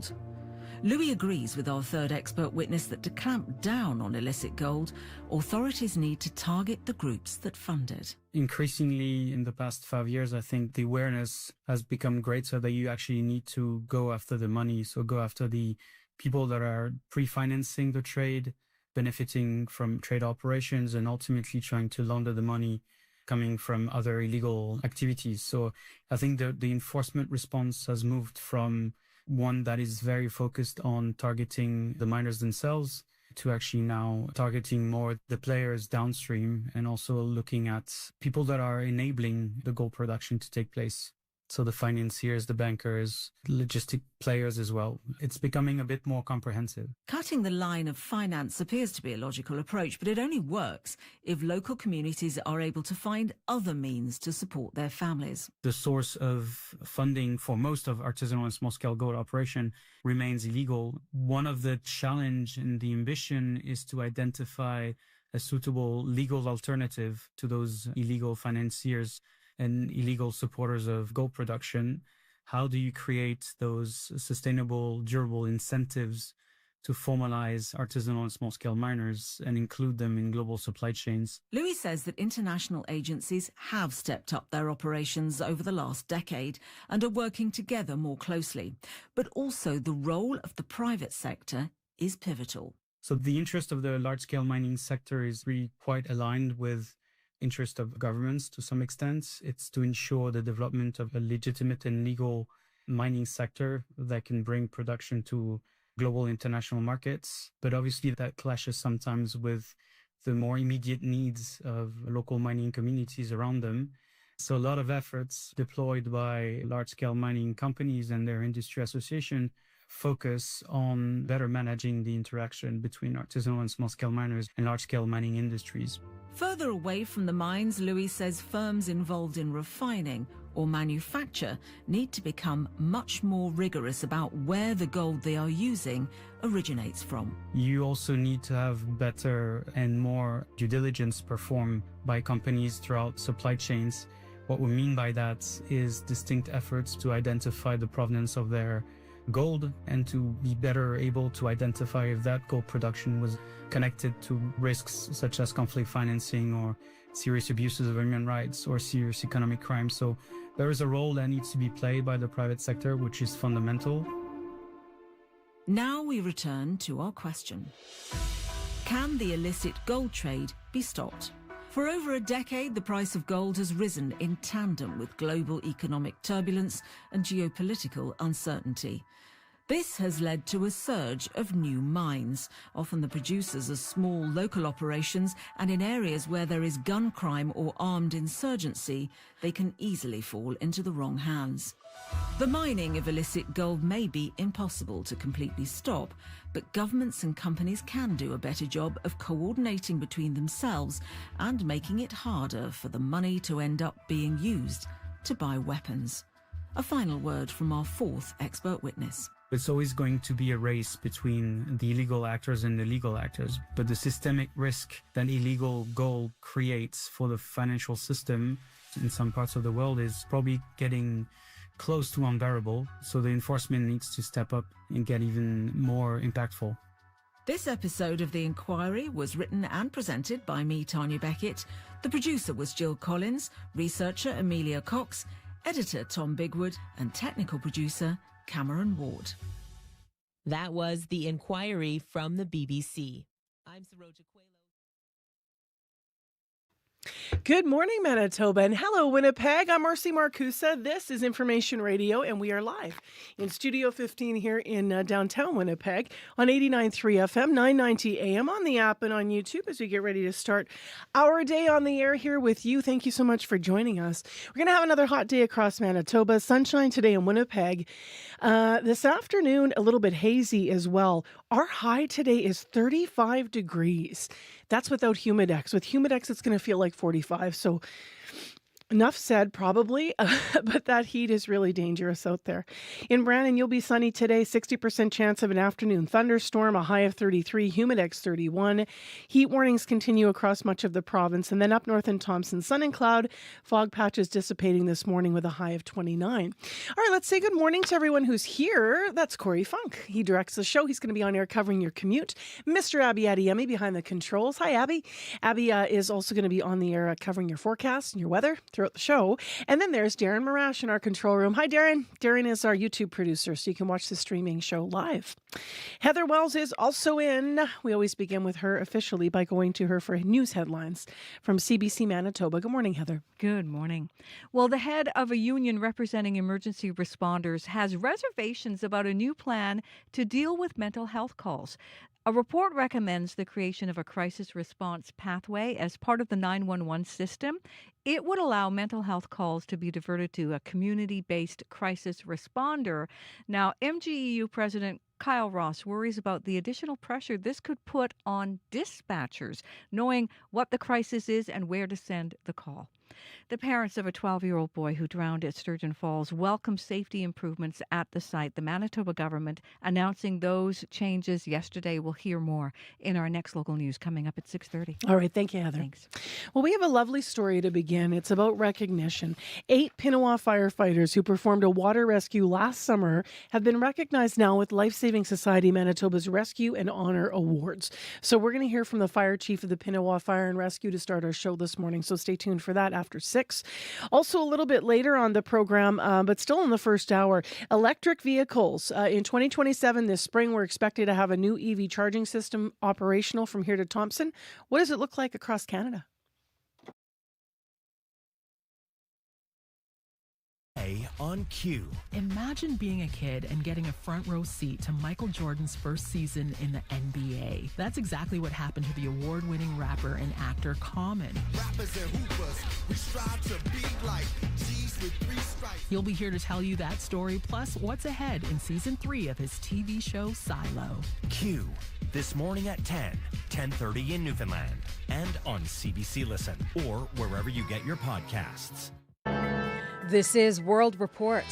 gold. Louis agrees with our third expert witness that to clamp down on illicit gold, authorities need to target the groups that fund it. Increasingly in the past 5 years, I think the awareness has become great so that you actually need to go after the money. So go after the people that are pre-financing the trade, benefiting from trade operations, and ultimately trying to launder the money coming from other illegal activities. So I think the enforcement response has moved from one that is very focused on targeting the miners themselves to actually now targeting more the players downstream and also looking at people that are enabling the gold production to take place. So the financiers, the bankers, logistic players as well. It's becoming a bit more comprehensive. Cutting the line of finance appears to be a logical approach, but it only works if local communities are able to find other means to support their families. The source of funding for most of artisanal and small-scale gold operation remains illegal. One of the challenge and the ambition is to identify a suitable legal alternative to those illegal financiers and illegal supporters of gold production. How do you create those sustainable, durable incentives to formalize artisanal and small-scale miners and include them in global supply chains? Louis says that international agencies have stepped up their operations over the last decade and are working together more closely. But also the role of the private sector is pivotal. So the interest of the large-scale mining sector is really quite aligned with interest of governments to some extent. It's to ensure the development of a legitimate and legal mining sector that can bring production to global international markets. But obviously that clashes sometimes with the more immediate needs of local mining communities around them. So a lot of efforts deployed by large-scale mining companies and their industry association focus on better managing the interaction between artisanal and small-scale miners and large-scale mining industries. Further away from the mines, Louis says firms involved in refining or manufacture need to become much more rigorous about where the gold they are using originates from. You also need to have better and more due diligence performed by companies throughout supply chains. What we mean by that is distinct efforts to identify the provenance of their gold and to be better able to identify if that gold production was connected to risks such as conflict financing or serious abuses of human rights or serious economic crimes. So there is a role that needs to be played by the private sector, which is fundamental. Now we return to our question. Can the illicit gold trade be stopped? For over a decade, the price of gold has risen in tandem with global economic turbulence and geopolitical uncertainty. This has led to a surge of new mines. Often the producers are small local operations, and in areas where there is gun crime or armed insurgency, they can easily fall into the wrong hands. The mining of illicit gold may be impossible to completely stop, but governments and companies can do a better job of coordinating between themselves and making it harder for the money to end up being used to buy weapons. A final word from our fourth expert witness. It's always going to be a race between the illegal actors and the legal actors, but the systemic risk that illegal gold creates for the financial system in some parts of the world is probably getting close to unbearable. So the enforcement needs to step up and get even more impactful. This episode of The Inquiry was written and presented by me, Tanya Beckett. The producer was Jill Collins, researcher Amelia Cox, editor Tom Bigwood, and technical producer Cameron Ward. That was The Inquiry from the BBC. I'm Saroja Quaylo. Good morning, Manitoba, and hello, Winnipeg. I'm Marcy Marcusa. This is Information Radio, and we are live in Studio 15 here in downtown Winnipeg on 89.3 FM, 990 AM, on the app and on YouTube as we get ready to start our day on the air here with you. Thank you so much for joining us. We're going to have another hot day across Manitoba. Sunshine today in Winnipeg. This afternoon, a little bit hazy as well. Our high today is 35 degrees. That's without Humidex. With Humidex, it's going to feel like 45. So Enough said, probably, but that heat is really dangerous out there. In Brandon, you'll be sunny today, 60% chance of an afternoon thunderstorm, a high of 33, humidex 31. Heat warnings continue across much of the province. And then up north in Thompson, sun and cloud, fog patches dissipating this morning with a high of 29. All right, let's say good morning to everyone who's here. That's Corey Funk. He directs the show. He's going to be on air covering your commute. Mr. Abby Adiyemi behind the controls. Hi, Abby. Abby is also going to be on the air covering your forecast and your weather throughout the show. And then there's Darren Marash in our control room. Hi, Darren. Darren is our YouTube producer, so you can watch the streaming show live. Heather Wells is also in. We always begin with her officially by going to her for news headlines from CBC Manitoba. Good morning, Heather. Good morning. Well, the head of a union representing emergency responders has reservations about a new plan to deal with mental health calls. A report recommends the creation of a crisis response pathway as part of the 911 system. It would allow mental health calls to be diverted to a community-based crisis responder. Now, MGEU President Kyle Ross worries about the additional pressure this could put on dispatchers, knowing what the crisis is and where to send the call. The parents of a 12-year-old boy who drowned at Sturgeon Falls welcome safety improvements at the site. The Manitoba government announcing those changes yesterday. We'll hear more in our next local news coming up at 6:30. All right. Thank you, Heather. Thanks. Well, we have a lovely story to begin. It's about recognition. 8 Pinawa firefighters who performed a water rescue last summer have been recognized now with Life Saving Society Manitoba's Rescue and Honor Awards. So we're going to hear from the fire chief of the Pinawa Fire and Rescue to start our show this morning. So stay tuned for that after 6. Also, a little bit later on the program, but still in the first hour, electric vehicles. In 2027, this spring, we're expected to have a new EV charging system operational from here to Thompson. What does it look like across Canada? On cue. Imagine being a kid and getting a front row seat to Michael Jordan's first season in the NBA. That's exactly what happened to the award-winning rapper and actor Common. Rappers and hoopers, we strive to be like G's with 3 stripes. He'll be here to tell you that story, plus what's ahead in season 3 of his TV show Silo. Q, this morning at 10:30 in Newfoundland, and on CBC Listen, or wherever you get your podcasts. This is World Report.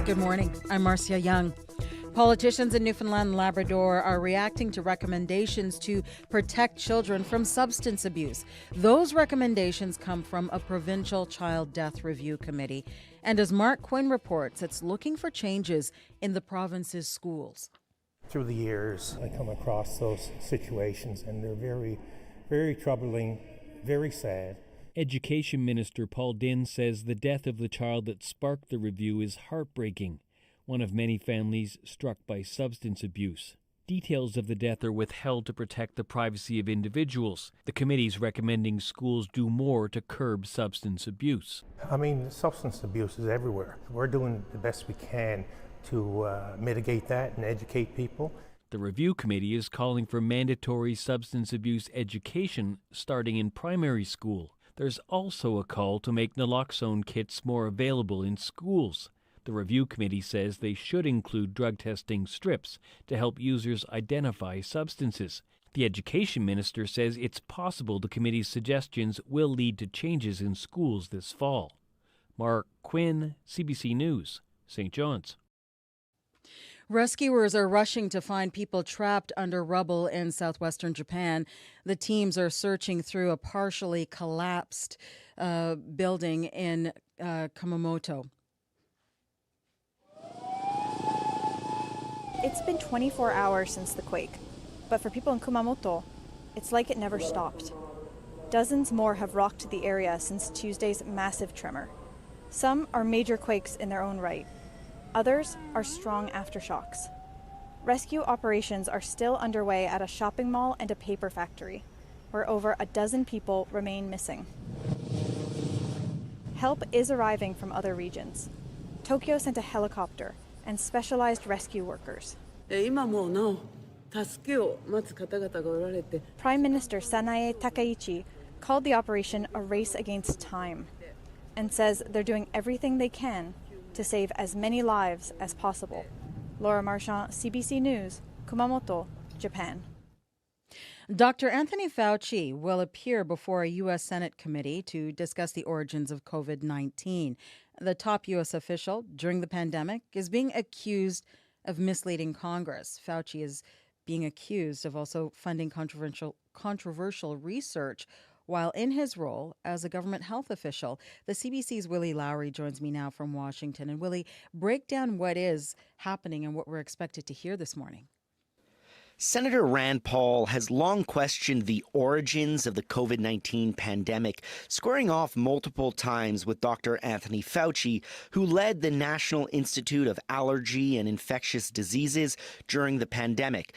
Good morning. I'm Marcia Young. Politicians in Newfoundland and Labrador are reacting to recommendations to protect children from substance abuse. Those recommendations come from a provincial child death review committee. And as Mark Quinn reports, it's looking for changes in the province's schools. Through the years, I come across those situations, and they're very, very troubling, very sad. Education Minister Paul Dinn says the death of the child that sparked the review is heartbreaking, one of many families struck by substance abuse. Details of the death are withheld to protect the privacy of individuals. The committee's recommending schools do more to curb substance abuse. I mean, substance abuse is everywhere. We're doing the best we can to mitigate that and educate people. The review committee is calling for mandatory substance abuse education starting in primary school. There's also a call to make naloxone kits more available in schools. The review committee says they should include drug testing strips to help users identify substances. The education minister says it's possible the committee's suggestions will lead to changes in schools this fall. Mark Quinn, CBC News, St. John's. Rescuers are rushing to find people trapped under rubble in southwestern Japan. The teams are searching through a partially collapsed building in Kumamoto. It's been 24 hours since the quake, but for people in Kumamoto, it's like it never stopped. Dozens more have rocked the area since Tuesday's massive tremor. Some are major quakes in their own right. Others are strong aftershocks. Rescue operations are still underway at a shopping mall and a paper factory, where over a dozen people remain missing. Help is arriving from other regions. Tokyo sent a helicopter and specialized rescue workers. Prime Minister Sanae Takaichi called the operation a race against time and says they're doing everything they can to save as many lives as possible. Laura Marchand, CBC News, Kumamoto, Japan. Dr. Anthony Fauci will appear before a U.S. Senate committee to discuss the origins of COVID-19. The top U.S. official during the pandemic is being accused of misleading Congress. Fauci is being accused of also funding controversial research while in his role as a government health official. The CBC's Willie Lowry joins me now from Washington. And Willie, break down what is happening and what we're expected to hear this morning. Senator Rand Paul has long questioned the origins of the COVID-19 pandemic, squaring off multiple times with Dr. Anthony Fauci, who led the National Institute of Allergy and Infectious Diseases during the pandemic.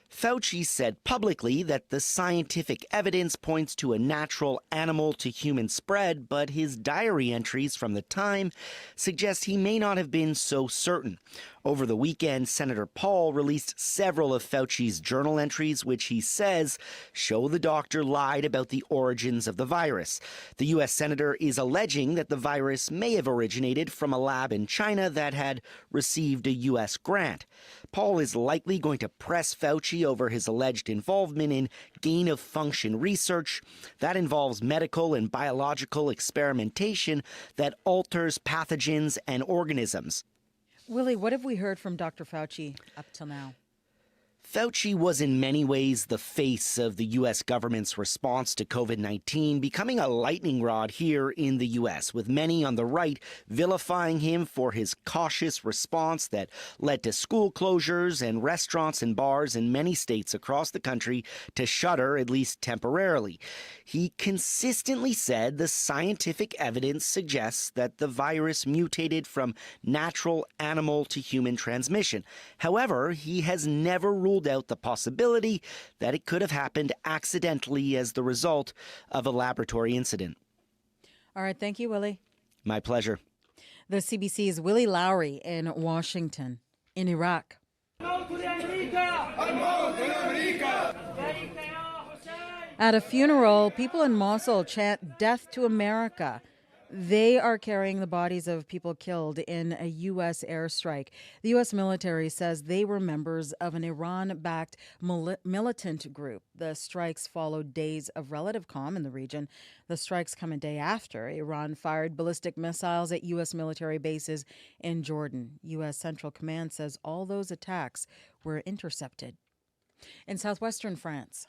Fauci said publicly that the scientific evidence points to a natural animal-to-human spread, but his diary entries from the time suggest he may not have been so certain. Over the weekend, Senator Paul released several of Fauci's journal entries, which he says show the doctor lied about the origins of the virus. The U.S. senator is alleging that the virus may have originated from a lab in China that had received a U.S. grant. Paul is likely going to press Fauci over his alleged involvement in gain-of-function research. That involves medical and biological experimentation that alters pathogens and organisms. Willie, what have we heard from Dr. Fauci up till now? Fauci was in many ways the face of the U.S. government's response to COVID-19, becoming a lightning rod here in the U.S., with many on the right vilifying him for his cautious response that led to school closures and restaurants and bars in many states across the country to shutter, at least temporarily. He consistently said the scientific evidence suggests that the virus mutated from natural animal to human transmission. However, he has never ruled out the possibility that it could have happened accidentally as the result of a laboratory incident. All right. Thank you, Willie. My pleasure. The CBC's Willie Lowry in Washington. In Iraq. At a funeral, people in Mosul chant "Death to America." They are carrying the bodies of people killed in a U.S. airstrike. The U.S. military says they were members of an Iran-backed militant group. The strikes followed days of relative calm in the region. The strikes come a day after Iran fired ballistic missiles at U.S. military bases in Jordan. U.S. Central Command says all those attacks were intercepted. In southwestern France,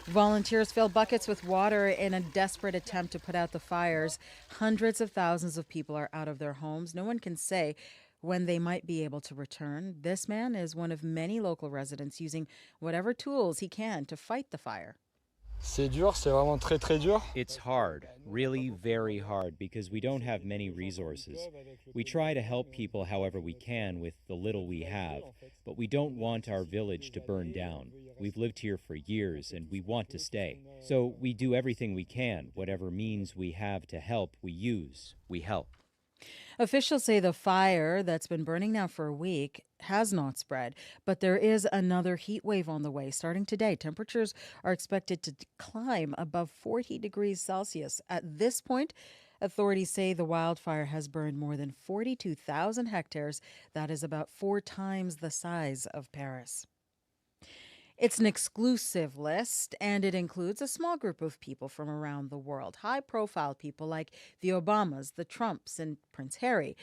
volunteers fill buckets with water in a desperate attempt to put out the fires. Hundreds of thousands of people are out of their homes. No one can say when they might be able to return. This man is one of many local residents using whatever tools he can to fight the fire. C'est dur, c'est vraiment très très dur. It's hard, really very hard, because we don't have many resources. We try to help people however we can with the little we have, but we don't want our village to burn down. We've lived here for years and we want to stay. So we do everything we can. Whatever means we have to help, we use. We help. Officials say the fire that's been burning now for a week has not spread, but there is another heat wave on the way. Starting today, temperatures are expected to climb above 40 degrees Celsius. At this point, authorities say the wildfire has burned more than 42,000 hectares. That is about 4 times the size of Paris. It's an exclusive list, and it includes a small group of people from around the world. High-profile people like the Obamas, the Trumps, and Prince Harry.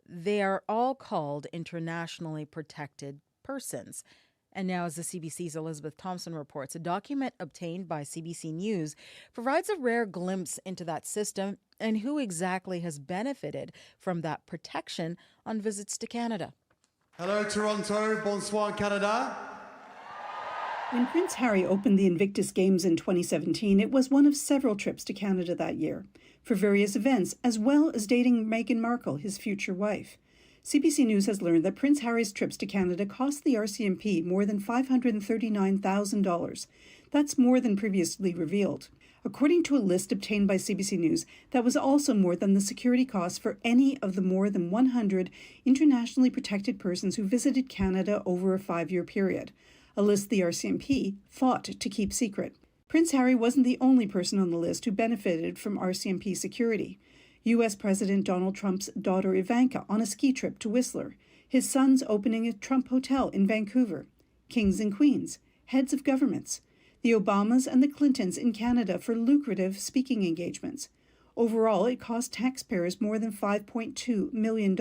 They are all called internationally protected persons. And now, as the CBC's Elizabeth Thompson reports, a document obtained by CBC News provides a rare glimpse into that system and who exactly has benefited from that protection on visits to Canada. Hello, Toronto. Bonsoir, Canada. When Prince Harry opened the Invictus Games in 2017, it was one of several trips to Canada that year, for various events, as well as dating Meghan Markle, his future wife. CBC News has learned that Prince Harry's trips to Canada cost the RCMP more than $539,000. That's more than previously revealed. According to a list obtained by CBC News, that was also more than the security costs for any of the more than 100 internationally protected persons who visited Canada over a 5-year period. A list the RCMP fought to keep secret. Prince Harry wasn't the only person on the list who benefited from RCMP security. U.S. President Donald Trump's daughter Ivanka on a ski trip to Whistler. his sons opening a Trump hotel in Vancouver, kings and queens, heads of governments, the Obamas and the Clintons in Canada for lucrative speaking engagements. Overall, it cost taxpayers more than $5.2 million.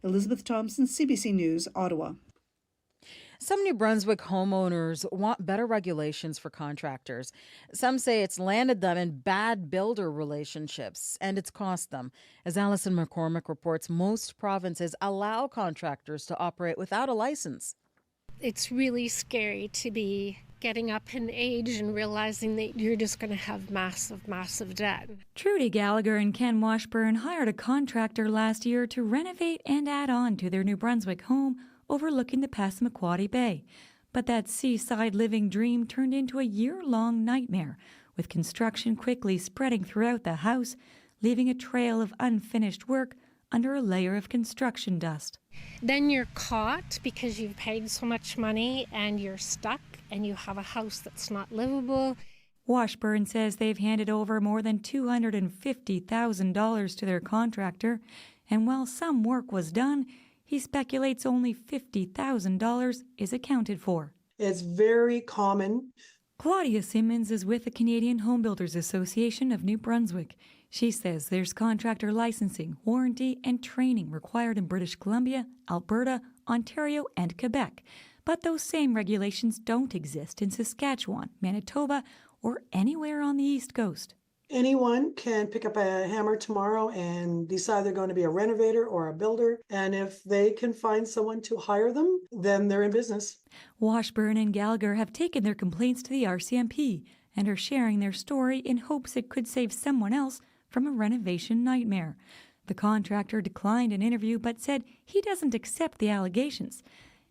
Elizabeth Thompson, CBC News, Ottawa. Some New Brunswick homeowners want better regulations for contractors. Some say it's landed them in bad builder relationships, and it's cost them. As Alison McCormick reports, most provinces allow contractors to operate without a license. It's really scary to be getting up in age and realizing that you're just going to have massive, massive debt. Trudy Gallagher and Ken Washburn hired a contractor last year to renovate and add on to their New Brunswick home overlooking the Passamaquoddy Bay. But that seaside living dream turned into a year-long nightmare, with construction quickly spreading throughout the house, leaving a trail of unfinished work under a layer of construction dust. Then you're caught because you've paid so much money and you're stuck and you have a house that's not livable. Washburn says they've handed over more than $250,000 to their contractor, and while some work was done, he speculates only $50,000 is accounted for. It's very common. Claudia Simmons is with the Canadian Home Builders Association of New Brunswick. She says there's contractor licensing, warranty, and training required in British Columbia, Alberta, Ontario, and Quebec. But those same regulations don't exist in Saskatchewan, Manitoba, or anywhere on the East Coast. Anyone can pick up a hammer tomorrow and decide they're going to be a renovator or a builder. And if they can find someone to hire them, then they're in business. Washburn and Gallagher have taken their complaints to the RCMP and are sharing their story in hopes it could save someone else from a renovation nightmare. The contractor declined an interview but said he doesn't accept the allegations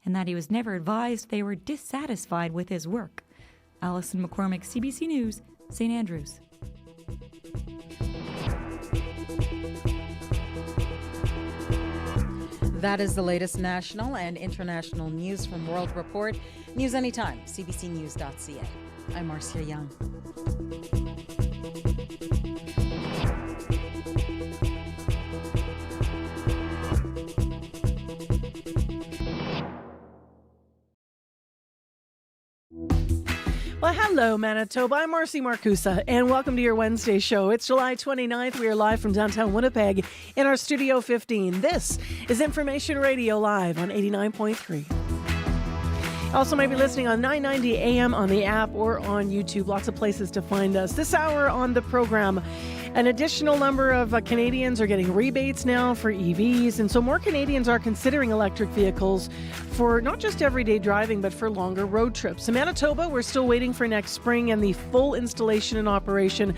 and that he was never advised they were dissatisfied with his work. Alison McCormick, CBC News, St. Andrews. That is the latest national and international news from World Report. News anytime, cbcnews.ca. I'm Marcia Young. Well, hello, Manitoba. I'm Marcy Marcusa, and welcome to your Wednesday show. It's July 29th. We are live from downtown Winnipeg in our Studio 15. This is Information Radio Live on 89.3. Also, might be listening on 990 AM on the app or on YouTube. Lots of places to find us. This hour on the program, an additional number of Canadians are getting rebates now for EVs, and so more Canadians are considering electric vehicles for not just everyday driving, but for longer road trips. In Manitoba, we're still waiting for next spring and the full installation and operation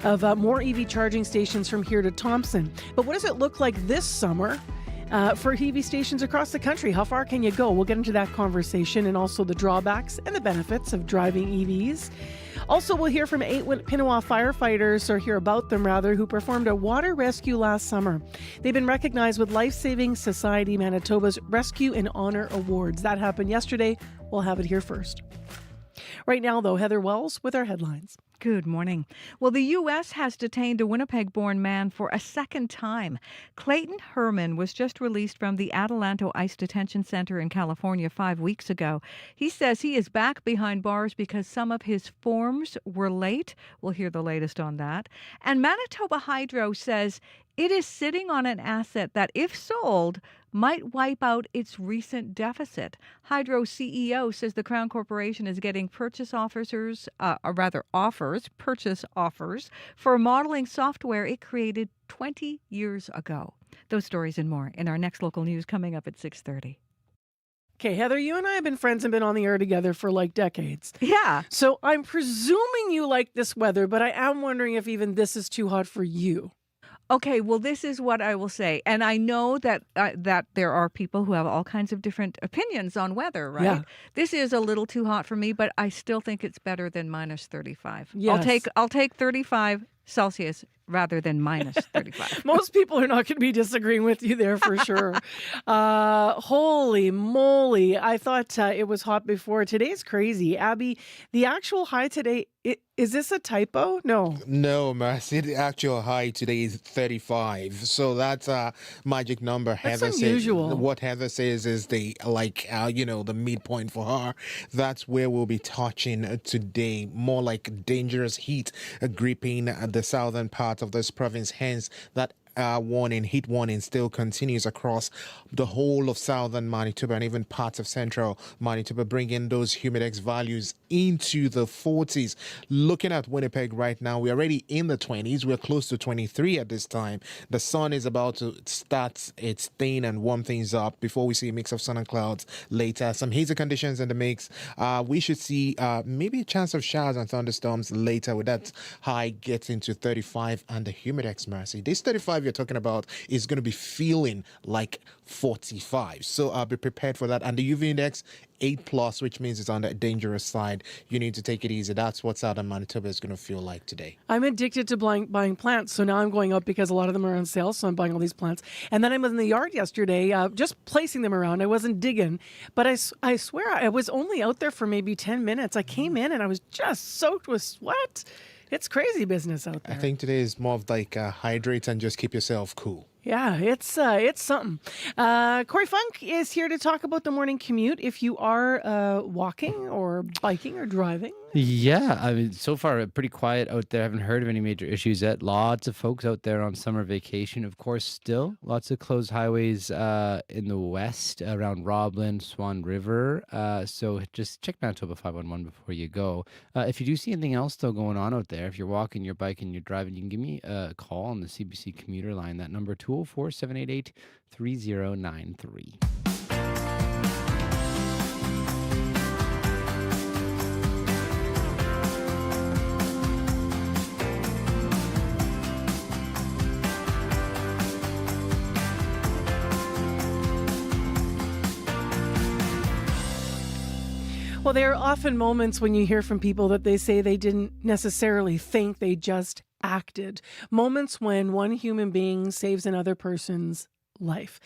of more EV charging stations from here to Thompson. But what does it look like this summer for EV stations across the country? How far can you go? We'll get into that conversation and also the drawbacks and the benefits of driving EVs. Also, we'll hear from 8 Pinawa firefighters, or hear about them rather, who performed a water rescue last summer. They've been recognized with Life Saving Society Manitoba's Rescue and Honor Awards. That happened yesterday. We'll have it here first. Right now, though, Heather Wells with our headlines. Good morning. Well, the U.S. has detained a Winnipeg-born man for a second time. Clayton Herman was just released from the Adelanto ICE Detention Center in California 5 weeks ago. He says he is back behind bars because some of his forms were late. We'll hear the latest on that. And Manitoba Hydro says it is sitting on an asset that, if sold, might wipe out its recent deficit. Hydro CEO says the Crown Corporation is getting purchase offers for modeling software it created 20 years ago. Those stories and more in our next local news coming up at 6:30. Okay, Heather, you and I have been friends and been on the air together for like decades. Yeah. So I'm presuming you like this weather, but I am wondering if even this is too hot for you. Okay, well, this is what I will say. And I know that that there are people who have all kinds of different opinions on weather, right? Yeah. This is a little too hot for me, but I still think it's better than minus 35. Yes. I'll take 35 Celsius rather than minus 35. Most people are not going to be disagreeing with you there for sure. Holy moly. I thought it was hot before. Today's crazy. Abby, the actual high today, is this a typo? No. No, Mercy. The actual high today is 35. So that's a magic number. That's Heather unusual. says, what Heather says is the the midpoint for her. That's where we'll be touching today. More like dangerous heat gripping the southern part of this province. Hence, that heat warning still continues across the whole of southern Manitoba and even parts of central Manitoba, bringing those humidex values into the 40s. Looking at Winnipeg right now, we're already in the 20s. We're close to 23 at this time. The sun is about to start its thing and warm things up before we see a mix of sun and clouds later. Some hazy conditions in the mix. We should see maybe a chance of showers and thunderstorms later, with that high getting to 35 and the humidex, Mercy. This 35 you're talking about is going to be feeling like 45. So I'll be prepared for that. And the UV index, 8+, which means it's on the dangerous side. You need to take it easy. That's what southern Manitoba is going to feel like today. I'm addicted to buying plants. So now I'm going out because a lot of them are on sale. So I'm buying all these plants. And then I was in the yard yesterday, just placing them around. I wasn't digging. But I swear I was only out there for maybe 10 minutes. I came in and I was just soaked with sweat. It's crazy business out there. I think today is more of like hydrate and just keep yourself cool. Yeah, it's something. Corey Funk is here to talk about the morning commute. If you are walking or biking or driving. Yeah, I mean, so far pretty quiet out there. Haven't heard of any major issues yet. Lots of folks out there on summer vacation, of course. Still, lots of closed highways in the west around Roblin, Swan River. So just check Manitoba 511 before you go. If you do see anything else though going on out there, if you're walking, you're biking, you're driving, you can give me a call on the CBC commuter line. That number 204-788-3093. Well, there are often moments when you hear from people that they say they didn't necessarily think, they just acted. Moments when one human being saves another person's life.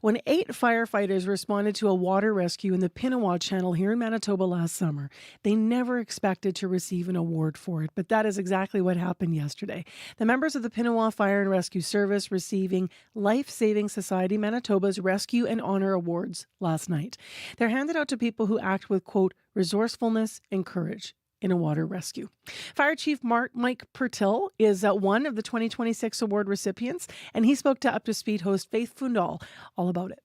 When 8 firefighters responded to a water rescue in the Pinawa Channel here in Manitoba last summer, they never expected to receive an award for it, but that is exactly what happened yesterday. The members of the Pinawa Fire and Rescue Service receiving Life Saving Society Manitoba's Rescue and Honor Awards last night. They're handed out to people who act with, quote, resourcefulness and courage in a water rescue. Fire Chief Mike Pertil is one of the 2026 award recipients, and he spoke to Up to Speed host Faith Fundal all about it.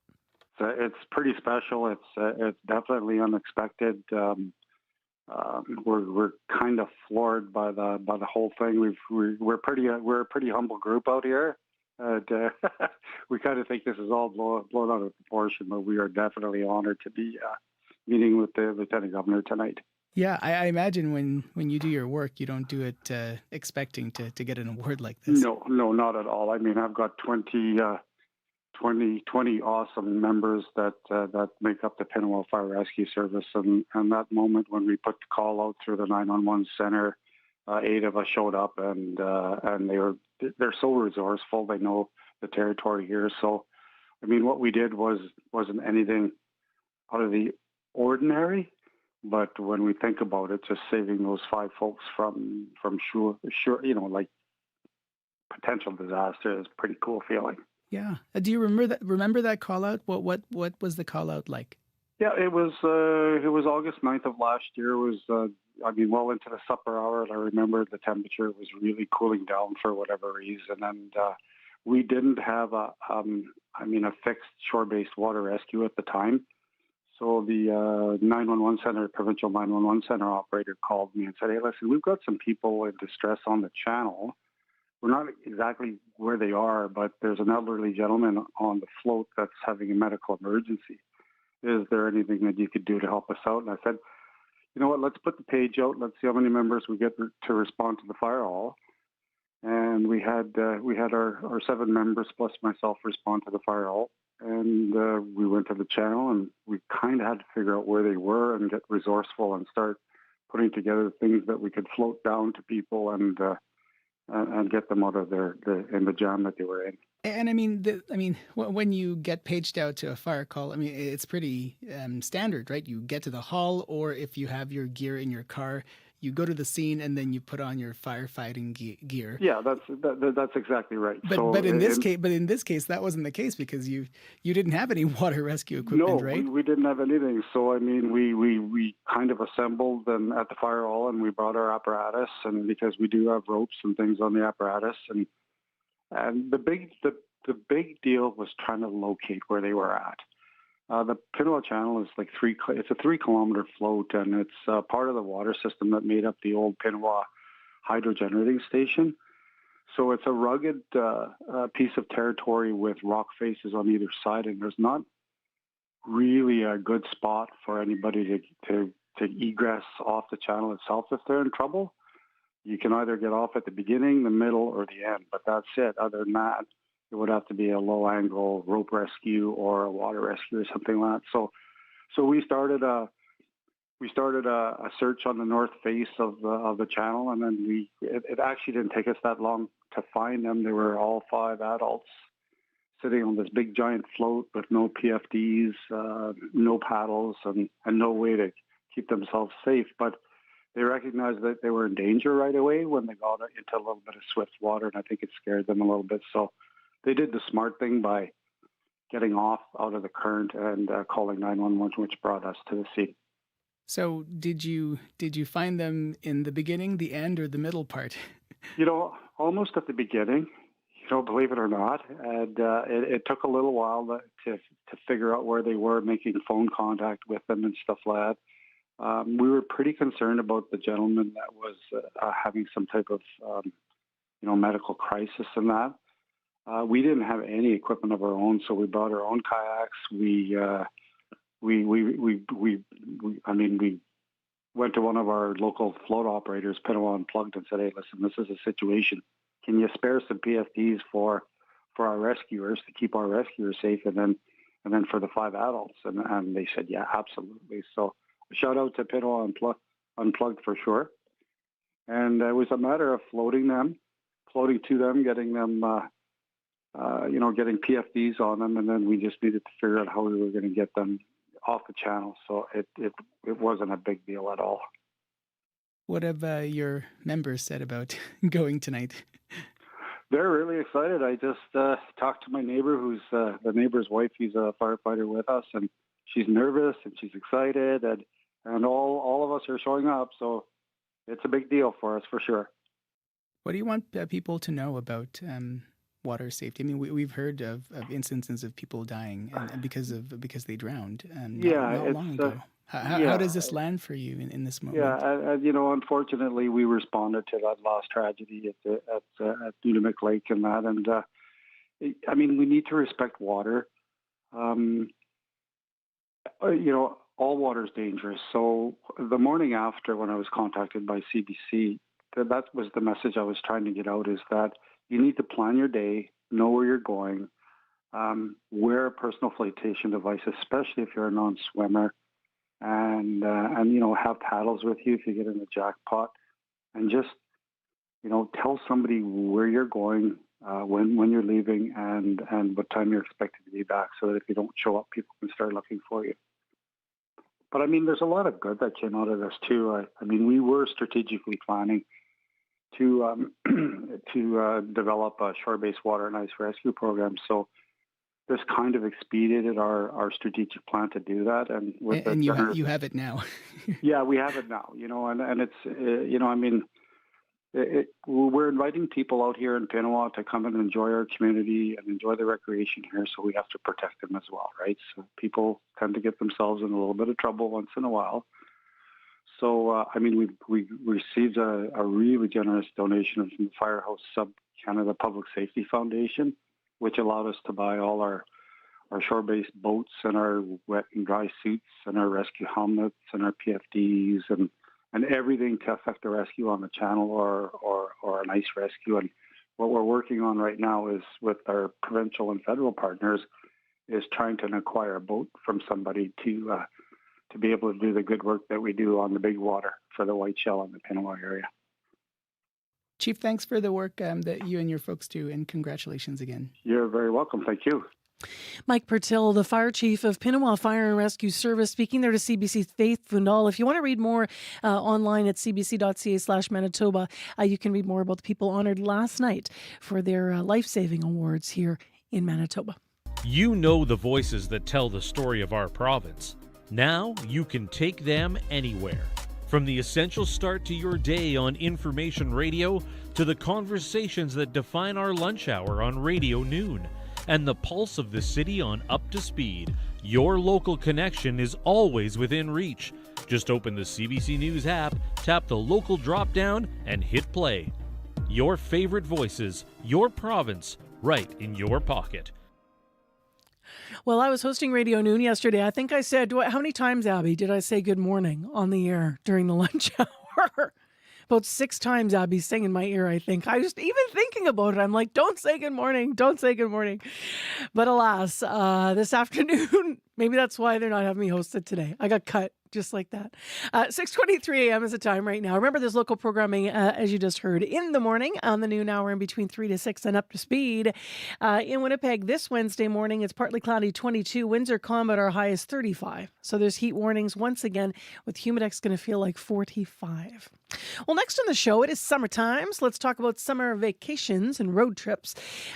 It's pretty special. It's definitely unexpected. We're kind of floored by the whole thing. We're a pretty humble group out here. And, we kind of think this is all blown out of proportion, but we are definitely honored to be meeting with the Lieutenant Governor tonight. Yeah, I imagine when you do your work, you don't do it expecting to get an award like this. No, not at all. I mean, I've got 20 awesome members that make up the Pinawa Fire Rescue Service, and that moment when we put the call out through the 911 center, 8 of us showed up, and they're so resourceful. They know the territory here. So, I mean, what we did wasn't anything out of the ordinary. But when we think about it, just saving those 5 folks from sure, like potential disaster is a pretty cool feeling. Yeah. Do you remember that call out? What was the call out like? Yeah, it was August 9th of last year. It was well into the supper hour, and I remember the temperature was really cooling down for whatever reason, and we didn't have a fixed shore-based water rescue at the time. So the 911 center, provincial 911 center operator called me and said, "Hey, listen, we've got some people in distress on the channel. We're not exactly where they are, but there's an elderly gentleman on the float that's having a medical emergency. Is there anything that you could do to help us out?" And I said, "You know what? Let's put the page out. Let's see how many members we get to respond to the fire hall." And we had our 7 members plus myself respond to the fire hall. And we went to the channel, and we kind of had to figure out where they were and get resourceful and start putting together things that we could float down to people. And and get them out of in the jam that they were in. And I mean, when you get paged out to a fire call, I mean, it's pretty standard, right? You get to the hall, or if you have your gear in your car, you go to the scene and then you put on your firefighting gear. Yeah, that's exactly right. But in this case, that wasn't the case because you didn't have any water rescue equipment, right? No, we didn't have anything. So I mean, we kind of assembled and at the fire hall, and we brought our apparatus, and because we do have ropes and things on the apparatus, and the big deal was trying to locate where they were at. The Pinawa Channel is like it's a 3-kilometer float, and it's part of the water system that made up the old Pinawa hydro generating station. So it's a rugged piece of territory with rock faces on either side, and there's not really a good spot for anybody to egress off the channel itself if they're in trouble. You can either get off at the beginning, the middle, or the end, but that's it. Other than that, it would have to be a low-angle rope rescue or a water rescue or something like that. So we started a search on the north face of the channel, and then it actually didn't take us that long to find them. They were all 5 adults sitting on this big giant float with no PFDs, no paddles, and no way to keep themselves safe. But they recognized that they were in danger right away when they got into a little bit of swift water, and I think it scared them a little bit. So they did the smart thing by getting off out of the current and calling 911, which brought us to the scene. So did you find them in the beginning, the end, or the middle part? Almost at the beginning, believe it or not. And it took a little while to figure out where they were, making phone contact with them and stuff like that. We were pretty concerned about the gentleman that was having some type of, medical crisis and that. We didn't have any equipment of our own, so we brought our own kayaks. We went to one of our local float operators, Pinawa Unplugged, and said, "Hey, listen, this is a situation. Can you spare some PFDs for our rescuers to keep our rescuers safe, and then for the 5 adults?" And they said, "Yeah, absolutely." So shout out to Pinawa Unplugged for sure. And it was a matter of floating to them, getting them. Getting PFDs on them, and then we just needed to figure out how we were going to get them off the channel. So it wasn't a big deal at all. What have your members said about going tonight? They're really excited. I just talked to my neighbor, who's the neighbor's wife. He's a firefighter with us, and she's nervous and she's excited, and all of us are showing up. So it's a big deal for us for sure. What do you want people to know about water safety? I mean, we've heard of instances of people dying because they drowned not long ago. How does this land for you in this moment? Yeah, and unfortunately, we responded to that last tragedy at Winnipeg Lake and that, and we need to respect water. All water is dangerous. So the morning after, when I was contacted by CBC, that was the message I was trying to get out: is that you need to plan your day, know where you're going, wear a personal flotation device, especially if you're a non-swimmer, and have paddles with you if you get in the jackpot, and just tell somebody where you're going, when you're leaving, and what time you're expected to be back, so that if you don't show up, people can start looking for you. But there's a lot of good that came out of this too. We were strategically planning to develop a shore-based water and ice rescue program. So this kind of expedited our strategic plan to do that. And you have it now. Yeah, we have it now. And it's we're inviting people out here in Pinawa to come and enjoy our community and enjoy the recreation here. So we have to protect them as well, right? So people tend to get themselves in a little bit of trouble once in a while. So, we received a really generous donation from the Firehouse Sub-Canada Public Safety Foundation, which allowed us to buy all our shore-based boats and our wet and dry suits and our rescue helmets and our PFDs and everything to effect a rescue on the channel or an ice rescue. And what we're working on right now is, with our provincial and federal partners, is trying to acquire a boat from somebody to be able to do the good work that we do on the big water for the white shell in the Pinawa area. Chief, thanks for the work that you and your folks do, and congratulations again. You're very welcome. Thank you. Mike Pertil, the fire chief of Pinawa Fire and Rescue Service, speaking there to CBC's Faith Fundal. If you want to read more online at cbc.ca/Manitoba, you can read more about the people honored last night for their life-saving awards here in Manitoba. You know the voices that tell the story of our province. Now you can take them anywhere. From the essential start to your day on information radio to the conversations that define our lunch hour on Radio Noon and the pulse of the city on Up to Speed, your local connection is always within reach. Just open the CBC News app, tap the local drop-down, and hit play. Your favorite voices, your province, right in your pocket. Well, I was hosting Radio Noon yesterday. I think I said, how many times, Abby, did I say good morning on the air during the lunch hour? About 6 times Abby sang in my ear, I think. I was even thinking about it. I'm like, don't say good morning. Don't say good morning. But alas, this afternoon, maybe that's why they're not having me host it today. I got cut just like that. 6:23 a.m. is the time right now. Remember, there's local programming, as you just heard, in the morning on the noon hour in between 3 to 6 and Up to Speed. In Winnipeg this Wednesday morning, it's partly cloudy, 22. Winds are calm, but our high is 35. So there's heat warnings once again, with Humidex going to feel like 45. Well, next on the show, it is summertime. So let's talk about summer vacations and road trips.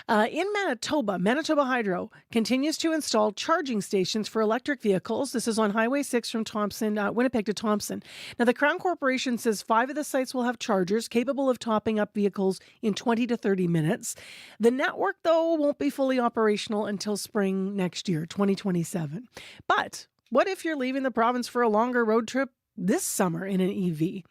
In Manitoba, Manitoba Hydro continues to install charging stations for electric vehicles. This is on Highway 6 from Winnipeg to Thompson. Now, the Crown Corporation says 5 of the sites will have chargers capable of topping up vehicles in 20 to 30 minutes. The network, though, won't be fully operational until spring next year, 2027. But what if you're leaving the province for a longer road trip this summer in an EV?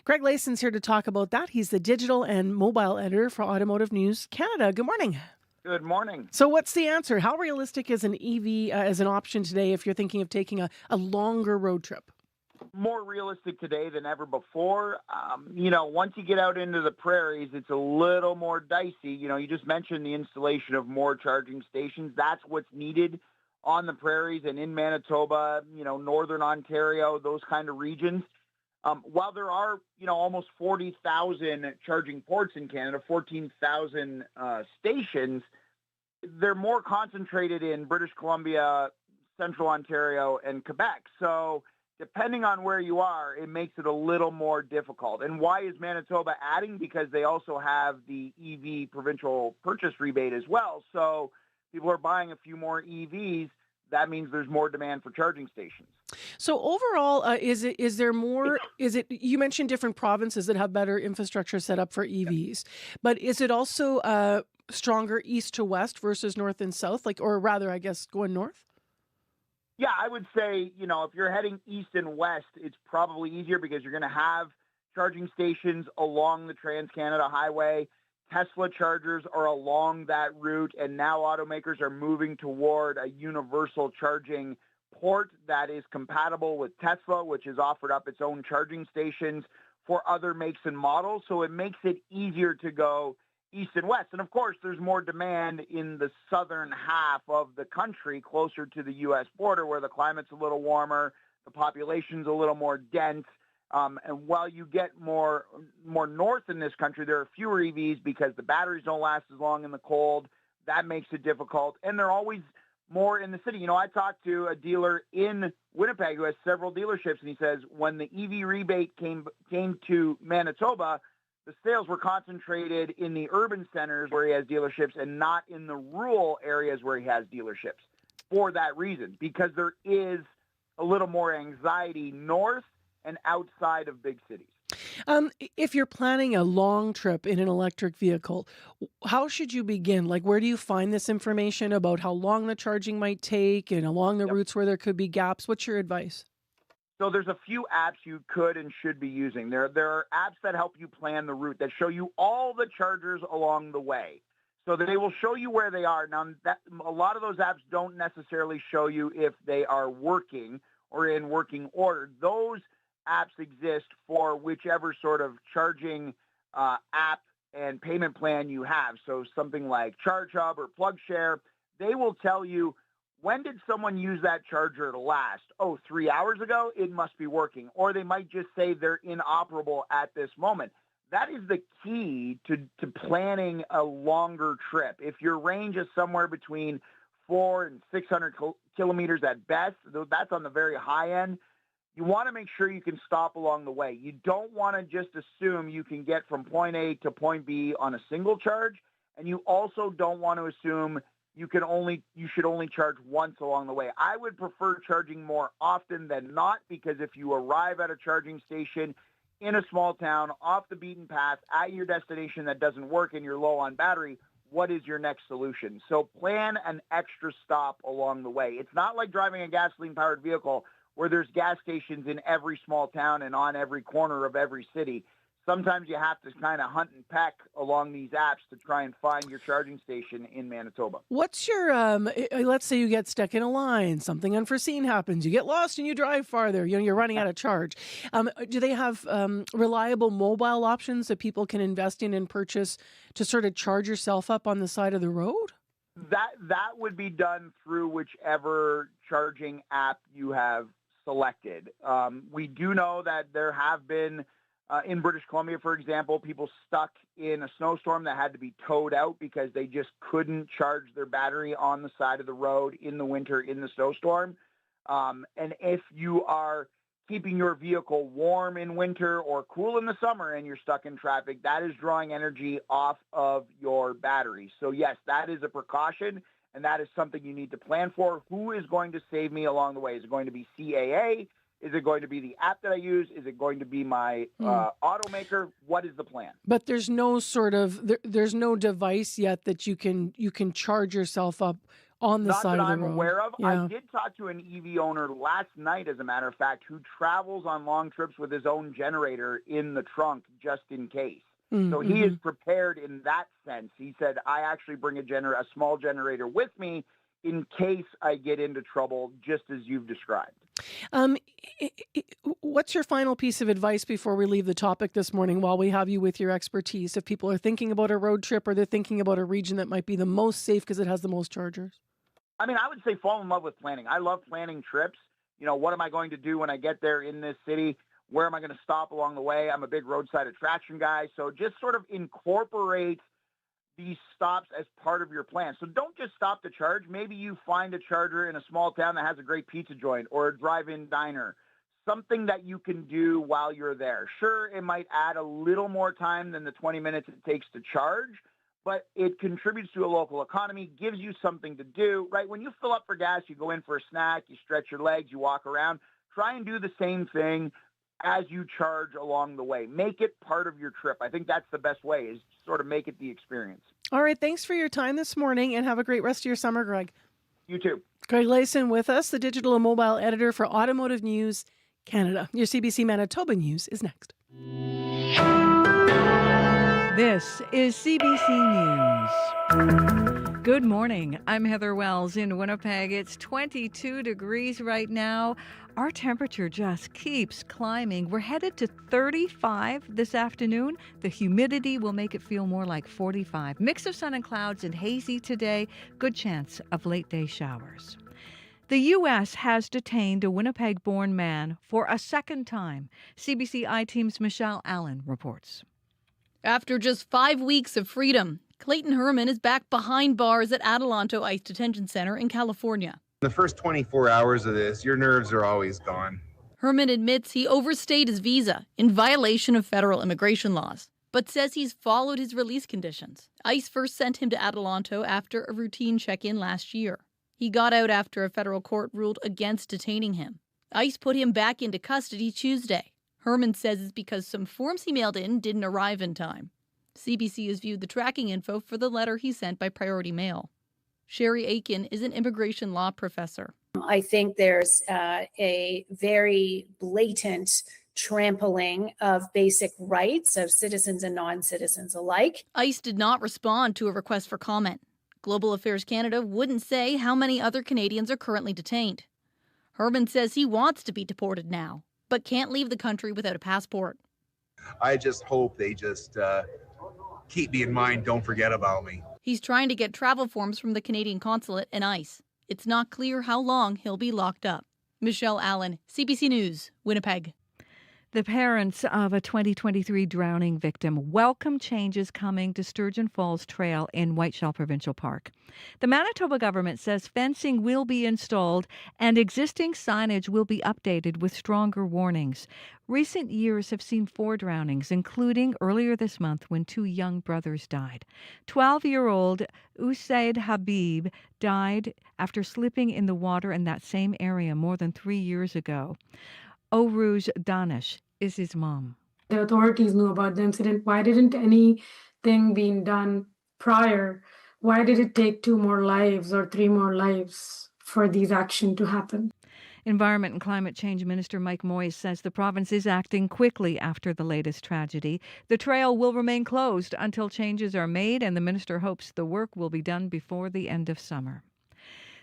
Greg Layson's here to talk about that. He's the digital and mobile editor for Automotive News Canada. Good morning. Good morning. So what's the answer? How realistic is an EV as an option today if you're thinking of taking a longer road trip? More realistic today than ever before. Once you get out into the prairies, it's a little more dicey. You just mentioned the installation of more charging stations. That's what's needed on the prairies and in Manitoba, northern Ontario, those kind of regions. While there are, almost 40,000 charging ports in Canada, 14,000 stations, they're more concentrated in British Columbia, Central Ontario, and Quebec. So depending on where you are, it makes it a little more difficult. And why is Manitoba adding? Because they also have the EV provincial purchase rebate as well. So people are buying a few more EVs. That means there's more demand for charging stations. So overall, is there more? You mentioned different provinces that have better infrastructure set up for EVs, but is it also stronger east to west versus north and south? Or rather, I guess, going north? Yeah, I would say, if you're heading east and west, it's probably easier because you're going to have charging stations along the Trans-Canada Highway. Tesla chargers are along that route, and now automakers are moving toward a universal charging port that is compatible with Tesla, which has offered up its own charging stations for other makes and models. So it makes it easier to go east and west. And of course, there's more demand in the southern half of the country, closer to the U.S. border, where the climate's a little warmer, the population's a little more dense. And while you get more north in this country, there are fewer EVs because the batteries don't last as long in the cold. That makes it difficult. And they're always more in the city. I talked to a dealer in Winnipeg who has several dealerships, and he says when the EV rebate came to Manitoba, the sales were concentrated in the urban centers where he has dealerships and not in the rural areas where he has dealerships for that reason, because there is a little more anxiety north and outside of big cities. If you're planning a long trip in an electric vehicle, how should you begin? Where do you find this information about how long the charging might take and along the routes where there could be gaps? What's your advice? So there's a few apps you could and should be using. There are apps that help you plan the route, that show you all the chargers along the way. So they will show you where they are. Now, a lot of those apps don't necessarily show you if they are working or in working order. Those apps exist for whichever sort of charging app and payment plan you have. So something like ChargeHub or PlugShare, they will tell you, when did someone use that charger last? 3 hours ago, it must be working. Or they might just say they're inoperable at this moment. that is the key to planning a longer trip. If your range is somewhere between 400 and 600 kilometers at best, though that's on the very high end, you want to make sure you can stop along the way. You don't want to just assume you can get from point A to point B on a single charge, and you also don't want to assume you should only charge once along the way. I would prefer charging more often than not, because if you arrive at a charging station in a small town, off the beaten path, at your destination that doesn't work and you're low on battery, what is your next solution? So plan an extra stop along the way. It's not like driving a gasoline-powered vehicle where there's gas stations in every small town and on every corner of every city. Sometimes you have to kind of hunt and peck along these apps to try and find your charging station in Manitoba. What's your, let's say you get stuck in a line, something unforeseen happens, you get lost and you drive farther, you're running out of charge. Do they have reliable mobile options that people can invest in and purchase to sort of charge yourself up on the side of the road? That would be done through whichever charging app you have selected. We do know that there have been, in British Columbia, for example, people stuck in a snowstorm that had to be towed out because they just couldn't charge their battery on the side of the road in the winter in the snowstorm. And if you are keeping your vehicle warm in winter or cool in the summer and you're stuck in traffic, that is drawing energy off of your battery. So yes, that is a precaution, and that is something you need to plan for. Who is going to save me along the way? Is it going to be CAA? Is it going to be the app that I use? Is it going to be my automaker? What is the plan? But there's no there's no device yet that you can charge yourself up on the side of the road. Not that I'm aware of. Yeah. I did talk to an EV owner last night, as a matter of fact, who travels on long trips with his own generator in the trunk just in case. Mm-hmm. So he is prepared in that sense. He said, I actually bring a small generator with me in case I get into trouble, just as you've described. What's your final piece of advice before we leave the topic this morning, while we have you with your expertise? If people are thinking about a road trip or they're thinking about a region that might be the most safe because it has the most chargers? I mean, I would say fall in love with planning. I love planning trips. You know, what am I going to do when I get there in this city? Where am I going to stop along the way? I'm a big roadside attraction guy. So just sort of incorporate these stops as part of your plan. So don't just stop to charge. Maybe you find a charger in a small town that has a great pizza joint or a drive-in diner, something that you can do while you're there. Sure, it might add a little more time than the 20 minutes it takes to charge, but it contributes to a local economy, gives you something to do, right? When you fill up for gas, you go in for a snack, you stretch your legs, you walk around. Try and do the same thing as you charge along the way. Make it part of your trip. I think that's the best way, is sort of make it the experience. All right. Thanks for your time this morning, and have a great rest of your summer, Greg. You too. Greg Layson with us, the digital and mobile editor for Automotive News Canada. Your CBC Manitoba News is next. This is CBC News. Good morning. I'm Heather Wells in Winnipeg. It's 22 degrees right now. Our temperature just keeps climbing. We're headed to 35 this afternoon. The humidity will make it feel more like 45. Mix of sun and clouds and hazy today. Good chance of late day showers. The U.S. has detained a Winnipeg-born man for a second time. CBC I-Team's Michelle Allen reports. After just 5 weeks of freedom, Clayton Herman is back behind bars at Adelanto ICE Detention Center in California. The first 24 hours of this, your nerves are always gone. Herman admits he overstayed his visa in violation of federal immigration laws, but says he's followed his release conditions. ICE first sent him to Adelanto after a routine check-in last year. He got out after a federal court ruled against detaining him. ICE put him back into custody Tuesday. Herman says it's because some forms he mailed in didn't arrive in time. CBC has viewed the tracking info for the letter he sent by priority mail. Sherry Aiken is an immigration law professor. I think there's a very blatant trampling of basic rights of citizens and non-citizens alike. ICE did not respond to a request for comment. Global Affairs Canada wouldn't say how many other Canadians are currently detained. Herman says he wants to be deported now, but can't leave the country without a passport. I just hope they just keep me in mind, don't forget about me. He's trying to get travel forms from the Canadian consulate and ICE. It's not clear how long he'll be locked up. Michelle Allen, CBC News, Winnipeg. The parents of a 2023 drowning victim welcome changes coming to Sturgeon Falls Trail in Whiteshell Provincial Park. The Manitoba government says fencing will be installed and existing signage will be updated with stronger warnings. Recent years have seen 4 drownings, including earlier this month when 2 young brothers died. 12-year-old Usaid Habib died after slipping in the water in that same area more than 3 years ago. Oruj Danish is his mom. The authorities knew about the incident. Why didn't anything being done prior? Why did it take 2 more lives or 3 more lives for these actions to happen? Environment and Climate Change Minister Mike Moyes says the province is acting quickly after the latest tragedy. The trail will remain closed until changes are made, and the minister hopes the work will be done before the end of summer.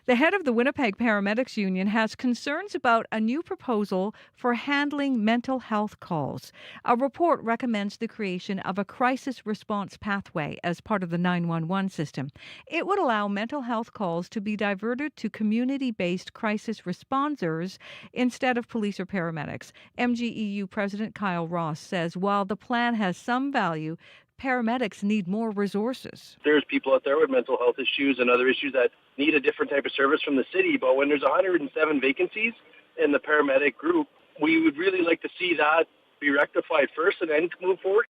The head of the Winnipeg Paramedics Union has concerns about a new proposal for handling mental health calls. A report recommends the creation of a crisis response pathway as part of the 911 system. It would allow mental health calls to be diverted to community-based crisis responders instead of police or paramedics. MGEU President Kyle Ross says while the plan has some value, paramedics need more resources. There's people out there with mental health issues and other issues that need a different type of service from the city, but when there's 107 vacancies in the paramedic group, we would really like to see that be rectified first and then move forward.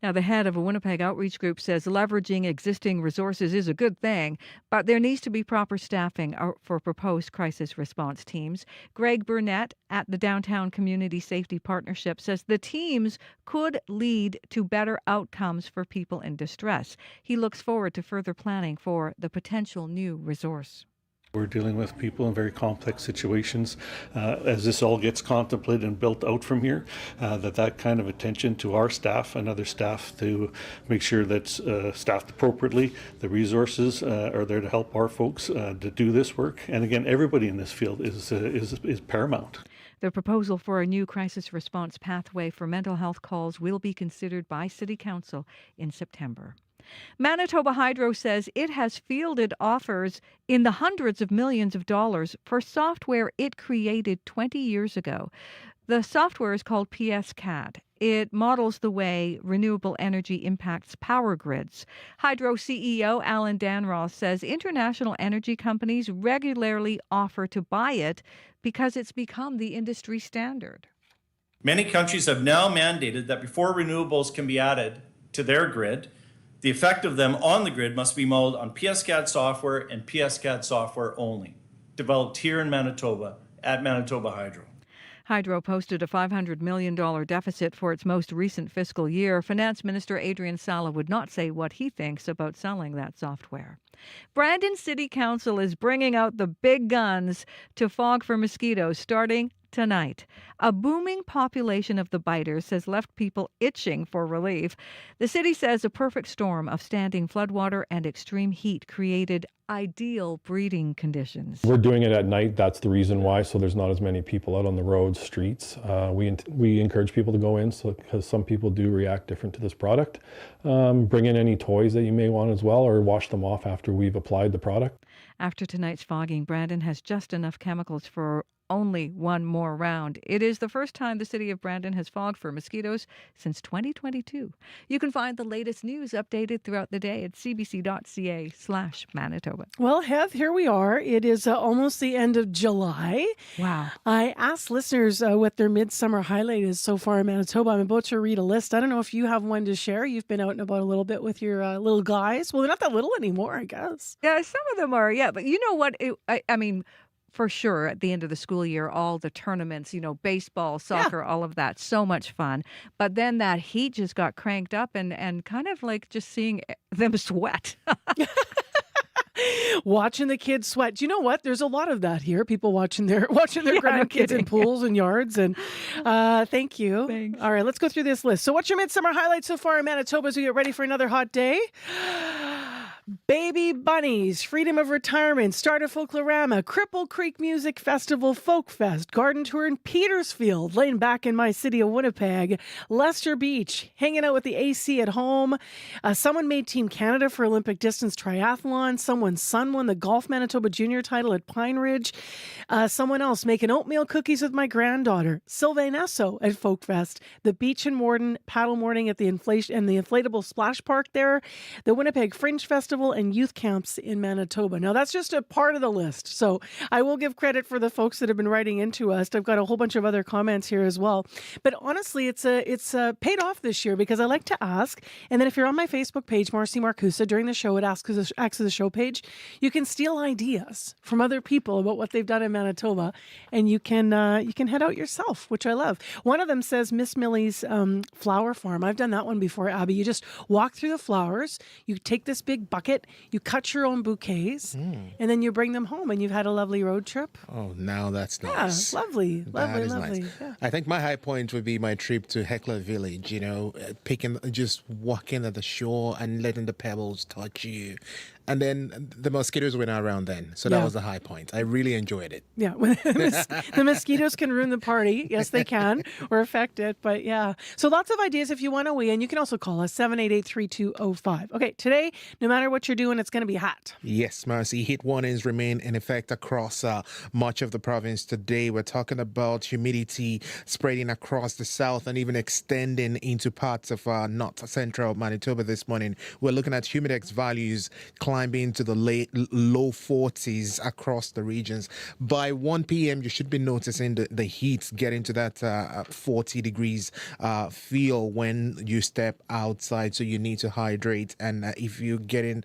Now, the head of a Winnipeg outreach group says leveraging existing resources is a good thing, but there needs to be proper staffing for proposed crisis response teams. Greg Burnett at the Downtown Community Safety Partnership says the teams could lead to better outcomes for people in distress. He looks forward to further planning for the potential new resource. We're dealing with people in very complex situations. As this all gets contemplated and built out from here, that kind of attention to our staff and other staff to make sure that's staffed appropriately. The resources are there to help our folks to do this work. And again, everybody in this field is paramount. The proposal for a new crisis response pathway for mental health calls will be considered by City Council in September. Manitoba Hydro says it has fielded offers in the hundreds of millions of dollars for software it created 20 years ago. The software is called PSCAD. It models the way renewable energy impacts power grids. Hydro CEO Alan Danross says international energy companies regularly offer to buy it because it's become the industry standard. Many countries have now mandated that before renewables can be added to their grid, the effect of them on the grid must be modeled on PSCAD software and PSCAD software only, developed here in Manitoba at Manitoba Hydro. Hydro posted a $500 million deficit for its most recent fiscal year. Finance Minister Adrian Sala would not say what he thinks about selling that software. Brandon City Council is bringing out the big guns to fog for mosquitoes starting tonight. A booming population of the biters has left people itching for relief. The city says a perfect storm of standing floodwater and extreme heat created ideal breeding conditions. We're doing it at night. That's the reason why, so there's not as many people out on the roads, streets. We encourage people to go in because some people do react different to this product. Bring in any toys that you may want as well, or wash them off after we've applied the product. After tonight's fogging, Brandon has just enough chemicals for only one more round. It is the first time the city of Brandon has fogged for mosquitoes since 2022. You can find the latest news updated throughout the day at cbc.ca/Manitoba. Well, Heath, here we are. It is almost the end of July. Wow. I asked listeners what their midsummer highlight is so far in Manitoba. I'm about to read a list. I don't know if you have one to share. You've been out and about a little bit with your little guys. Well, they're not that little anymore, I guess. Yeah, some of them are, yeah. But you know what? I mean, for sure, at the end of the school year, all the tournaments, baseball, soccer, all of that, so much fun. But then that heat just got cranked up and kind of like just seeing them sweat. Watching the kids sweat. Do you know what? There's a lot of that here. People watching their grandkids in pools and yards. And thank you. Thanks. All right, let's go through this list. So what's your midsummer highlight so far in Manitoba as we get ready for another hot day? Baby Bunnies, Freedom of Retirement, Start a Folklorama, Cripple Creek Music Festival, Folk Fest, Garden Tour in Petersfield, laying back in my city of Winnipeg, Lester Beach, hanging out with the AC at home. Someone made Team Canada for Olympic distance triathlon. Someone's son won the Golf Manitoba Junior title at Pine Ridge. Someone else making oatmeal cookies with my granddaughter. Sylvain Esso at Folk Fest, the Beach and Morden paddle morning at the inflatable splash park there, the Winnipeg Fringe Festival, and youth camps in Manitoba. Now, that's just a part of the list. So I will give credit for the folks that have been writing into us. I've got a whole bunch of other comments here as well. But honestly, it's paid off this year because I like to ask. And then if you're on my Facebook page, Marcy Marcusa, during the show, it acts as a show page. You can steal ideas from other people about what they've done in Manitoba, and you can head out yourself, which I love. One of them says Miss Millie's flower farm. I've done that one before, Abby. You just walk through the flowers. You take this big bucket. You cut your own bouquets, and then you bring them home, and you've had a lovely road trip. Oh, now that's nice. Yeah, lovely. Nice. Yeah. I think my high point would be my trip to Heckler Village, just walking at the shore and letting the pebbles touch you. And then the mosquitoes were not around then. So that was the high point. I really enjoyed it. Yeah. The mosquitoes can ruin the party. Yes, they can, or affect it. But yeah. So lots of ideas if you want to weigh in. You can also call us 788-3205. Okay, today, no matter what you're doing, it's going to be hot. Yes, Marcy. Heat warnings remain in effect across much of the province today. We're talking about humidity spreading across the south and even extending into parts of north central Manitoba this morning. We're looking at humidex values climbing to the low 40s across the regions. By 1 p.m., you should be noticing the heat getting to that 40 degrees feel when you step outside. So you need to hydrate. And if you're getting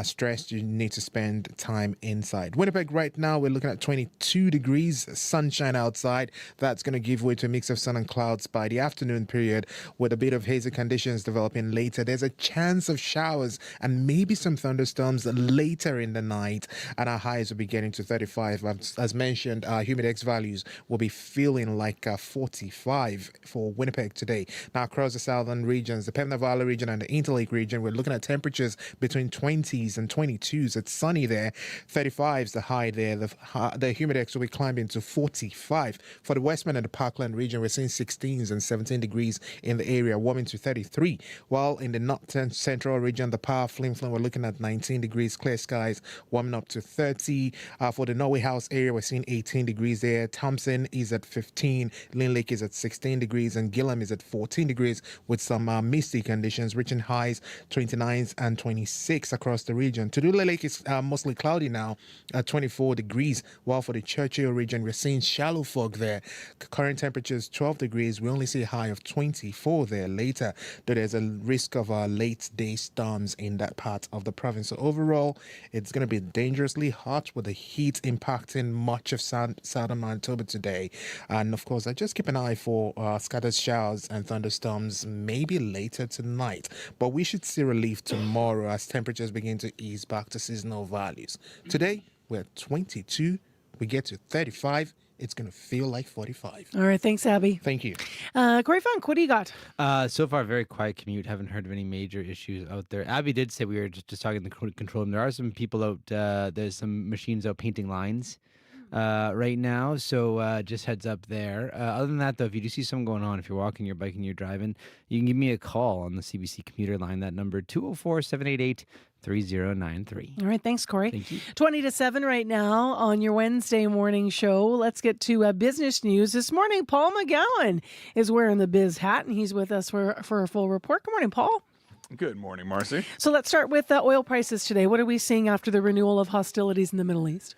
stressed, you need to spend time inside. Winnipeg right now, we're looking at 22 degrees, sunshine outside. That's going to give way to a mix of sun and clouds by the afternoon period with a bit of hazy conditions developing later. There's a chance of showers and maybe some thunderstorms later in the night, and our highs will be getting to 35. As mentioned, our humidex values will be feeling like 45 for Winnipeg today. Now, across the southern regions, the Pembina Valley region and the Interlake region, we're looking at temperatures between 20s and 22s. It's sunny there. 35 is the high there. The humidex will be climbing to 45. For the Westman and the Parkland region, we're seeing 16s and 17 degrees in the area, warming to 33. While in the north central region, the Power Flin Flon, we're looking at 19 degrees, clear skies, warming up to 30. For the Norway House area, we're seeing 18 degrees there. Thompson is at 15, Lynn Lake is at 16 degrees, and Gillam is at 14 degrees with some misty conditions, reaching highs 29s and 26 across the region. Tudula Lake is mostly cloudy now at 24 degrees, while for the Churchill region, we're seeing shallow fog there. Current temperatures 12 degrees. We only see a high of 24 there later, though there's a risk of late day storms in that part of the province. So overall, it's going to be dangerously hot with the heat impacting much of southern Manitoba today. And of course, I just keep an eye for scattered showers and thunderstorms maybe later tonight. But we should see relief tomorrow as temperatures begin to ease back to seasonal values. Today, we're at 22. We get to 35. It's going to feel like 45. All right. Thanks, Abby. Thank you. Corey Funk, what do you got? So far, very quiet commute. Haven't heard of any major issues out there. Abby did say we were just talking to the control room. There are some people out, there's some machines out painting lines right now. So just heads up there. Other than that, though, if you do see something going on, if you're walking, you're biking, you're driving, you can give me a call on the CBC commuter line. That number, 204-788-3093. All right. Thanks, Corey. Thank you. 20 to 7 right now on your Wednesday morning show. Let's get to business news. This morning, Paul McGowan is wearing the biz hat, and he's with us for a full report. Good morning, Paul. Good morning, Marcy. So let's start with oil prices today. What are we seeing after the renewal of hostilities in the Middle East?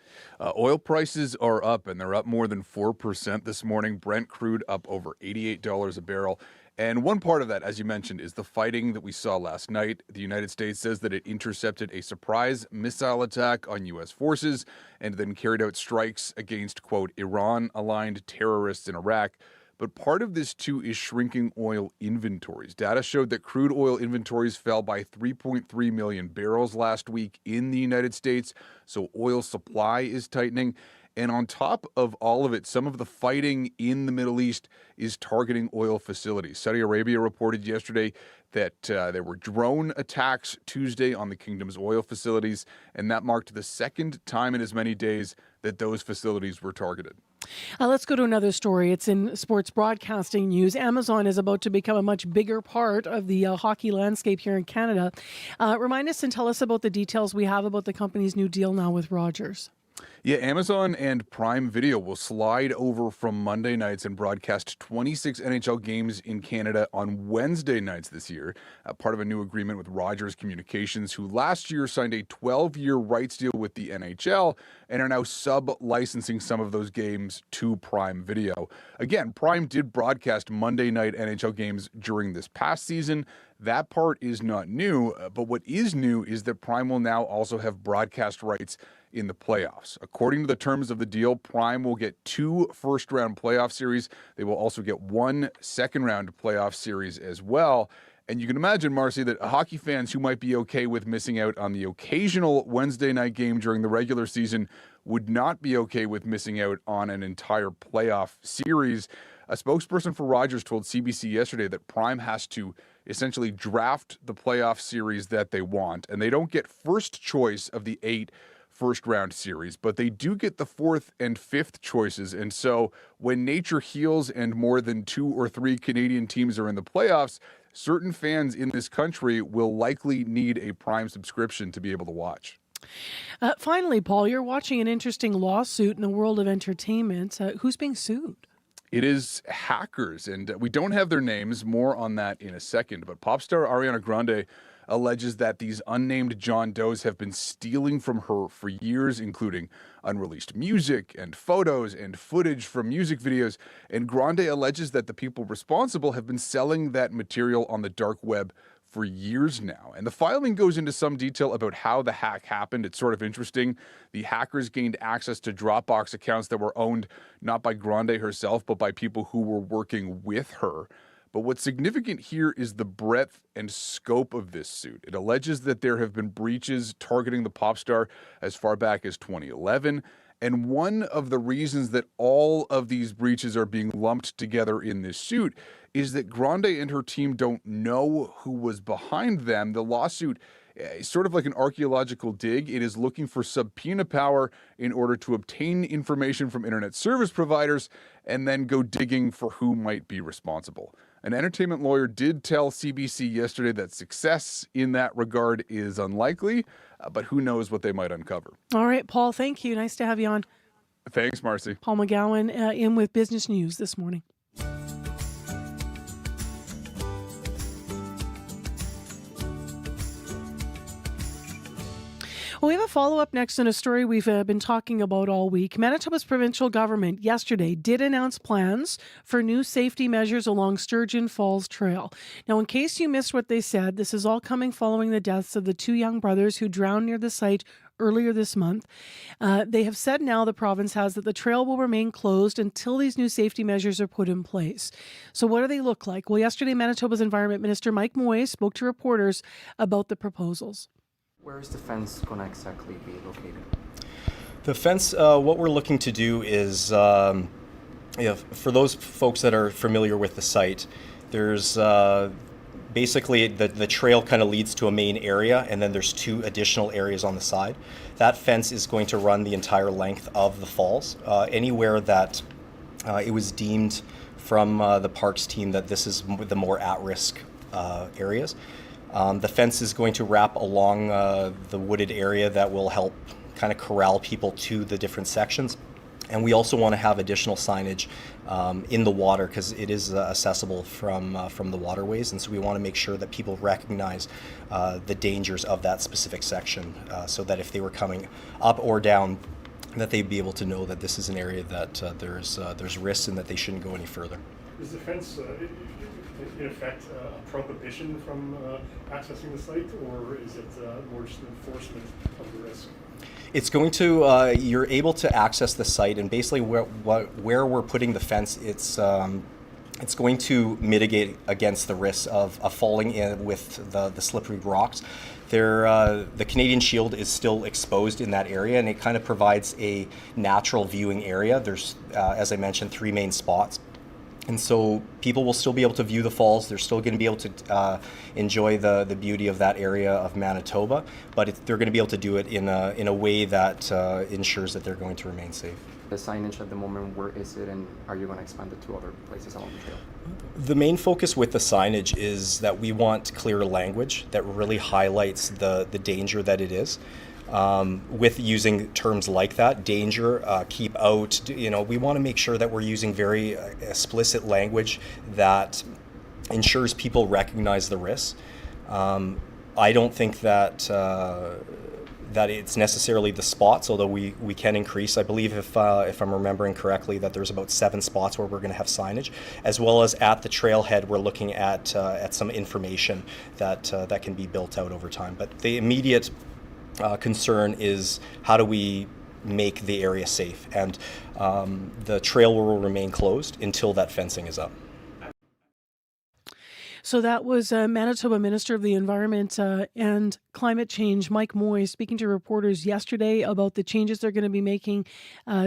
Oil prices are up, and they're up more than 4% this morning. Brent crude up over $88 a barrel. And one part of that, as you mentioned, is the fighting that we saw last night. The United States says that it intercepted a surprise missile attack on U.S. forces and then carried out strikes against, quote, Iran-aligned terrorists in Iraq. But part of this, too, is shrinking oil inventories. Data showed that crude oil inventories fell by 3.3 million barrels last week in the United States. So oil supply is tightening. And on top of all of it, some of the fighting in the Middle East is targeting oil facilities. Saudi Arabia reported yesterday that there were drone attacks Tuesday on the kingdom's oil facilities, and that marked the second time in as many days that those facilities were targeted. Let's go to another story. It's in sports broadcasting news. Amazon is about to become a much bigger part of the hockey landscape here in Canada. Remind us and tell us about the details we have about the company's new deal now with Rogers. Yeah, Amazon and Prime Video will slide over from Monday nights and broadcast 26 NHL games in Canada on Wednesday nights this year, part of a new agreement with Rogers Communications, who last year signed a 12-year rights deal with the NHL and are now sub-licensing some of those games to Prime Video. Again, Prime did broadcast Monday night NHL games during this past season. That part is not new, but what is new is that Prime will now also have broadcast rights in the playoffs. According to the terms of the deal, Prime will get 2 first-round playoff series. They will also get 1 second-round playoff series as well. And you can imagine, Marcy, that hockey fans who might be okay with missing out on the occasional Wednesday night game during the regular season would not be okay with missing out on an entire playoff series. A spokesperson for Rogers told CBC yesterday that Prime has to essentially draft the playoff series that they want, and they don't get first choice of the 8 first-round series, but they do get the 4th and 5th choices. And so when nature heals and more than 2 or 3 Canadian teams are in the playoffs, certain fans in this country will likely need a Prime subscription to be able to watch. Finally, Paul, you're watching an interesting lawsuit in the world of entertainment. Who's being sued? It is hackers, and we don't have their names. More on that in a second. But pop star Ariana Grande alleges that these unnamed John Does have been stealing from her for years, including unreleased music and photos and footage from music videos. And Grande alleges that the people responsible have been selling that material on the dark web for years now. And the filing goes into some detail about how the hack happened. It's sort of interesting. The hackers gained access to Dropbox accounts that were owned not by Grande herself, but by people who were working with her. But what's significant here is the breadth and scope of this suit. It alleges that there have been breaches targeting the pop star as far back as 2011. And one of the reasons that all of these breaches are being lumped together in this suit is that Grande and her team don't know who was behind them. The lawsuit is sort of like an archaeological dig. It is looking for subpoena power in order to obtain information from internet service providers and then go digging for who might be responsible. An entertainment lawyer did tell CBC yesterday that success in that regard is unlikely, but who knows what they might uncover. All right, Paul, thank you. Nice to have you on. Thanks, Marcy. Paul McGowan in with Business News this morning. Well, we have a follow-up next on a story we've been talking about all week. Manitoba's provincial government yesterday did announce plans for new safety measures along Sturgeon Falls Trail. Now, in case you missed what they said, this is all coming following the deaths of the 2 young brothers who drowned near the site earlier this month. They have said now, the province has, that the trail will remain closed until these new safety measures are put in place. So what do they look like? Well, yesterday, Manitoba's Environment Minister Mike Moy spoke to reporters about the proposals. Where is the fence going to exactly be located? The fence, what we're looking to do is, for those folks that are familiar with the site, there's basically the trail kind of leads to a main area, and then there's 2 additional areas on the side. That fence is going to run the entire length of the falls. Anywhere that it was deemed from the parks team that this is the more at-risk areas. The fence is going to wrap along the wooded area that will help kind of corral people to the different sections. And we also want to have additional signage in the water because it is accessible from the waterways. And so we want to make sure that people recognize the dangers of that specific section so that if they were coming up or down, that they'd be able to know that this is an area that there's risks and that they shouldn't go any further. Is the fence in effect a prohibition from accessing the site, or is it more just an enforcement of the risk? It's going to, you're able to access the site, and basically where we're putting the fence, it's going to mitigate against the risk of falling in with the slippery rocks. The Canadian Shield is still exposed in that area, and it kind of provides a natural viewing area. There's, as I mentioned, 3 main spots. And so people will still be able to view the falls. They're still going to be able to enjoy the beauty of that area of Manitoba, but they're going to be able to do it in a way that ensures that they're going to remain safe. The signage at the moment, where is it, and are you going to expand it to other places along the trail? The main focus with the signage is that we want clear language that really highlights the danger that it is. With using terms like that, danger, keep out, we want to make sure that we're using very explicit language that ensures people recognize the risks. I don't think that it's necessarily the spots, although we can increase. I believe, if I'm remembering correctly, that there's about 7 spots where we're going to have signage, as well as at the trailhead. We're looking at some information that can be built out over time. But the immediate concern is, how do we make the area safe? And the trail will remain closed until that fencing is up. So that was Manitoba Minister of the Environment and Climate Change, Mike Moy, speaking to reporters yesterday about the changes they're going to be making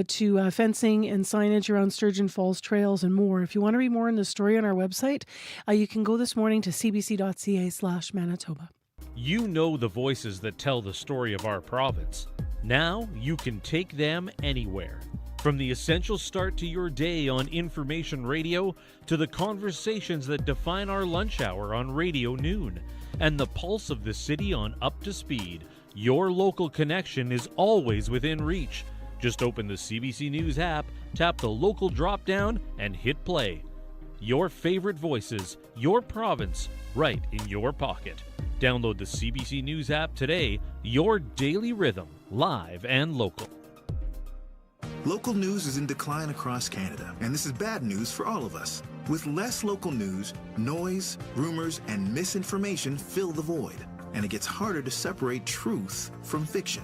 to fencing and signage around Sturgeon Falls trails and more. If you want to read more on the story on our website, you can go this morning to cbc.ca/Manitoba. You know the voices that tell the story of our province. Now you can take them anywhere. From the essential start to your day on information radio to the conversations that define our lunch hour on Radio Noon and the pulse of the city on Up to Speed, your local connection is always within reach. Just open the CBC News app, tap the local drop-down, and hit play. Your favorite voices, your province, right in your pocket. Download the CBC News app today, your daily rhythm, live and local. Local news is in decline across Canada, and this is bad news for all of us. With less local news, noise, rumors, and misinformation fill the void, and it gets harder to separate truth from fiction.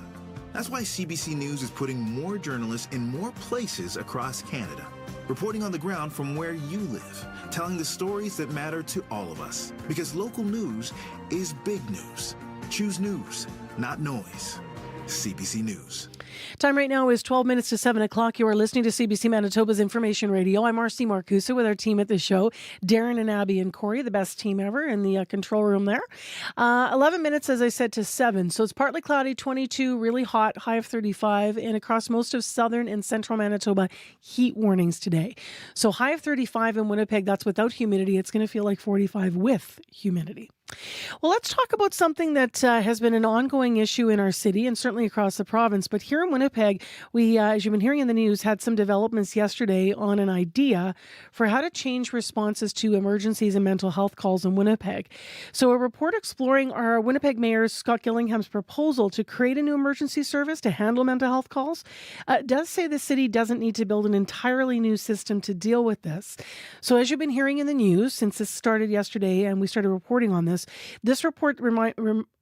That's why CBC News is putting more journalists in more places across Canada, reporting on the ground from where you live, telling the stories that matter to all of us. Because local news is big news. Choose news, not noise. CBC News. Time right now is 12 minutes to 7 o'clock. You are listening to CBC Manitoba's Information Radio. I'm Marcy Marcusa with our team at the show, Darren and Abby and Corey, the best team ever in the control room there. 11 minutes, as I said, to 7. So it's partly cloudy, 22, really hot, high of 35, and across most of southern and central Manitoba, heat warnings today. So high of 35 in Winnipeg, that's without humidity. It's going to feel like 45 with humidity. Well, let's talk about something that has been an ongoing issue in our city and certainly across the province. But here in Winnipeg, we, as you've been hearing in the news, had some developments yesterday on an idea for how to change responses to emergencies and mental health calls in Winnipeg. So a report exploring our Winnipeg Mayor Scott Gillingham's proposal to create a new emergency service to handle mental health calls does say the city doesn't need to build an entirely new system to deal with this. So as you've been hearing in the news, since this started yesterday and we started reporting on this report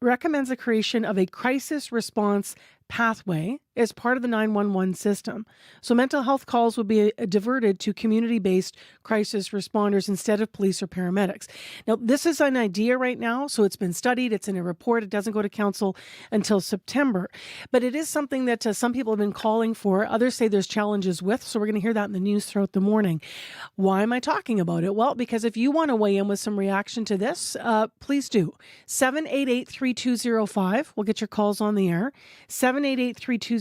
recommends the creation of a crisis response pathway as part of the 911 system. So mental health calls would be diverted to community-based crisis responders instead of police or paramedics. Now, this is an idea right now, so it's been studied. It's in a report. It doesn't go to council until September. But it is something that some people have been calling for. Others say there's challenges with, so we're going to hear that in the news throughout the morning. Why am I talking about it? Well, because if you want to weigh in with some reaction to this, please do. 788-3205. We'll get your calls on the air. 788-3205.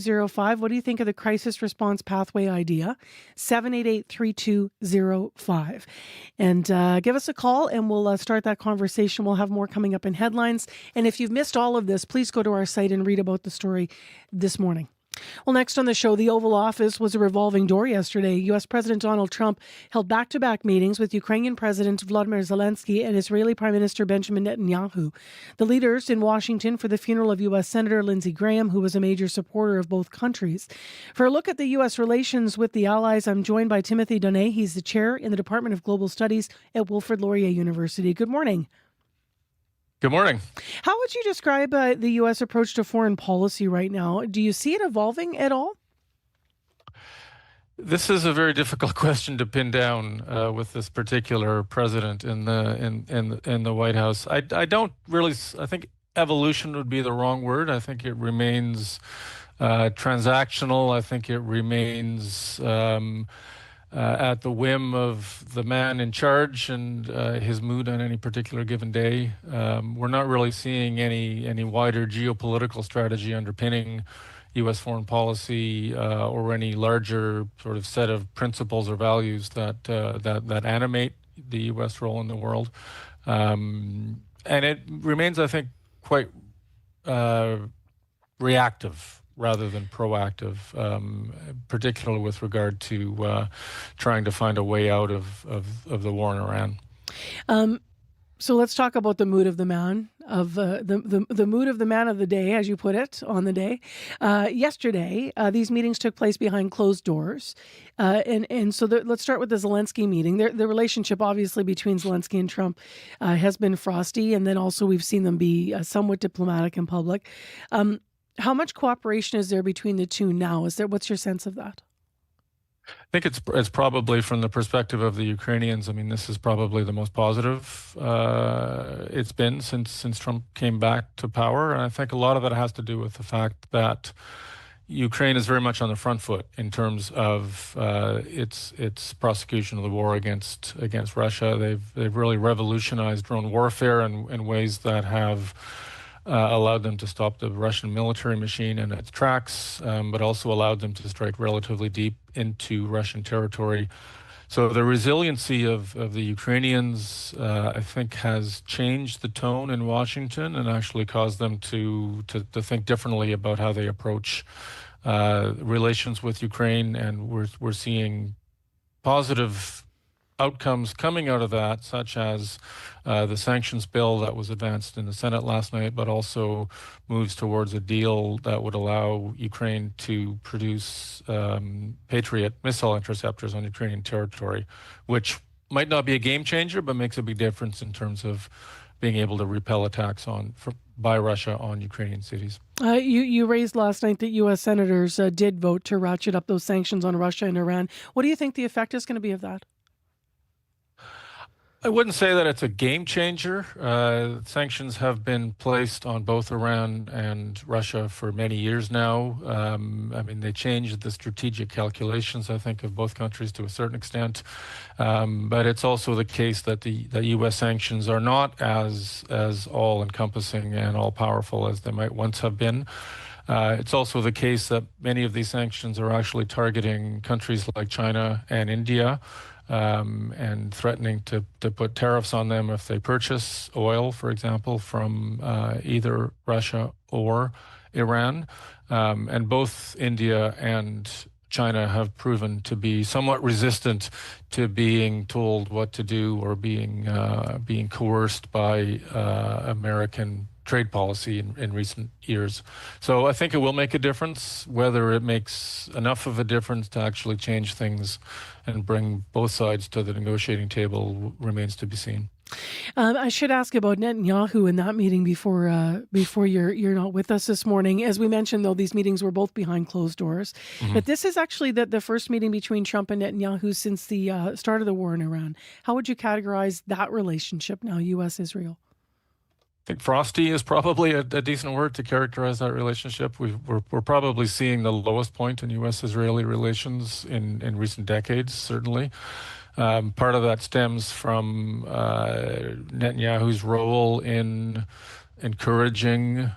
What do you think of the crisis response pathway idea? 788-3205. And give us a call and we'll start that conversation. We'll have more coming up in headlines. And if you've missed all of this, please go to our site and read about the story this morning. Well, next on the show, the Oval Office was a revolving door yesterday. U.S. President Donald Trump held back-to-back meetings with Ukrainian President Volodymyr Zelensky and Israeli Prime Minister Benjamin Netanyahu. The leaders in Washington for the funeral of U.S. Senator Lindsey Graham, who was a major supporter of both countries. For a look at the U.S. relations with the allies, I'm joined by Timothy Donnet. He's the chair in the Department of Global Studies at Wilfrid Laurier University. Good morning. Good morning. How would you describe the U.S. approach to foreign policy right now? Do you see it evolving at all? This is a very difficult question to pin down with this particular president in the White House. I don't really. I think evolution would be the wrong word. I think it remains transactional. I think it remains at the whim of the man in charge and his mood on any particular given day. We're not really seeing any wider geopolitical strategy underpinning U.S. foreign policy or any larger sort of set of principles or values that animate the U.S. role in the world. And it remains, I think, quite reactive rather than proactive, particularly with regard to trying to find a way out of the war in Iran. So let's talk about the mood of the man of the mood of the man of the day, as you put it, on the day. Yesterday, these meetings took place behind closed doors, and so let's start with the Zelensky meeting. The relationship, obviously, between Zelensky and Trump has been frosty, and then also we've seen them be somewhat diplomatic in public. How much cooperation is there between the two now? What's your sense of that? I think it's probably from the perspective of the Ukrainians. I mean, this is probably the most positive it's been since Trump came back to power. And I think a lot of it has to do with the fact that Ukraine is very much on the front foot in terms of its prosecution of the war against Russia. They've really revolutionized drone warfare in ways that have allowed them to stop the Russian military machine in its tracks, but also allowed them to strike relatively deep into Russian territory. So the resiliency of the Ukrainians, I think, has changed the tone in Washington and actually caused them to think differently about how they approach relations with Ukraine. And we're seeing positive outcomes coming out of that, such as the sanctions bill that was advanced in the Senate last night, but also moves towards a deal that would allow Ukraine to produce Patriot missile interceptors on Ukrainian territory, which might not be a game changer, but makes a big difference in terms of being able to repel attacks by Russia on Ukrainian cities. You raised last night that U.S. senators did vote to ratchet up those sanctions on Russia and Iran. What do you think the effect is going to be of that? I wouldn't say that it's a game changer. Sanctions have been placed on both Iran and Russia for many years now. I mean, they changed the strategic calculations, I think, of both countries to a certain extent. But it's also the case that the U.S. sanctions are not as all-encompassing and all-powerful as they might once have been. It's also the case that many of these sanctions are actually targeting countries like China and India, and threatening to put tariffs on them if they purchase oil, for example, from either Russia or Iran. And both India and China have proven to be somewhat resistant to being told what to do or being coerced by American trade policy in recent years. So I think it will make a difference. Whether it makes enough of a difference to actually change things and bring both sides to the negotiating table remains to be seen. I should ask about Netanyahu in that meeting before you're not with us this morning. As we mentioned, though, these meetings were both behind closed doors. Mm-hmm. But this is actually the first meeting between Trump and Netanyahu since the start of the war in Iran. How would you categorize that relationship now, U.S.-Israel? I think frosty is probably a decent word to characterize that relationship. We're probably seeing the lowest point in U.S.-Israeli relations in recent decades, certainly. Part of that stems from Netanyahu's role in encouraging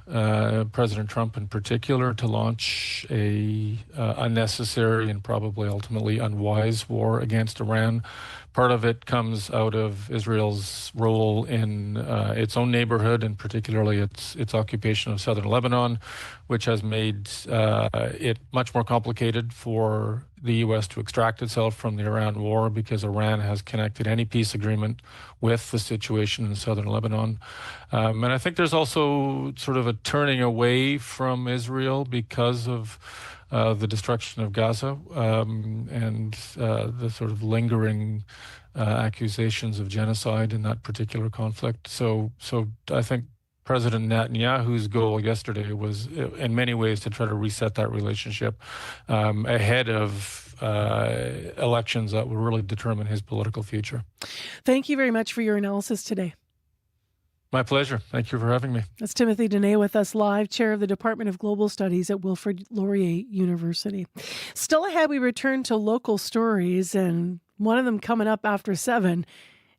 President Trump in particular to launch a unnecessary and probably ultimately unwise war against Iran. Part of it comes out of Israel's role in its own neighborhood, and particularly its occupation of southern Lebanon, which has made it much more complicated for the U.S. to extract itself from the Iran war, because Iran has connected any peace agreement with the situation in southern Lebanon. And I think there's also sort of a turning away from Israel because of the destruction of Gaza and the sort of lingering accusations of genocide in that particular conflict. So I think President Netanyahu's goal yesterday was, in many ways, to try to reset that relationship ahead of elections that will really determine his political future. Thank you very much for your analysis today. My pleasure. Thank you for having me. That's Timothy Dene with us live, chair of the Department of Global Studies at Wilfrid Laurier University. Still ahead, we return to local stories, and one of them coming up after 7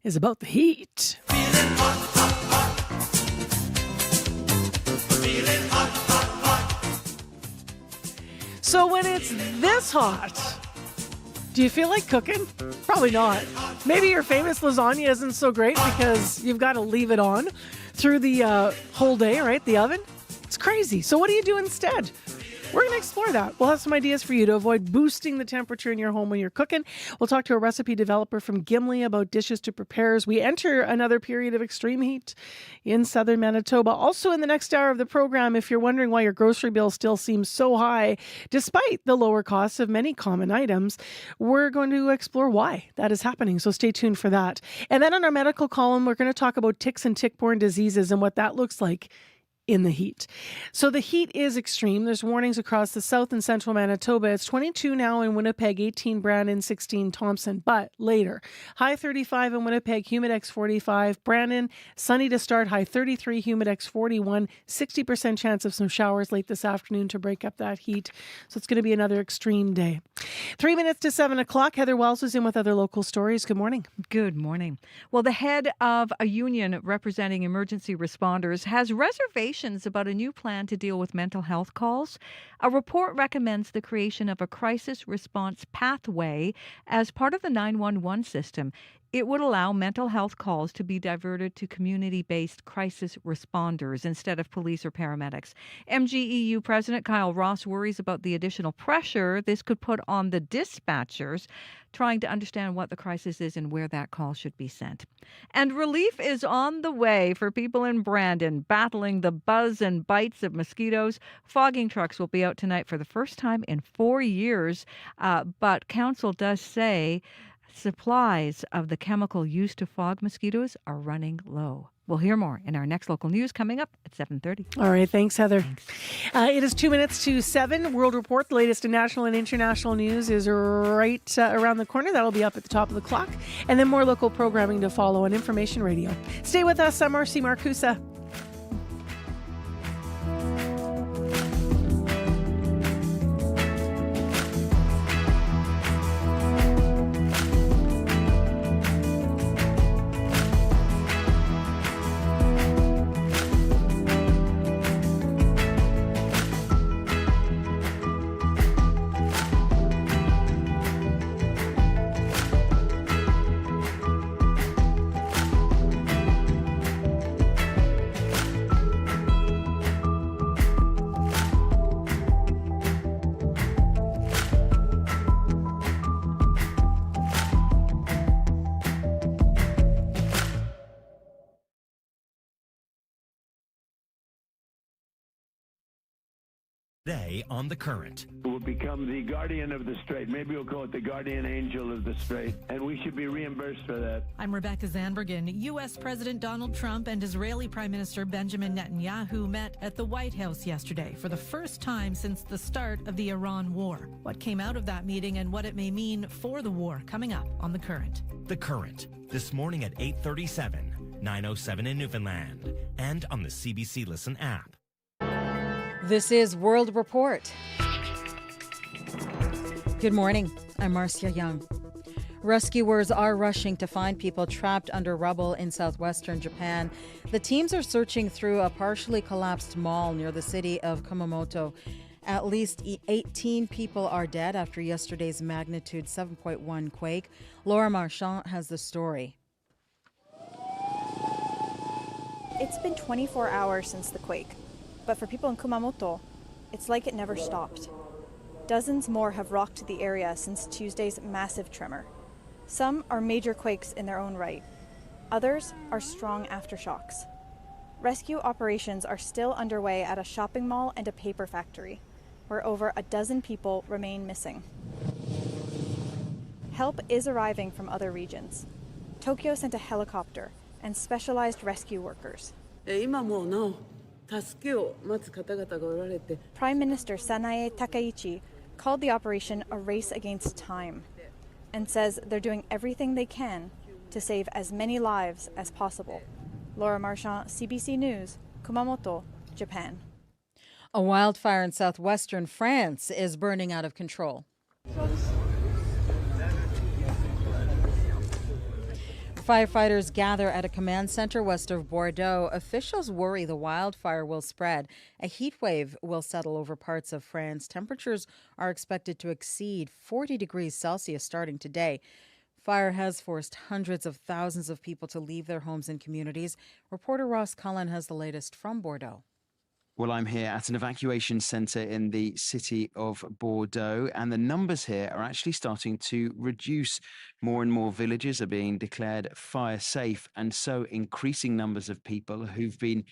is about the heat. So when it's this hot, do you feel like cooking? Probably not. Maybe your famous lasagna isn't so great because you've got to leave it on through the whole day, right? The oven. It's crazy. So what do you do instead? We're going to explore that. We'll have some ideas for you to avoid boosting the temperature in your home when you're cooking. We'll talk to a recipe developer from Gimli about dishes to prepare as we enter another period of extreme heat in southern Manitoba. Also in the next hour of the program, if you're wondering why your grocery bill still seems so high, despite the lower costs of many common items, we're going to explore why that is happening. So stay tuned for that. And then on our medical column, we're going to talk about ticks and tick-borne diseases and what that looks like in the heat. So the heat is extreme. There's warnings across the south and central Manitoba. It's 22 now in Winnipeg, 18 Brandon, 16 Thompson. But later, high 35 in Winnipeg, humidex 45. Brandon, sunny to start, high 33, humidex 41. 60% chance of some showers late this afternoon to break up that heat. So it's going to be another extreme day. 3 minutes to 7 o'clock. Heather Wells is in with other local stories. Good morning. Good morning. Well, the head of a union representing emergency responders has reservations about a new plan to deal with mental health calls. A report recommends the creation of a crisis response pathway as part of the 911 system. It would allow mental health calls to be diverted to community-based crisis responders instead of police or paramedics. MGEU President Kyle Ross worries about the additional pressure this could put on the dispatchers trying to understand what the crisis is and where that call should be sent. And relief is on the way for people in Brandon battling the buzz and bites of mosquitoes. Fogging trucks will be out tonight for the first time in 4 years, but council does say supplies of the chemical used to fog mosquitoes are running low. We'll hear more in our next local news coming up at 7:30. All right. Thanks, Heather. Thanks. It is 2 minutes to 7. World Report, the latest in national and international news, is right around the corner. That'll be up at the top of the clock. And then more local programming to follow on Information Radio. Stay with us. I'm Marcy Marcusa. Today on The Current. Will become the guardian of the strait. Maybe we'll call it the guardian angel of the strait, and we should be reimbursed for that. I'm Rebecca Zanbergen. U.S. President Donald Trump and Israeli Prime Minister Benjamin Netanyahu met at the White House yesterday for the first time since the start of the Iran war. What came out of that meeting and what it may mean for the war, coming up on The Current. The Current, this morning at 8:37, 9:07 in Newfoundland, and on the CBC Listen app. This is World Report. Good morning. I'm Marcia Young. Rescuers are rushing to find people trapped under rubble in southwestern Japan. The teams are searching through a partially collapsed mall near the city of Kumamoto. At least 18 people are dead after yesterday's magnitude 7.1 quake. Laura Marchand has the story. It's been 24 hours since the quake. But for people in Kumamoto, it's like it never stopped. Dozens more have rocked the area since Tuesday's massive tremor. Some are major quakes in their own right. Others are strong aftershocks. Rescue operations are still underway at a shopping mall and a paper factory, where over a dozen people remain missing. Help is arriving from other regions. Tokyo sent a helicopter and specialized rescue workers. Prime Minister Sanae Takaichi called the operation a race against time and says they're doing everything they can to save as many lives as possible. Laura Marchand, CBC News, Kumamoto, Japan. A wildfire in southwestern France is burning out of control. Firefighters gather at a command center west of Bordeaux. Officials worry the wildfire will spread. A heat wave will settle over parts of France. Temperatures are expected to exceed 40 degrees Celsius starting today. Fire has forced hundreds of thousands of people to leave their homes and communities. Reporter Ross Cullen has the latest from Bordeaux. Well, I'm here at an evacuation centre in the city of Bordeaux, and the numbers here are actually starting to reduce. More and more villages are being declared fire safe, and so increasing numbers of people who've been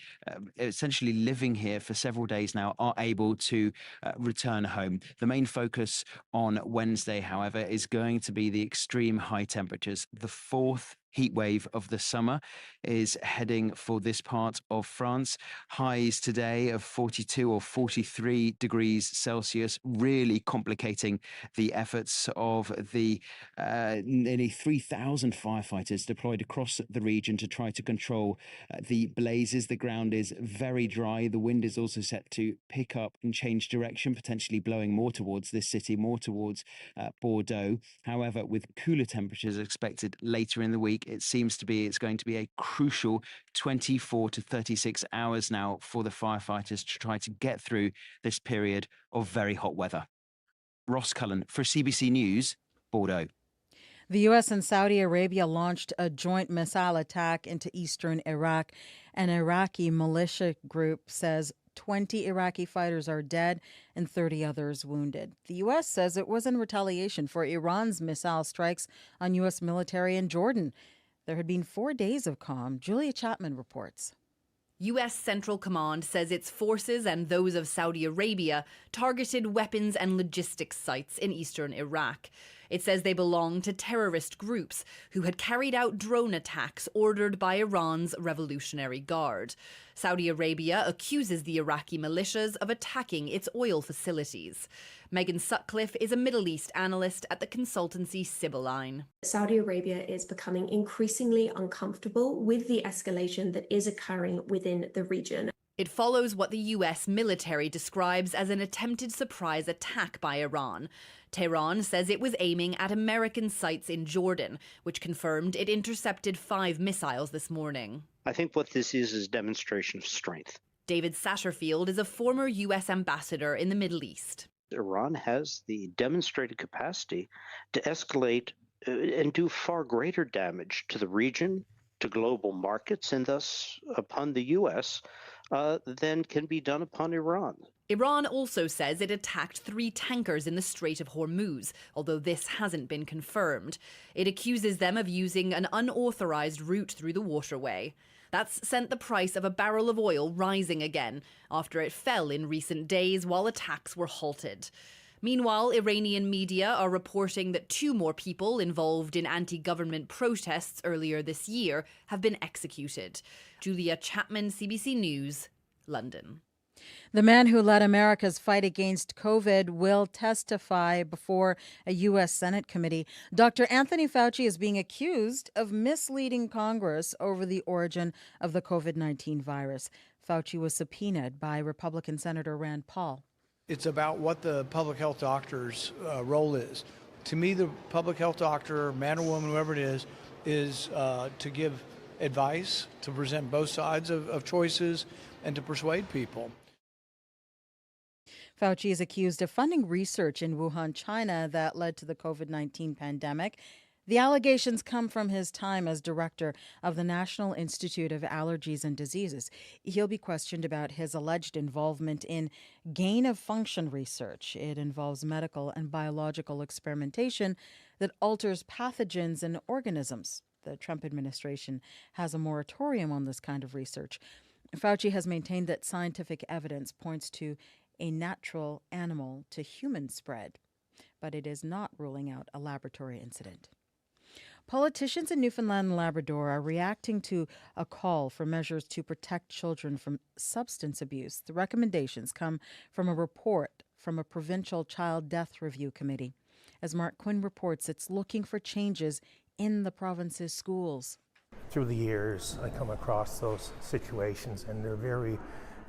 essentially living here for several days now are able to return home. The main focus on Wednesday, however, is going to be the extreme high temperatures. The fourth heat wave of the summer is heading for this part of France. Highs today of 42 or 43 degrees Celsius, really complicating the efforts of the nearly 3,000 firefighters deployed across the region to try to control the blazes. The ground is very dry. The wind is also set to pick up and change direction, potentially blowing more towards this city, more towards Bordeaux. However, with cooler temperatures expected later in the week, it's going to be a crucial 24 to 36 hours now for the firefighters to try to get through this period of very hot weather. Ross Cullen for CBC News, Bordeaux. The U.S. and Saudi Arabia launched a joint missile attack into eastern Iraq. An Iraqi militia group says 20 Iraqi fighters are dead and 30 others wounded. The U.S. says it was in retaliation for Iran's missile strikes on U.S. military in Jordan. There had been 4 days of calm. Julia Chapman reports. U.S. Central Command says its forces and those of Saudi Arabia targeted weapons and logistics sites in eastern Iraq. It says they belong to terrorist groups who had carried out drone attacks ordered by Iran's Revolutionary Guard. Saudi Arabia accuses the Iraqi militias of attacking its oil facilities. Megan Sutcliffe is a Middle East analyst at the consultancy Sibylline. Saudi Arabia is becoming increasingly uncomfortable with the escalation that is occurring within the region. It follows what the U.S. military describes as an attempted surprise attack by Iran. Tehran says it was aiming at American sites in Jordan, which confirmed it intercepted 5 missiles this morning. I think what this is demonstration of strength. David Satterfield is a former U.S. ambassador in the Middle East. Iran has the demonstrated capacity to escalate and do far greater damage to the region, to global markets, and thus upon the U.S. Than can be done upon Iran. Iran also says it attacked 3 tankers in the Strait of Hormuz, although this hasn't been confirmed. It accuses them of using an unauthorized route through the waterway. That's sent the price of a barrel of oil rising again after it fell in recent days while attacks were halted. Meanwhile, Iranian media are reporting that 2 more people involved in anti-government protests earlier this year have been executed. Julia Chapman, CBC News, London. The man who led America's fight against COVID will testify before a U.S. Senate committee. Dr. Anthony Fauci is being accused of misleading Congress over the origin of the COVID-19 virus. Fauci was subpoenaed by Republican Senator Rand Paul. It's about what the public health doctor's role is. To me, the public health doctor, man or woman, whoever it is to give advice, to present both sides of choices, and to persuade people. Fauci is accused of funding research in Wuhan, China, that led to the COVID-19 pandemic. The allegations come from his time as director of the National Institute of Allergies and Diseases. He'll be questioned about his alleged involvement in gain-of-function research. It involves medical and biological experimentation that alters pathogens in organisms. The Trump administration has a moratorium on this kind of research. Fauci has maintained that scientific evidence points to a natural animal to human spread, but it is not ruling out a laboratory incident. Politicians in Newfoundland and Labrador are reacting to a call for measures to protect children from substance abuse. The recommendations come from a report from a provincial child death review committee. As Mark Quinn reports, it's looking for changes in the province's schools. through the years, I come across those situations, and they're very,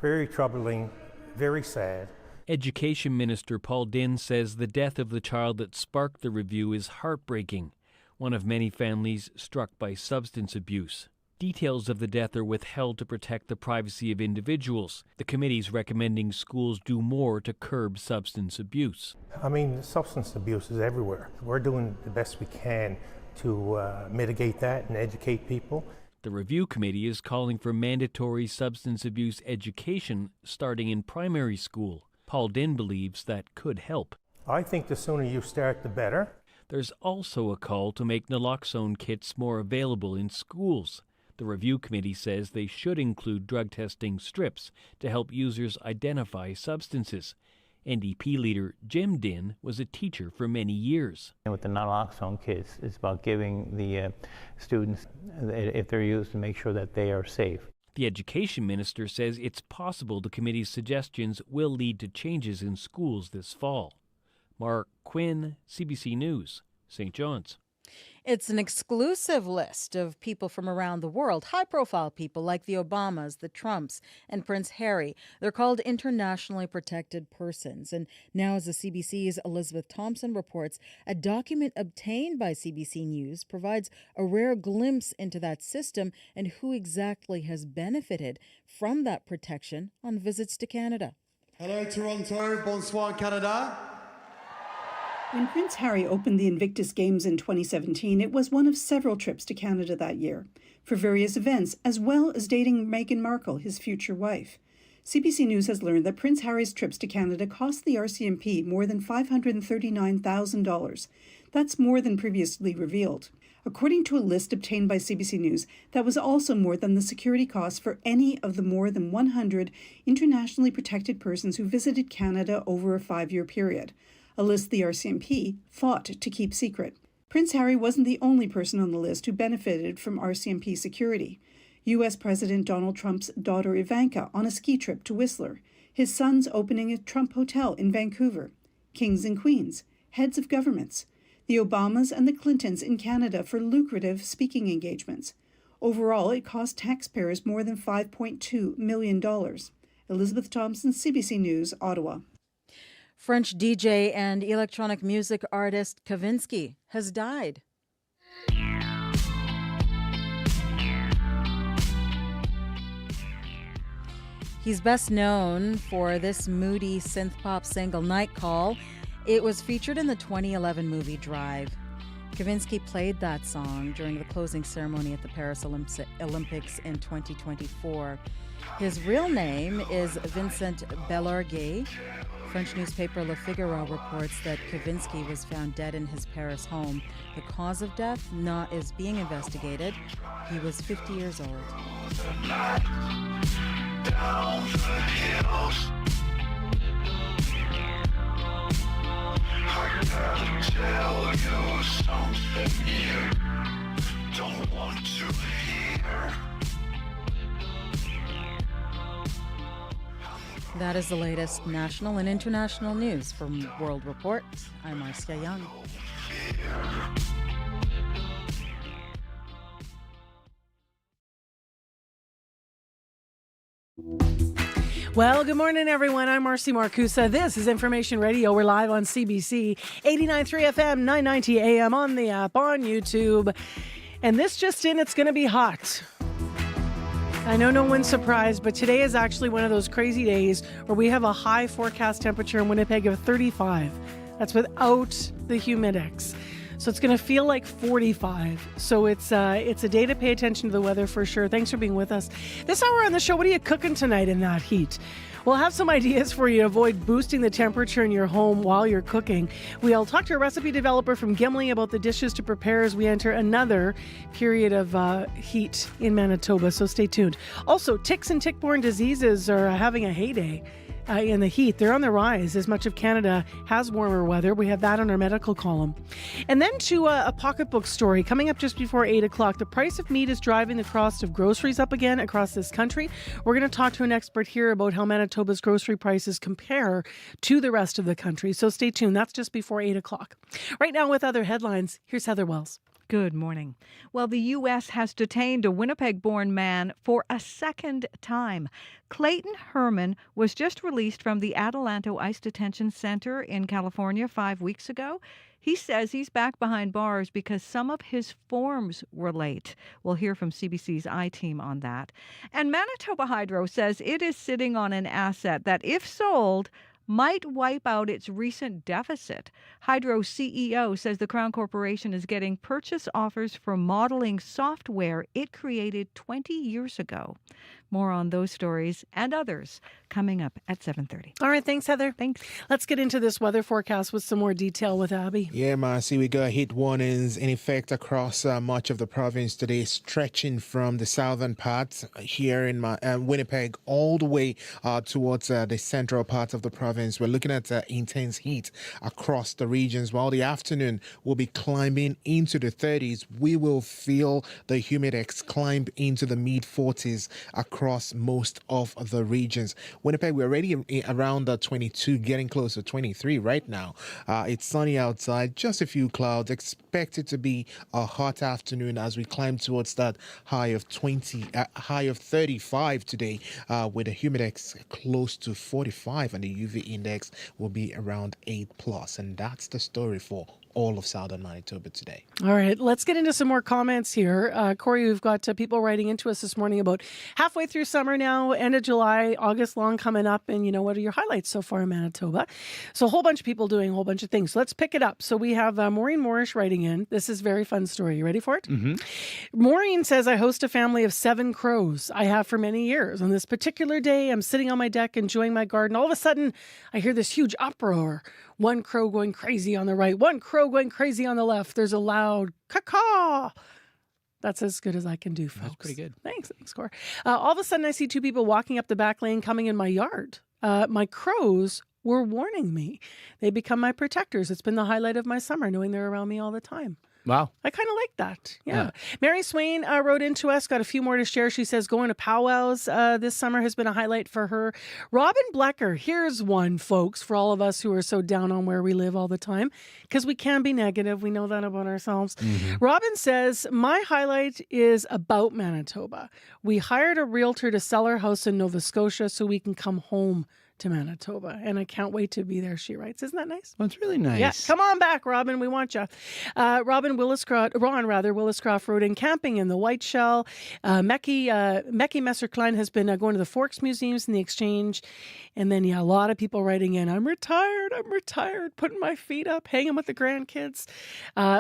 very troubling, very sad. Education Minister Paul Dinn says the death of the child that sparked the review is heartbreaking, one of many families struck by substance abuse. Details of the death are withheld to protect the privacy of individuals. The committee's recommending schools do more to curb substance abuse. I mean, substance abuse is everywhere. We're doing the best we can to mitigate that and educate people. The review committee is calling for mandatory substance abuse education starting in primary school. Paul Dinn believes that could help. I think the sooner you start, the better. There's also a call to make naloxone kits more available in schools. The review committee says they should include drug testing strips to help users identify substances. NDP leader Jim Dinn was a teacher for many years. With the naloxone kits, it's about giving the students, if they're used, to make sure that they are safe. The education minister says it's possible the committee's suggestions will lead to changes in schools this fall. Mark Quinn, CBC News, St. John's. It's an exclusive list of people from around the world, high-profile people like the Obamas, the Trumps, and Prince Harry. They're called internationally protected persons. And now, as the CBC's Elizabeth Thompson reports, a document obtained by CBC News provides a rare glimpse into that system and who exactly has benefited from that protection on visits to Canada. Hello, Toronto. Bonsoir, Canada. When Prince Harry opened the Invictus Games in 2017, it was one of several trips to Canada that year, for various events, as well as dating Meghan Markle, his future wife. CBC News has learned that Prince Harry's trips to Canada cost the RCMP more than $539,000. That's more than previously revealed. According to a list obtained by CBC News, that was also more than the security costs for any of the more than 100 internationally protected persons who visited Canada over a 5-year period, a list the RCMP fought to keep secret. Prince Harry wasn't the only person on the list who benefited from RCMP security. U.S. President Donald Trump's daughter Ivanka on a ski trip to Whistler, his sons opening a Trump hotel in Vancouver, kings and queens, heads of governments, the Obamas and the Clintons in Canada for lucrative speaking engagements. Overall, it cost taxpayers more than $5.2 million. Elizabeth Thompson, CBC News, Ottawa. French DJ and electronic music artist Kavinsky has died. He's best known for this moody synth-pop single, Night Call. It was featured in the 2011 movie Drive. Kavinsky played that song during the closing ceremony at the Paris Olympics in 2024. His real name is Vincent Bellarguet. French newspaper Le Figaro reports that Kavinsky was found dead in his Paris home. The cause of death is being investigated. He was 50 years old. Down the hills, I gotta tell you something you don't want to hear. That is the latest national and international news from World Report. I'm Marcia Young. Well, good morning, everyone. I'm Marcy Marcusa. This is Information Radio. We're live on CBC, 89.3 FM, 990 AM on the app, on YouTube. And this just in, it's going to be hot. I know no one's surprised, but today is actually one of those crazy days where we have a high forecast temperature in Winnipeg of 35. That's without the humidex. So it's going to feel like 45. So it's a day to pay attention to the weather for sure. Thanks for being with us. This hour on the show, what are you cooking tonight in that heat? We'll have some ideas for you to avoid boosting the temperature in your home while you're cooking. We'll talk to a recipe developer from Gimli about the dishes to prepare as we enter another period of heat in Manitoba, so stay tuned. Also, ticks and tick-borne diseases are having a heyday in the heat. They're on the rise as much of Canada has warmer weather. We have that on our medical column. And then to a pocketbook story coming up just before 8 o'clock. The price of meat is driving the cost of groceries up again across this country. We're going to talk to an expert here about how Manitoba's grocery prices compare to the rest of the country. So stay tuned. That's just before 8 o'clock. Right now with other headlines, here's Heather Wells. Good morning. Well, the U.S. has detained a Winnipeg-born man for a second time. Clayton Herman was just released from the Adelanto ICE Detention Center in California 5 weeks ago. He says he's back behind bars because some of his forms were late. We'll hear from CBC's I-Team on that. And Manitoba Hydro says it is sitting on an asset that, if sold, might wipe out its recent deficit. Hydro's CEO says the Crown Corporation is getting purchase offers for modeling software it created 20 years ago. More on those stories and others coming up at 7:30. All right, thanks, Heather. Thanks. Let's get into this weather forecast with some more detail with Abby. Yeah, Marcy, we got heat warnings in effect across much of the province today, stretching from the southern parts here in Winnipeg all the way towards the central part of the province. We're looking at intense heat across the regions. While the afternoon will be climbing into the 30s, we will feel the humidex climb into the mid-40s across most of the regions. Winnipeg, we're already around 22, getting close to 23 right now. It's sunny outside, just a few clouds. Expected to be a hot afternoon as we climb towards that high of 35 today, with a humidex close to 45, and the UV index will be around 8+. And that's the story for all of southern Manitoba today. All right, let's get into some more comments here. Corey, we've got people writing into us this morning about halfway through summer now, end of July, August long coming up, and what are your highlights so far in Manitoba? So a whole bunch of people doing a whole bunch of things. So let's pick it up. So we have Maureen Moorish writing in. This is a very fun story. You ready for it? Mm-hmm. Maureen says, I host a family of 7 crows. I have for many years. On this particular day, I'm sitting on my deck enjoying my garden. All of a sudden, I hear this huge uproar. One crow going crazy on the right, one crow going crazy on the left. There's a loud caw-caw. That's as good as I can do, folks. That's pretty good. Thanks, Cor. All of a sudden, I see 2 people walking up the back lane coming in my yard. My crows were warning me. They become my protectors. It's been the highlight of my summer, knowing they're around me all the time. Wow. I kind of like that. Yeah. Mary Swain wrote into us, got a few more to share. She says going to powwows this summer has been a highlight for her. Robin Blecker, here's one, folks, for all of us who are so down on where we live all the time, because we can be negative. We know that about ourselves. Mm-hmm. Robin says, my highlight is about Manitoba. We hired a realtor to sell our house in Nova Scotia so we can come home to Manitoba, and I can't wait to be there, she writes. Isn't that nice? Well, it's really nice. Yeah, come on back, Robin. We want you. Ron Williscroft wrote in camping in the White Shell. Mecky Messer-Klein has been going to the Forks Museums and the Exchange. And then, a lot of people writing in, I'm retired, putting my feet up, hanging with the grandkids.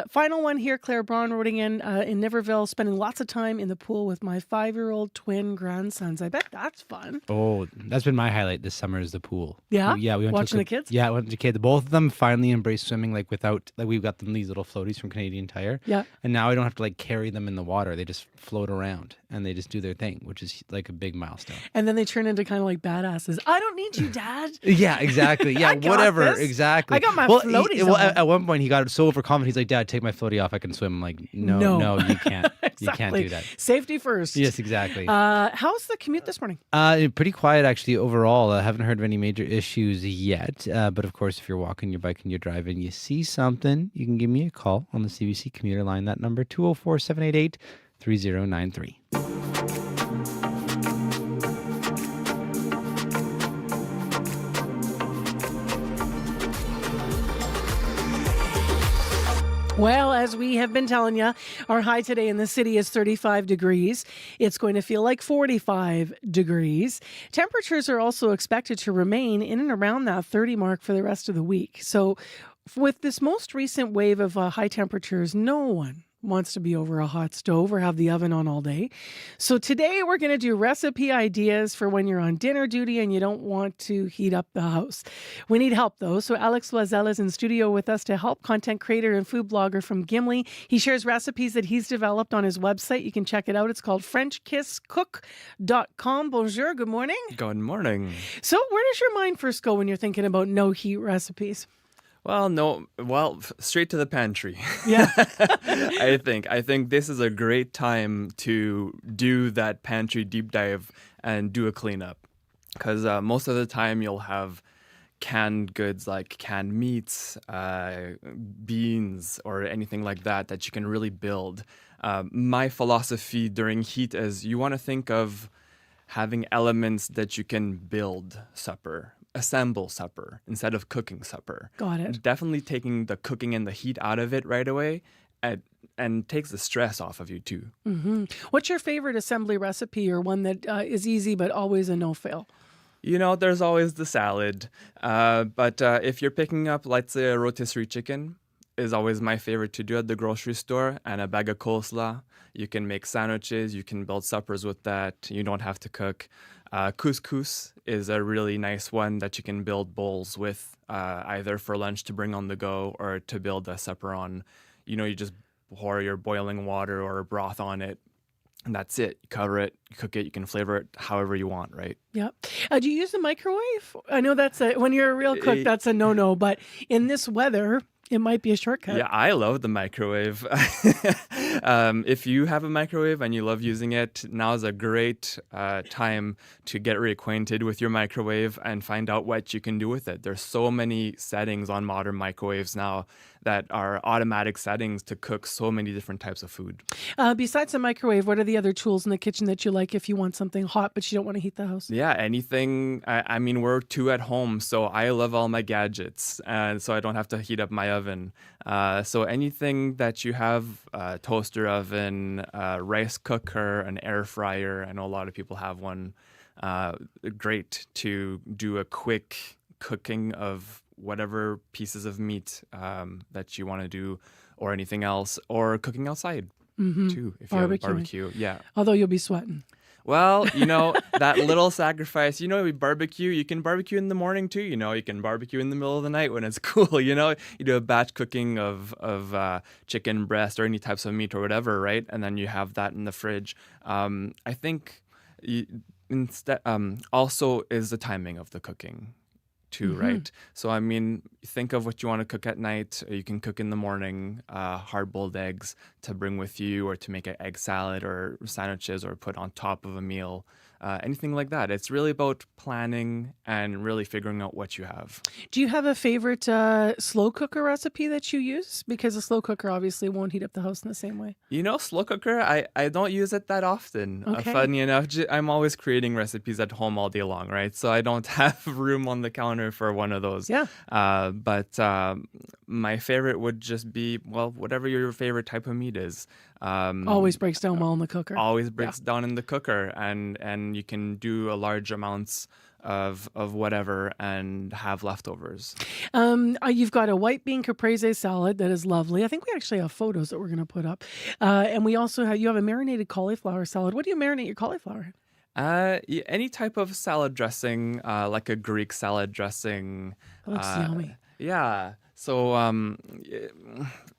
Final one here, Claire Braun wrote in Niverville, spending lots of time in the pool with my 5-year-old twin grandsons. I bet that's fun. Oh, that's been my highlight this summer is the pool. Yeah? Yeah, we went Watching the kids? Yeah, I went to kids. Both of them finally embraced swimming we've got them these little floaties from Canadian Tire. Yeah. And now I don't have to carry them in the water. They just float around and they just do their thing, which is a big milestone. And then they turn into kind of like badasses. I don't need you, Dad. Yeah, exactly. Yeah, whatever. This. Exactly. I got my floaties on. At one point, he got so overconfident. He's like, Dad, take my floaty off. I can swim. I'm like, no, you can't. Exactly. You can't do that. Safety first. Yes, exactly. How's the commute this morning? Pretty quiet, actually, overall. I haven't heard of any major issues yet. But of course, if you're walking, you're biking, you're driving, you see something, you can give me a call on the CBC commuter line. That number, 204-788-3093. Well, as we have been telling you, our high today in the city is 35 degrees. It's going to feel like 45 degrees. Temperatures are also expected to remain in and around that 30 mark for the rest of the week. So with this most recent wave of high temperatures, no one wants to be over a hot stove or have the oven on all day. So today we're going to do recipe ideas for when you're on dinner duty and you don't want to heat up the house. We need help though. So Alex Loisel is in studio with us to help, content creator and food blogger from Gimli. He shares recipes that he's developed on his website. You can check it out. It's called FrenchKissCook.com. Bonjour. Good morning. Good morning. So where does your mind first go when you're thinking about no heat recipes? Straight to the pantry. Yeah. I think this is a great time to do that pantry deep dive and do a cleanup. Because most of the time you'll have canned goods like canned meats, beans, or anything like that you can really build. My philosophy during heat is you want to think of having elements that you can build supper, assemble supper, instead of cooking supper. Got it. Definitely taking the cooking and the heat out of it right away and takes the stress off of you too. Mm-hmm. What's your favorite assembly recipe, or one that is easy but always a no-fail? There's always the salad. But if you're picking up, let's say, a rotisserie chicken, is always my favorite to do at the grocery store, and a bag of coleslaw. You can make sandwiches, you can build suppers with that. You don't have to cook. Couscous is a really nice one that you can build bowls with, either for lunch to bring on the go or to build a supper on. You just pour your boiling water or broth on it, and that's it. You cover it, you cook it, you can flavor it however you want, right? Yep. Do you use the microwave? I know when you're a real cook, that's a no-no, but in this weather, it might be a shortcut. Yeah, I love the microwave. If you have a microwave and you love using it, now is a great time to get reacquainted with your microwave and find out what you can do with it. There's so many settings on modern microwaves now that are automatic settings to cook so many different types of food. Besides the microwave, what are the other tools in the kitchen that you like if you want something hot but you don't want to heat the house? Yeah, anything. I mean, we're two at home, so I love all my gadgets, and so I don't have to heat up my oven. So anything that you have, toaster oven, rice cooker, an air fryer. I know a lot of people have one. Great to do a quick cooking of whatever pieces of meat that you want to do, or anything else, or cooking outside too, if you have a barbecue. Yeah. Although you'll be sweating. Well, that little sacrifice, we barbecue. You can barbecue in the morning too. You can barbecue in the middle of the night when it's cool. You do a batch cooking of chicken breast or any types of meat or whatever, right? And then you have that in the fridge. I think also is the timing of the cooking too, right? So, I mean, think of what you want to cook at night. You can cook in the morning, hard-boiled eggs to bring with you, or to make an egg salad or sandwiches, or put on top of a meal. Anything like that. It's really about planning and really figuring out what you have. Do you have a favorite slow cooker recipe that you use? Because a slow cooker obviously won't heat up the house in the same way. Slow cooker, I don't use it that often. Okay. Funny enough, I'm always creating recipes at home all day long, right? So I don't have room on the counter for one of those. Yeah. But my favorite would just be, whatever your favorite type of meat is. Always breaks down well in the cooker. Always breaks down in the cooker, and you can do a large amounts of whatever and have leftovers. You've got a white bean caprese salad that is lovely. I think we actually have photos that we're going to put up. And we also you have a marinated cauliflower salad. What do you marinate your cauliflower in? Any type of salad dressing, like a Greek salad dressing. That looks yummy. Yeah. So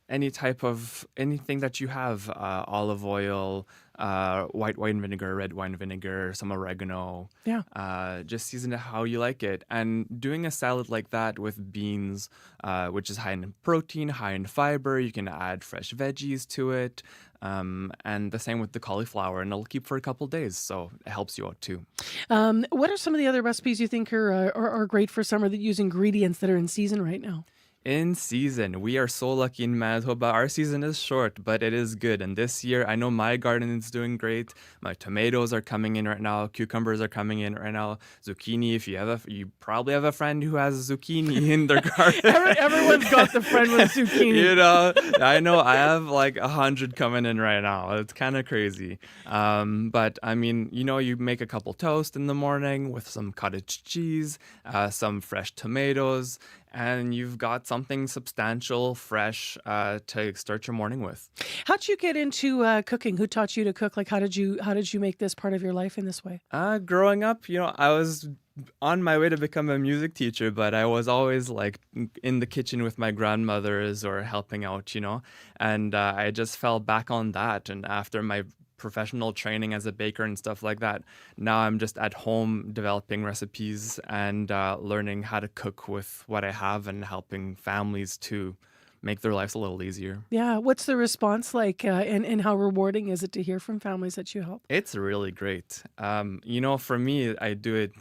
anything that you have, olive oil, white wine vinegar, red wine vinegar, some oregano. Yeah. Just season it how you like it. And doing a salad like that with beans, which is high in protein, high in fiber, you can add fresh veggies to it. And the same with the cauliflower, and it'll keep for a couple days, so it helps you out too. What are some of the other recipes you think are great for summer that use ingredients that are in season right now? In season, we are so lucky in Manitoba. Our season is short, but it is good. And this year, I know my garden is doing great. My tomatoes are coming in right now. Cucumbers are coming in right now. Zucchini, if you probably have a friend who has zucchini in their garden. Everyone's got the friend with zucchini. I know I have like 100 coming in right now. It's kind of crazy. But I mean, you make a couple toast in the morning with some cottage cheese, some fresh tomatoes, and you've got something substantial, fresh to start your morning with. How'd you get into cooking? Who taught you to cook? Like, how did you make this part of your life in this way? Growing up, I was on my way to become a music teacher, but I was always like in the kitchen with my grandmothers or helping out, and I just fell back on that. And after my professional training as a baker and stuff like that, now I'm just at home developing recipes and learning how to cook with what I have and helping families to make their lives a little easier. Yeah. What's the response like, and how rewarding is it to hear from families that you help? It's really great. For me, I do it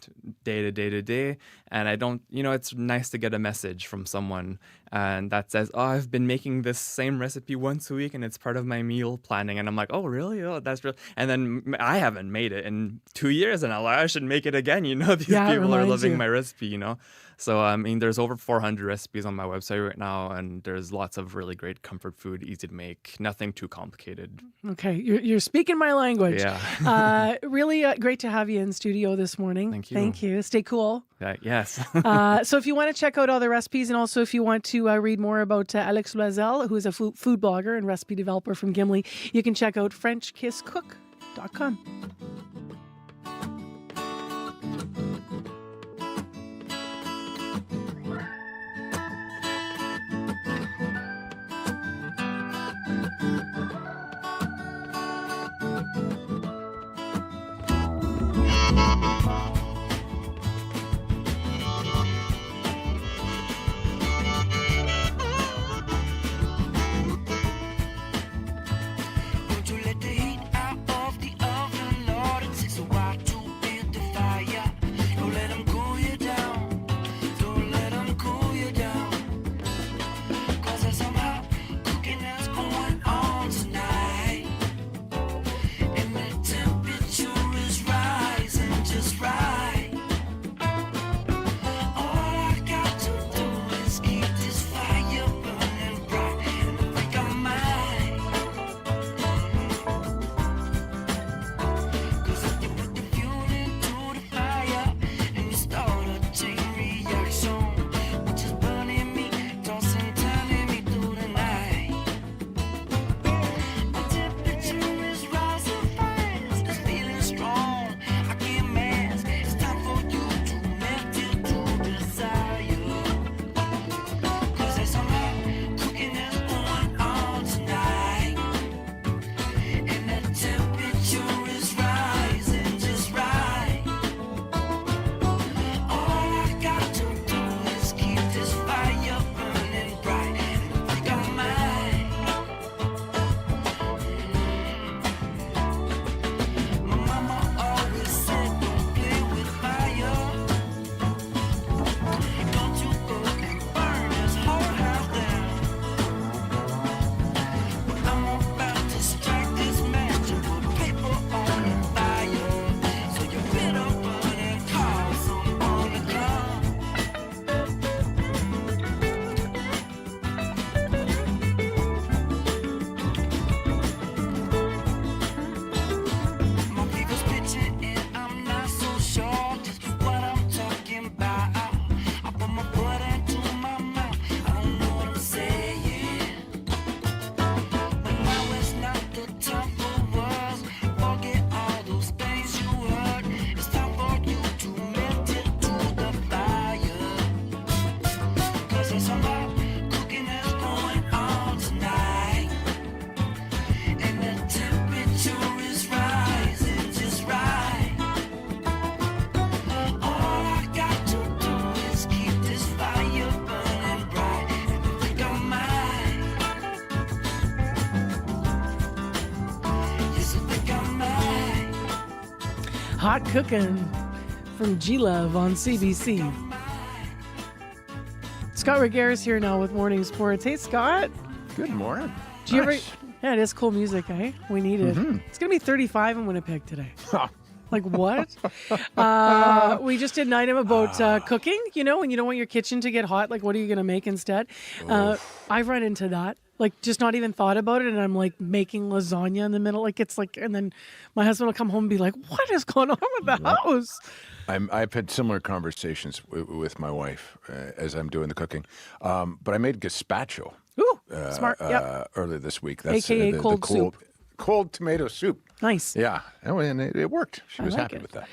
day to day, and I don't, it's nice to get a message from someone and that says, oh, I've been making this same recipe once a week and it's part of my meal planning. And I'm like, oh, really? Oh, that's real. And then I haven't made it in 2 years and I'm like, I should make it again. These people are loving my recipe, So, there's over 400 recipes on my website right now, and there's lots of really great comfort food, easy to make, nothing too complicated. Okay, you're speaking my language. Yeah. Really great to have you in studio this morning. Thank you. Stay cool. Yes. So if you want to check out all the recipes, and also if you want to read more about Alex Loisel, who is a food blogger and recipe developer from Gimli, you can check out FrenchKissCook.com. Hot Cooking from G-Love on CBC. Scott Regeris here now with Morning Sports. Hey, Scott. Good morning. Do you ever? Yeah, it is cool music, eh? We need it. It's going to be 35 in Winnipeg today. Like what? We just did an item about cooking, when you don't want your kitchen to get hot, like what are you going to make instead? I've run into that, like just not even thought about it. And I'm like making lasagna in the middle. Like it's like, and then my husband will come home and be like, what is going on with the house? I've had similar conversations with my wife as I'm doing the cooking. But I made gazpacho. Ooh, smart. Earlier this week. That's AKA cold soup. Cold tomato soup. Nice. Yeah. And it worked. She was happy with that.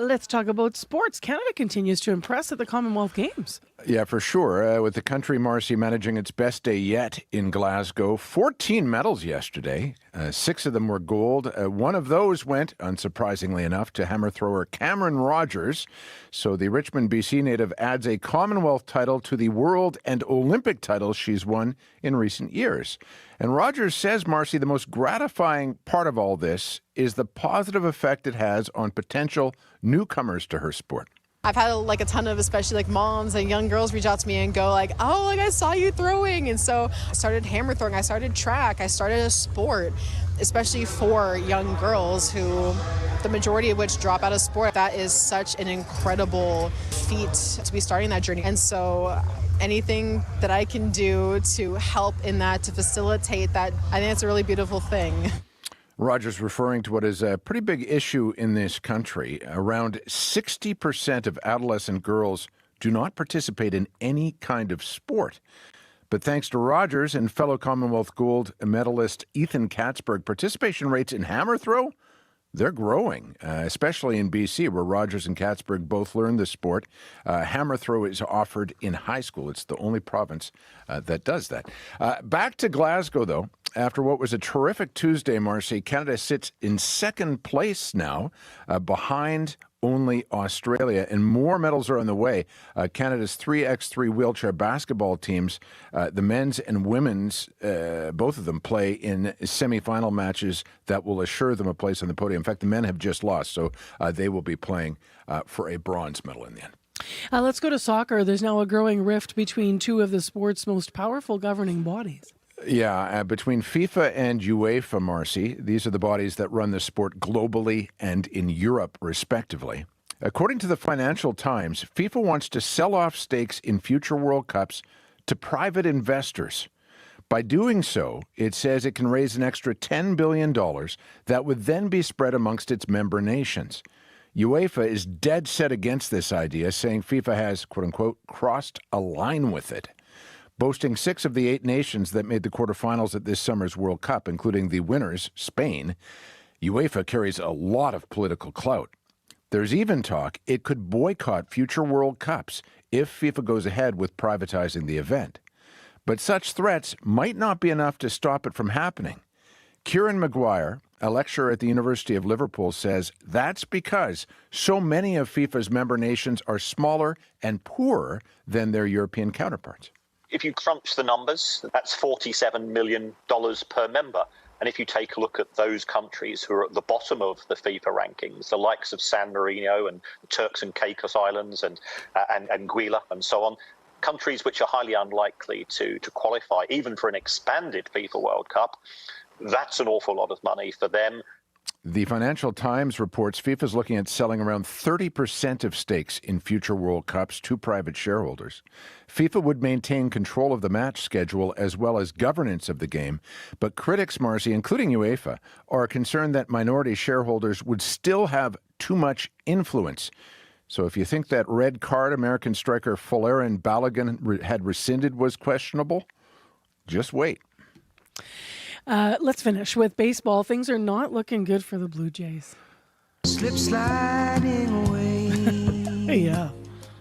Let's talk about sports. Canada continues to impress at the Commonwealth Games. Yeah, for sure. With the country, Marcy, managing its best day yet in Glasgow. 14 medals yesterday. 6 of them were gold. One of those went, unsurprisingly enough, to hammer thrower Cameron Rogers. So the Richmond, BC native adds a Commonwealth title to the world and Olympic titles she's won in recent years. And Rogers says, Marcy, the most gratifying part of all this is the positive effect it has on potential newcomers to her sport. I've had a ton of especially moms and young girls reach out to me and go oh, I saw you throwing. And so I started hammer throwing, I started track, I started a sport, especially for young girls who the majority of which drop out of sport. That is such an incredible feat to be starting that journey. And so anything that I can do to help in that, to facilitate that, I think it's a really beautiful thing. Rogers referring to what is a pretty big issue in this country. Around 60% of adolescent girls do not participate in any kind of sport. But thanks to Rogers and fellow Commonwealth gold medalist Ethan Katzberg, participation rates in hammer throw, they're growing, especially in BC, where Rogers and Katzberg both learned the sport. Hammer throw is offered in high school. It's the only province that does that. Back to Glasgow, though. After what was a terrific Tuesday, Marcy, Canada sits in second place now, behind only Australia, and more medals are on the way. Canada's 3x3 wheelchair basketball teams, the men's and women's, both of them play in semifinal matches that will assure them a place on the podium. In fact, the men have just lost, so they will be playing for a bronze medal in the end. Let's go to soccer. There's now a growing rift between two of the sport's most powerful governing bodies. Yeah, between FIFA and UEFA, Marcy, these are the bodies that run the sport globally and in Europe, respectively. According to the Financial Times, FIFA wants to sell off stakes in future World Cups to private investors. By doing so, it says it can raise an extra $10 billion that would then be spread amongst its member nations. UEFA is dead set against this idea, saying FIFA has, quote-unquote, crossed a line with it. Boasting 6 of the 8 nations that made the quarterfinals at this summer's World Cup, including the winners, Spain, UEFA carries a lot of political clout. There's even talk it could boycott future World Cups if FIFA goes ahead with privatizing the event. But such threats might not be enough to stop it from happening. Kieran Maguire, a lecturer at the University of Liverpool, says that's because so many of FIFA's member nations are smaller and poorer than their European counterparts. If you crunch the numbers, that's $47 million per member. And if you take a look at those countries who are at the bottom of the FIFA rankings, the likes of San Marino and the Turks and Caicos Islands and Anguilla and so on, countries which are highly unlikely to qualify even for an expanded FIFA World Cup, that's an awful lot of money for them. The Financial Times reports FIFA is looking at selling around 30% of stakes in future World Cups to private shareholders. FIFA would maintain control of the match schedule as well as governance of the game, but critics, Marcy, including UEFA, are concerned that minority shareholders would still have too much influence. So if you think that red card American striker Folarin Balogun had rescinded was questionable, just wait. Let's finish with baseball. Things are not looking good for the Blue Jays. Slip sliding away. Yeah.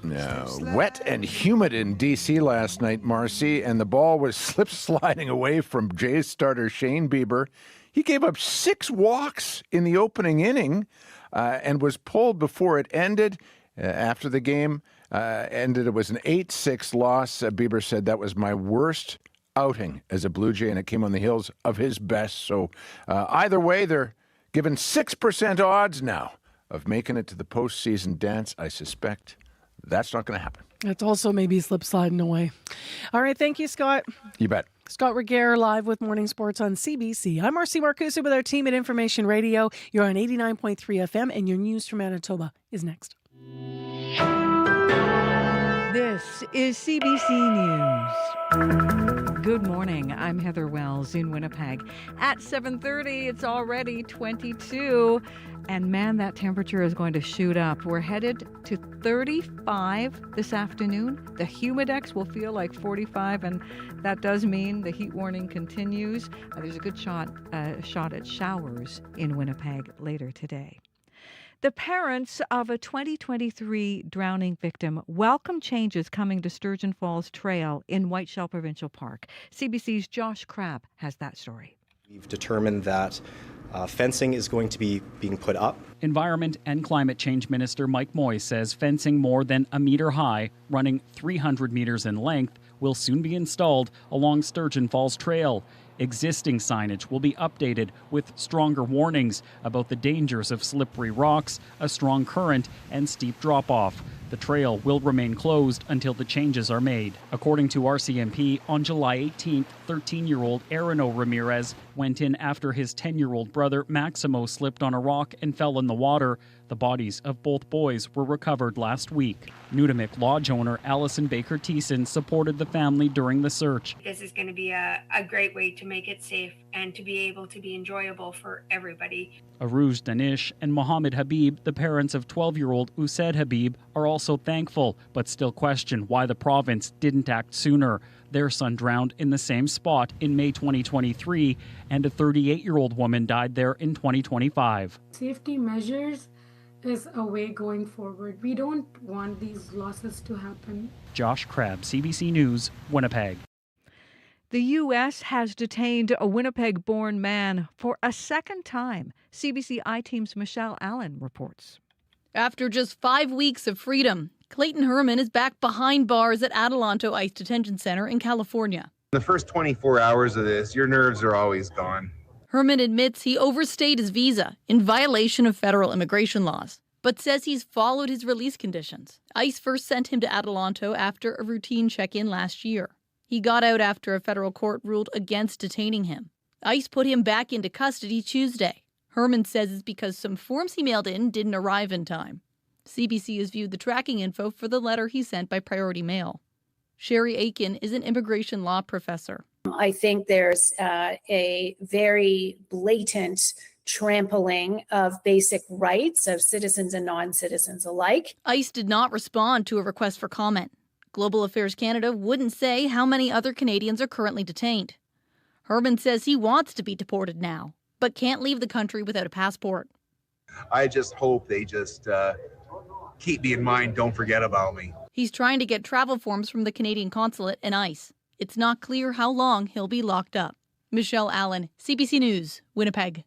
No. Wet and humid in D.C. last night, Marcy, and the ball was slip-sliding away from Jays starter Shane Bieber. He gave up 6 walks in the opening inning and was pulled before it ended. After the game ended, it was an 8-6 loss. Bieber said, that was my worst outing as a Blue Jay, and it came on the heels of his best. So either way, they're given 6% odds now of making it to the postseason dance. I suspect that's not going to happen. That's also maybe slip sliding away. All right, thank you, Scott. You bet. Scott Regehr live with Morning Sports on CBC. I'm Marcy Marcusa with our team at Information Radio. You're on 89.3 FM, and your news from Manitoba is next. This is CBC News. Good morning. I'm Heather Wells in Winnipeg. At 7:30, it's already 22. And man, that temperature is going to shoot up. We're headed to 35 this afternoon. The humidex will feel like 45, and that does mean the heat warning continues. There's a good shot at showers in Winnipeg later today. The parents of a 2023 drowning victim welcome changes coming to Sturgeon Falls Trail in Whiteshell Provincial Park. CBC's Josh Crabb has that story. We've determined that fencing is going to be being put up. Environment and Climate Change Minister Mike Moy says fencing more than a meter high, running 300 meters in length, will soon be installed along Sturgeon Falls Trail. Existing signage will be updated with stronger warnings about the dangers of slippery rocks, a strong current, and steep drop-off. The trail will remain closed until the changes are made. According to RCMP, on July 18th, 13-year-old Arino Ramirez went in after his 10-year-old brother Maximo slipped on a rock and fell in the water. The bodies of both boys were recovered last week. Nudamik Lodge owner Allison Baker Thiessen supported the family during the search. This is going to be a great way to make it safe and to be able to be enjoyable for everybody. Arouj Danish and Mohammed Habib, the parents of 12-year-old Usaid Habib, are also thankful, but still question why the province didn't act sooner. Their son drowned in the same spot in May 2023, and a 38-year-old woman died there in 2025. Safety measures is a way going forward. We don't want these losses to happen. Josh Crabb, CBC News, Winnipeg. The U.S. has detained a Winnipeg-born man for a second time. CBC I-Team's Michelle Allen reports. After just 5 weeks of freedom, Clayton Herman is back behind bars at Adelanto ICE Detention Center in California. The first 24 hours of this, your nerves are always gone. Herman admits he overstayed his visa in violation of federal immigration laws, but says he's followed his release conditions. ICE first sent him to Adelanto after a routine check-in last year. He got out after a federal court ruled against detaining him. ICE put him back into custody Tuesday. Herman says it's because some forms he mailed in didn't arrive in time. CBC has viewed the tracking info for the letter he sent by priority mail. Sherry Aiken is an immigration law professor. I think there's a very blatant trampling of basic rights of citizens and non-citizens alike. ICE did not respond to a request for comment. Global Affairs Canada wouldn't say how many other Canadians are currently detained. Herman says he wants to be deported now, but can't leave the country without a passport. I just hope they just keep me in mind, don't forget about me. He's trying to get travel forms from the Canadian consulate and ICE. It's not clear how long he'll be locked up. Michelle Allen, CBC News, Winnipeg.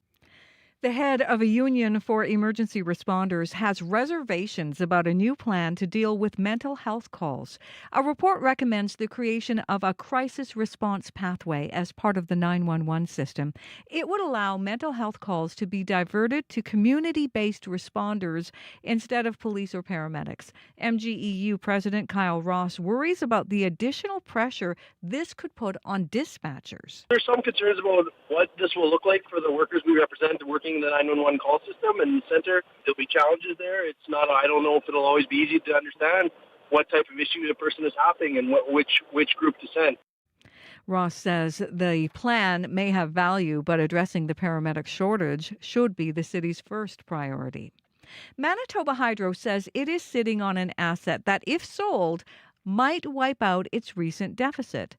The head of a union for emergency responders has reservations about a new plan to deal with mental health calls. A report recommends the creation of a crisis response pathway as part of the 911 system. It would allow mental health calls to be diverted to community-based responders instead of police or paramedics. MGEU President Kyle Ross worries about the additional pressure this could put on dispatchers. There's some concerns about what this will look like for the workers we represent working in the 911 call system and center. There'll be challenges there. It's not, I don't know if it'll always be easy to understand what type of issue a person is having and which group to send. Ross says the plan may have value, but addressing the paramedic shortage should be the city's first priority. Manitoba Hydro says it is sitting on an asset that, if sold, might wipe out its recent deficit.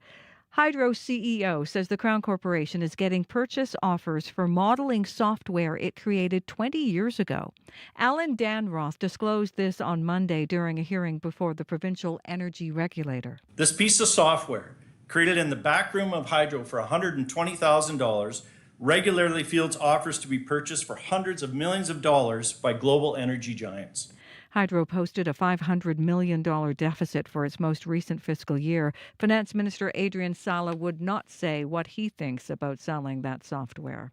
Hydro CEO says the Crown Corporation is getting purchase offers for modeling software it created 20 years ago. Alan Danroth disclosed this on Monday during a hearing before the provincial energy regulator. This piece of software, created in the back room of Hydro for $120,000, regularly fields offers to be purchased for hundreds of millions of dollars by global energy giants. Hydro posted a $500 million deficit for its most recent fiscal year. Finance Minister Adrian Sala would not say what he thinks about selling that software.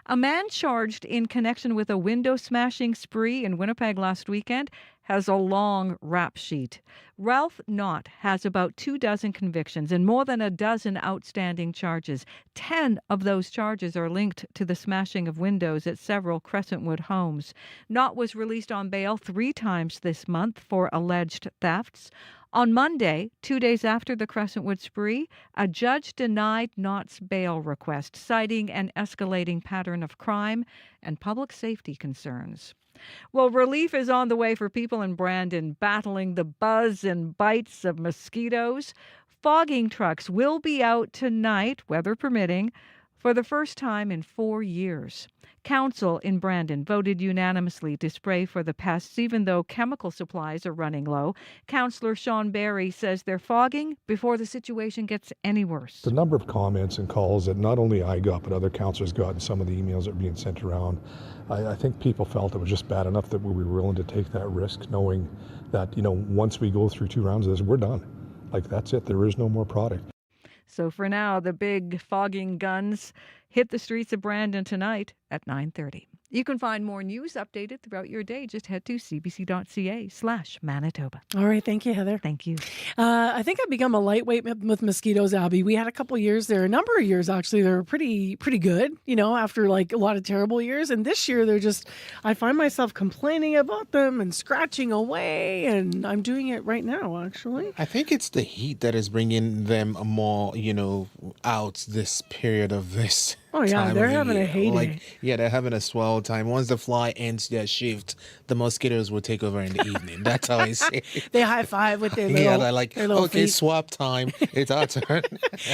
A man charged in connection with a window-smashing spree in Winnipeg last weekend has a long rap sheet. Ralph Knott has about 24 convictions and more than a dozen outstanding charges. 10 of those charges are linked to the smashing of windows at several Crescentwood homes. Knott was released on bail 3 times this month for alleged thefts. On Monday, 2 days after the Crescentwood spree, a judge denied Knott's bail request, citing an escalating pattern of crime and public safety concerns. Well, relief is on the way for people in Brandon battling the buzz and bites of mosquitoes. Fogging trucks will be out tonight, weather permitting, for the first time in 4 years. Council in Brandon voted unanimously to spray for the pests, even though chemical supplies are running low. Councillor Sean Barry says they're fogging before the situation gets any worse. The number of comments and calls that not only I got, but other councillors got, and some of the emails that were being sent around, I think people felt it was just bad enough that we were willing to take that risk, knowing that, once we go through 2 rounds of this, we're done. Like, that's it. There is no more product. So for now, the big fogging guns hit the streets of Brandon tonight at 9:30. You can find more news updated throughout your day. Just head to cbc.ca/Manitoba. All right. Thank you, Heather. Thank you. I think I've become a lightweight with mosquitoes, Abby. We had a couple years there, a number of years actually. They were pretty good, after like a lot of terrible years. And this year I find myself complaining about them and scratching away. And I'm doing it right now, actually. I think it's the heat that is bringing them more, out this period of this. Oh, yeah, they're having a heyday. They're having a swell time. Once the fly ends their shift, the mosquitoes will take over in the evening. That's how I see it. They high five with their little, they're like, their little okay, feet. swap time. It's our turn.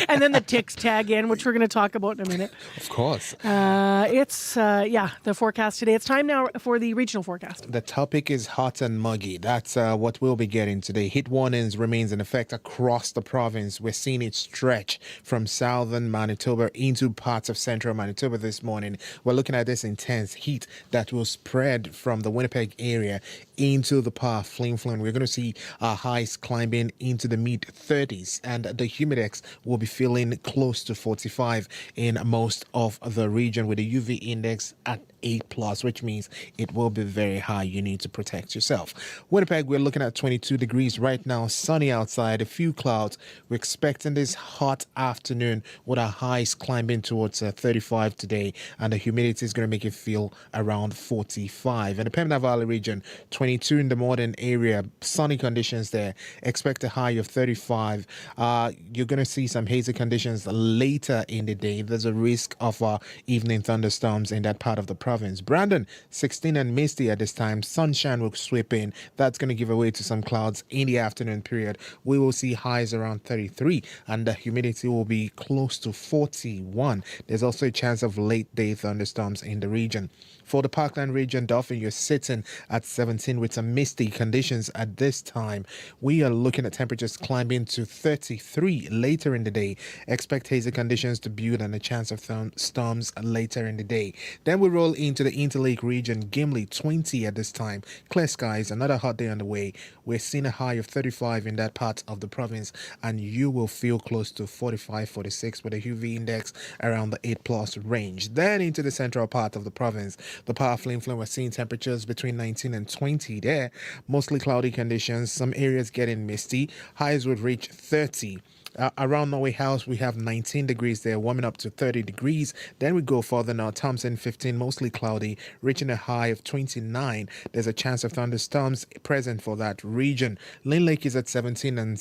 And then the ticks tag in, which we're going to talk about in a minute. Of course. It's the forecast today. It's time now for the regional forecast. The topic is hot and muggy. That's what we'll be getting today. Heat warnings remains in effect across the province. We're seeing it stretch from southern Manitoba into parts of central Manitoba this morning. We're looking at this intense heat that will spread from the Winnipeg area into the Par Flin Flon. We're going to see highs climbing into the mid 30s, and the humidex will be feeling close to 45 in most of the region, with the UV index at 8+, which means it will be very high. You need to protect yourself. Winnipeg, we're looking at 22 degrees right now, sunny outside, a few clouds. We're expecting this hot afternoon with our highs climbing towards 35 today, and the humidity is going to make it feel around 45. In the Pembina Valley region, 22 in the northern area, sunny conditions there. Expect a high of 35. You're going to see some hazy conditions later in the day. There's a risk of evening thunderstorms in that part of the province. Brandon, 16 and misty at this time. Sunshine will sweep in. That's going to give way to some clouds in the afternoon period. We will see highs around 33, and the humidity will be close to 41. There's also a chance of late day thunderstorms in the region. For the Parkland region, Dauphin, you're sitting at 17 with some misty conditions at this time. We are looking at temperatures climbing to 33 later in the day. Expect hazy conditions to build and a chance of storms later in the day. Then we roll into the Interlake region, Gimli, 20 at this time. Clear skies, another hot day on the way. We're seeing a high of 35 in that part of the province, and you will feel close to 45, 46 with a UV index around the 8+ range. Then into the central part of the province, the Par Flin Flon, we're seeing temperatures between 19 and 20 there. Mostly cloudy conditions, some areas getting misty. Highs would reach 30. Around Norway House, we have 19 degrees there, warming up to 30 degrees. Then we go further now. Thompson, 15, mostly cloudy, reaching a high of 29. There's a chance of thunderstorms present for that region. Lynn Lake is at 17 and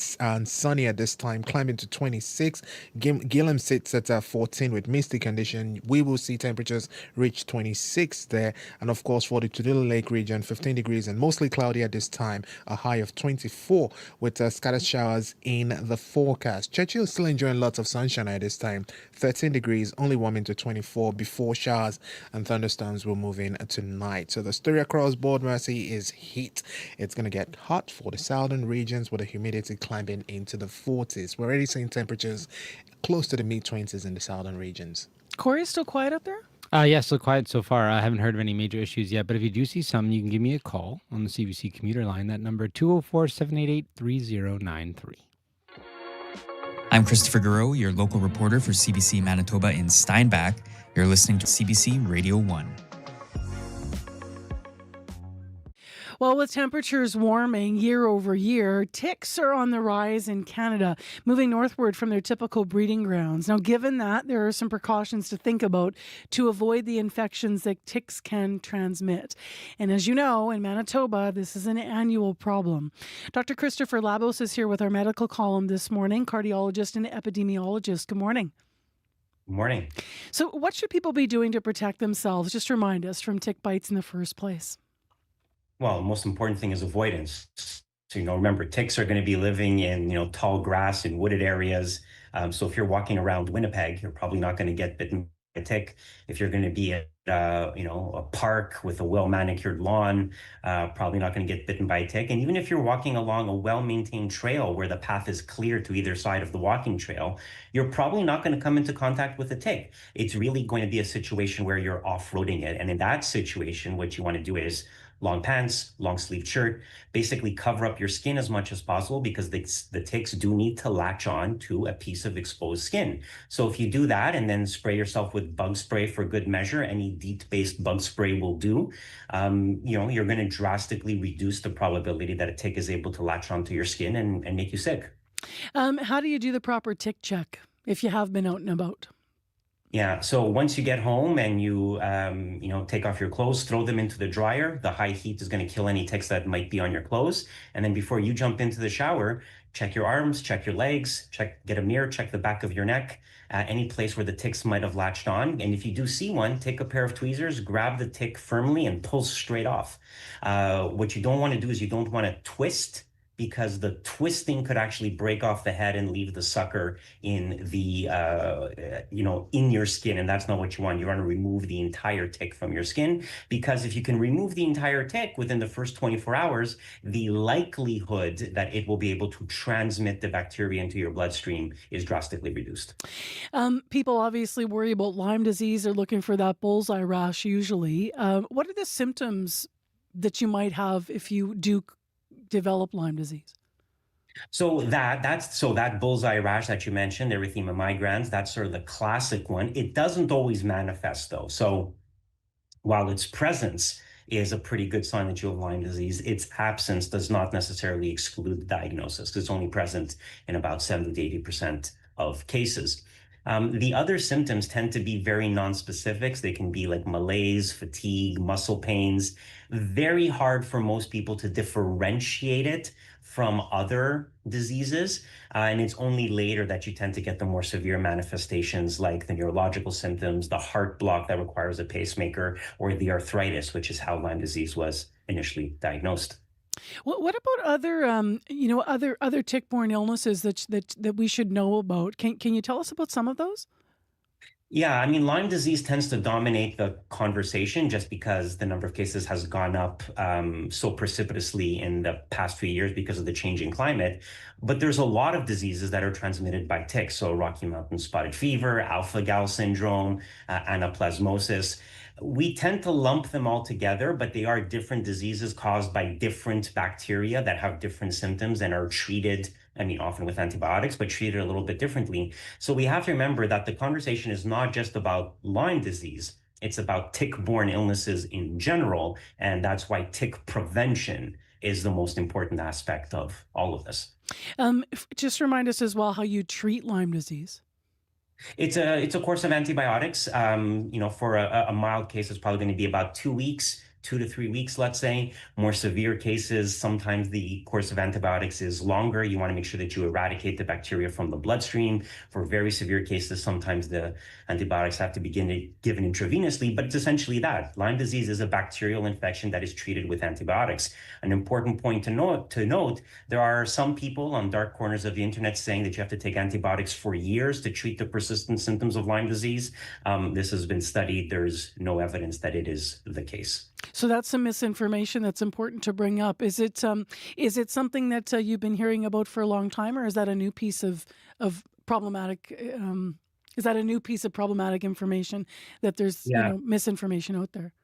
sunny at this time, climbing to 26. Gillam sits at 14 with misty condition. We will see temperatures reach 26 there. And of course, for the Tudela Lake region, 15 degrees and mostly cloudy at this time, a high of 24 with scattered showers in the forecast. Churchill still enjoying lots of sunshine at this time. 13 degrees, only warming to 24 before showers and thunderstorms will move in tonight. So the story across board, Mercy, is heat. It's going to get hot for the southern regions with the humidity climbing into the 40s. We're already seeing temperatures close to the mid-20s in the southern regions. Corey, still quiet up there? Yeah, still quiet so far. I haven't heard of any major issues yet, but if you do see some, you can give me a call on the CBC commuter line. That number, 204-788-3093. I'm Christopher Garreau, your local reporter for CBC Manitoba in Steinbach. You're listening to CBC Radio 1. Well, with temperatures warming year over year, ticks are on the rise in Canada, moving northward from their typical breeding grounds. Now, given that, there are some precautions to think about to avoid the infections that ticks can transmit. And as you know, in Manitoba, this is an annual problem. Dr. Christopher Labos is here with our medical column this morning, cardiologist and epidemiologist. Good morning. Good morning. So what should people be doing to protect themselves? Just remind us from tick bites in the first place. Well, the most important thing is avoidance. So, remember, ticks are going to be living in, tall grass in wooded areas. So if you're walking around Winnipeg, you're probably not going to get bitten a tick. If you're going to be at a park with a well manicured lawn, probably not going to get bitten by a tick. And even if you're walking along a well maintained trail where the path is clear to either side of the walking trail, you're probably not going to come into contact with a tick. It's really going to be a situation where you're off-roading it. And in that situation, what you want to do is long pants, long sleeved shirt, basically cover up your skin as much as possible, because the ticks do need to latch on to a piece of exposed skin. So if you do that and then spray yourself with bug spray for good measure, any DEET-based bug spray will do, you're going to drastically reduce the probability that a tick is able to latch onto your skin and make you sick. How do you do the proper tick check if you have been out and about? Yeah, so once you get home and you take off your clothes, throw them into the dryer. The high heat is going to kill any ticks that might be on your clothes. And then before you jump into the shower, check your arms, check your legs, get a mirror, check the back of your neck, any place where the ticks might have latched on. And if you do see one, take a pair of tweezers, grab the tick firmly and pull straight off. What you don't want to do is you don't want to twist, because the twisting could actually break off the head and leave the sucker in the, in your skin. And that's not what you want. You want to remove the entire tick from your skin, because if you can remove the entire tick within the first 24 hours, the likelihood that it will be able to transmit the bacteria into your bloodstream is drastically reduced. People obviously worry about Lyme disease. They're looking for that bullseye rash usually. What are the symptoms that you might have if you do develop Lyme disease? So that bullseye rash that you mentioned, erythema migrans, that's sort of the classic one. It doesn't always manifest though. So while its presence is a pretty good sign that you have Lyme disease, its absence does not necessarily exclude the diagnosis, because it's only present in about 70 to 80% of cases. The other symptoms tend to be very nonspecific. They can be like malaise, fatigue, muscle pains. Very hard for most people to differentiate it from other diseases. And it's only later that you tend to get the more severe manifestations, like the neurological symptoms, the heart block that requires a pacemaker, or the arthritis, which is how Lyme disease was initially diagnosed. What about other tick-borne illnesses that we should know about? Can you tell us about some of those? Yeah, I mean, Lyme disease tends to dominate the conversation just because the number of cases has gone up so precipitously in the past few years because of the changing climate. But there's a lot of diseases that are transmitted by ticks. So Rocky Mountain spotted fever, alpha-gal syndrome, anaplasmosis. We tend to lump them all together, but they are different diseases caused by different bacteria that have different symptoms and are treated, often with antibiotics, but treated a little bit differently. So we have to remember that the conversation is not just about Lyme disease. It's about tick-borne illnesses in general, and that's why tick prevention is the most important aspect of all of this. Just remind us as well how you treat Lyme disease. It's a course of antibiotics. For a mild case, it's probably going to be about 2 weeks, 2 to 3 weeks, let's say. More severe cases, sometimes the course of antibiotics is longer. You want to make sure that you eradicate the bacteria from the bloodstream. For very severe cases, sometimes the antibiotics have to be given intravenously, but it's essentially that. Lyme disease is a bacterial infection that is treated with antibiotics. An important point to note, there are some people on dark corners of the internet saying that you have to take antibiotics for years to treat the persistent symptoms of Lyme disease. This has been studied. There's no evidence that it is the case. So that's some misinformation that's important to bring up. Is it something that you've been hearing about for a long time, or is that a new piece of problematic? Is that a new piece of problematic information that there's misinformation out there?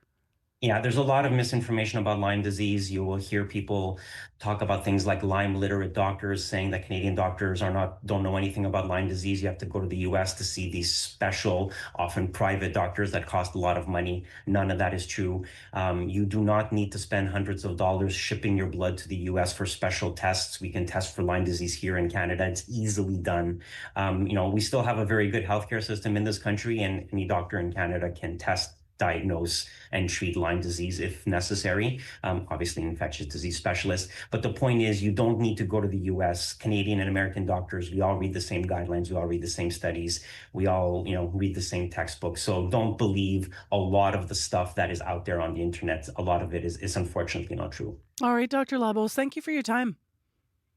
Yeah, there's a lot of misinformation about Lyme disease. You will hear people talk about things like Lyme literate doctors saying that Canadian doctors don't know anything about Lyme disease. You have to go to the US to see these special, often private doctors that cost a lot of money. None of that is true. You do not need to spend hundreds of dollars shipping your blood to the US for special tests. We can test for Lyme disease here in Canada. It's easily done. We still have a very good healthcare system in this country, and any doctor in Canada can test, diagnose, and treat Lyme disease if necessary. Obviously, an infectious disease specialist. But the point is, you don't need to go to the US. Canadian and American doctors, we all read the same guidelines. We all read the same studies. We all, read the same textbooks. So don't believe a lot of the stuff that is out there on the internet. A lot of it is unfortunately not true. All right, Dr. Labos, thank you for your time.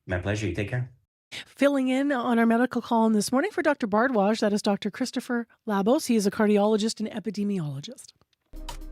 My pleasure. You take care. Filling in on our medical column this morning for Dr. Bardwaj, that is Dr. Christopher Labos. He is a cardiologist and epidemiologist.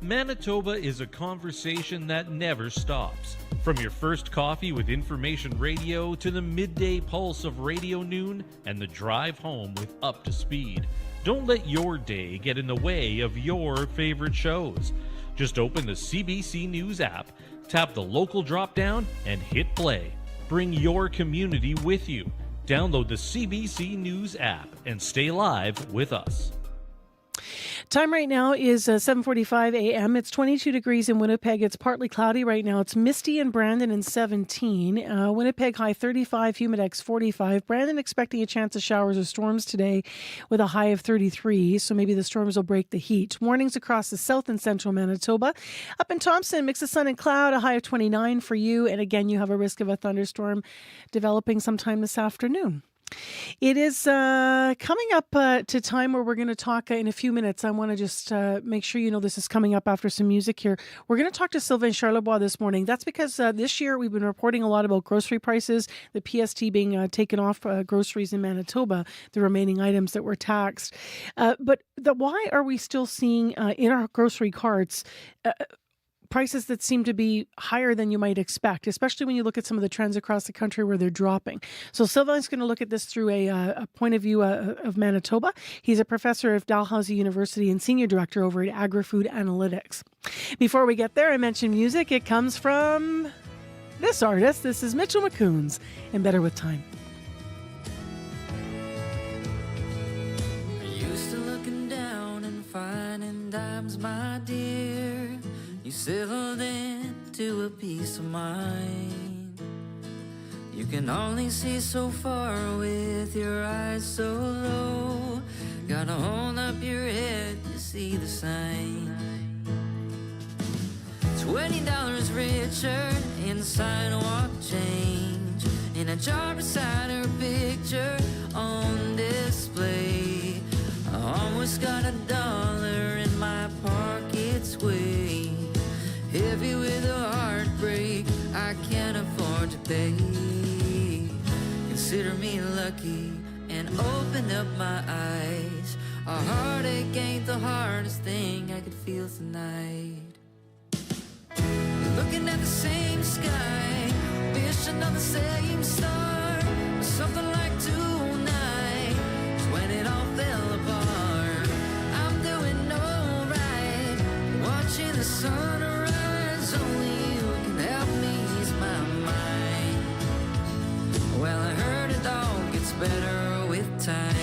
Manitoba is a conversation that never stops. From your first coffee with information radio to the midday pulse of Radio Noon and the drive home with Up to Speed. Don't let your day get in the way of your favorite shows. Just open the CBC News app, tap the local drop-down, and hit play. Bring your community with you. Download the CBC News app and stay live with us. Time right now is 7:45 a.m. It's 22 degrees in Winnipeg. It's partly cloudy right now. It's misty in Brandon and 17. Winnipeg high 35, Humidex 45. Brandon expecting a chance of showers or storms today with a high of 33. So maybe the storms will break the heat. Warnings across the south and central Manitoba. Up in Thompson, mix of sun and cloud, a high of 29 for you. And again, you have a risk of a thunderstorm developing sometime this afternoon. It is coming up to time where we're going to talk in a few minutes. I want to just make sure you know this is coming up after some music here. We're going to talk to Sylvain Charlebois this morning. That's because this year we've been reporting a lot about grocery prices, the PST being taken off groceries in Manitoba, the remaining items that were taxed. But why are we still seeing in our grocery carts prices that seem to be higher than you might expect, especially when you look at some of the trends across the country where they're dropping? So Sylvain's going to look at this through a point of view of Manitoba. He's a professor of Dalhousie University and senior director over at Agri-Food Analytics. Before we get there, I mentioned music. It comes from this artist. This is Mitchell McCoons and Better With Time. Used to looking down and finding dimes, my dear. You settled into a peace of mind. You can only see so far with your eyes so low. Gotta hold up your head to see the sign. $20 richer in sidewalk change, in a jar beside her picture on display. I almost got $1 in my pocket sway. Heavy with a heartbreak I can't afford to pay. Consider me lucky and open up my eyes. A heartache ain't the hardest thing I could feel tonight. Looking at the same sky, wishing on the same star. Something like tonight, when it all fell apart. I'm doing alright, watching the sun rise. Only you can help me ease my mind. Well, I heard it all gets better with time.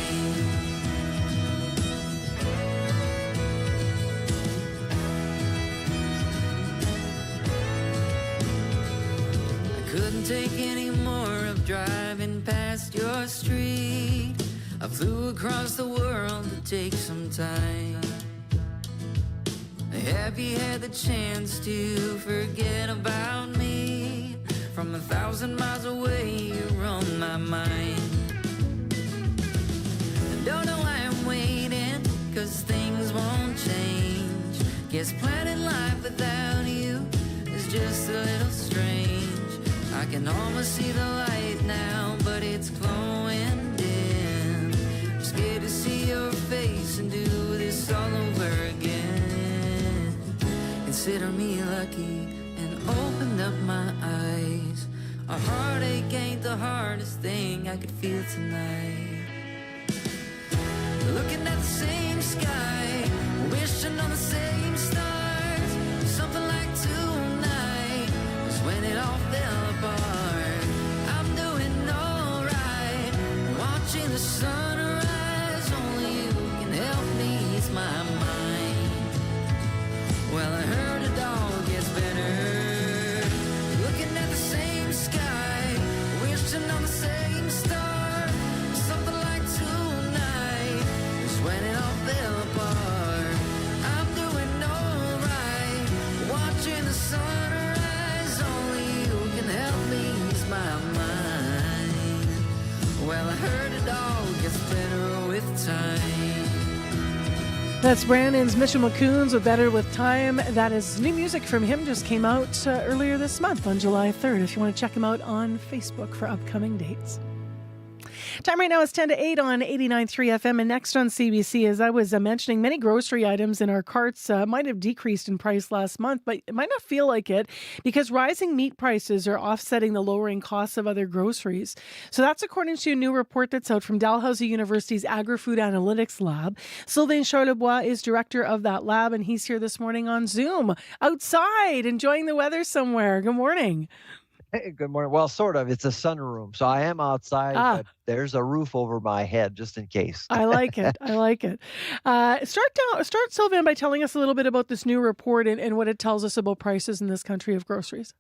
I couldn't take any more of driving past your street. I flew across the world to take some time. Have you had the chance to forget about me? From 1,000 miles away, you're on my mind. I don't know why I'm waiting, 'cause things won't change. Guess planning life without you is just a little strange. I can almost see the light now, but it's glowing dim. I'm scared to see your face and do this all over again. Consider me lucky and open up my eyes. A heartache ain't the hardest thing I could feel tonight. Looking at the same sky, wishing on the same stars. Something like tonight was when it all fell apart. I'm doing alright, watching the sunrise. Only you can help me ease my mind. Well, I heard it all gets better. Looking at the same sky, wishing on the same star. Something like tonight is when it all fell apart. I'm doing alright, watching the sunrise. Only you can help me ease my mind. Well, I heard it all gets better with time. That's Brandon's Mitchell McCoons with Better With Time. That is new music from him, just came out earlier this month on July 3rd. If you want to check him out on Facebook for upcoming dates. Time right now is 10 to 8 on 89.3 FM. And next on CBC, as I was mentioning, many grocery items in our carts might have decreased in price last month, but it might not feel like it because rising meat prices are offsetting the lowering costs of other groceries. So that's according to a new report that's out from Dalhousie University's Agri-Food Analytics Lab. Sylvain Charlebois is director of that lab, and he's here this morning on Zoom, outside, enjoying the weather somewhere. Good morning. Hey, good morning. Well, sort of. It's a sunroom, so I am outside, but there's a roof over my head just in case. I like it. I like it. Start, Sylvain, by telling us a little bit about this new report and what it tells us about prices in this country of groceries.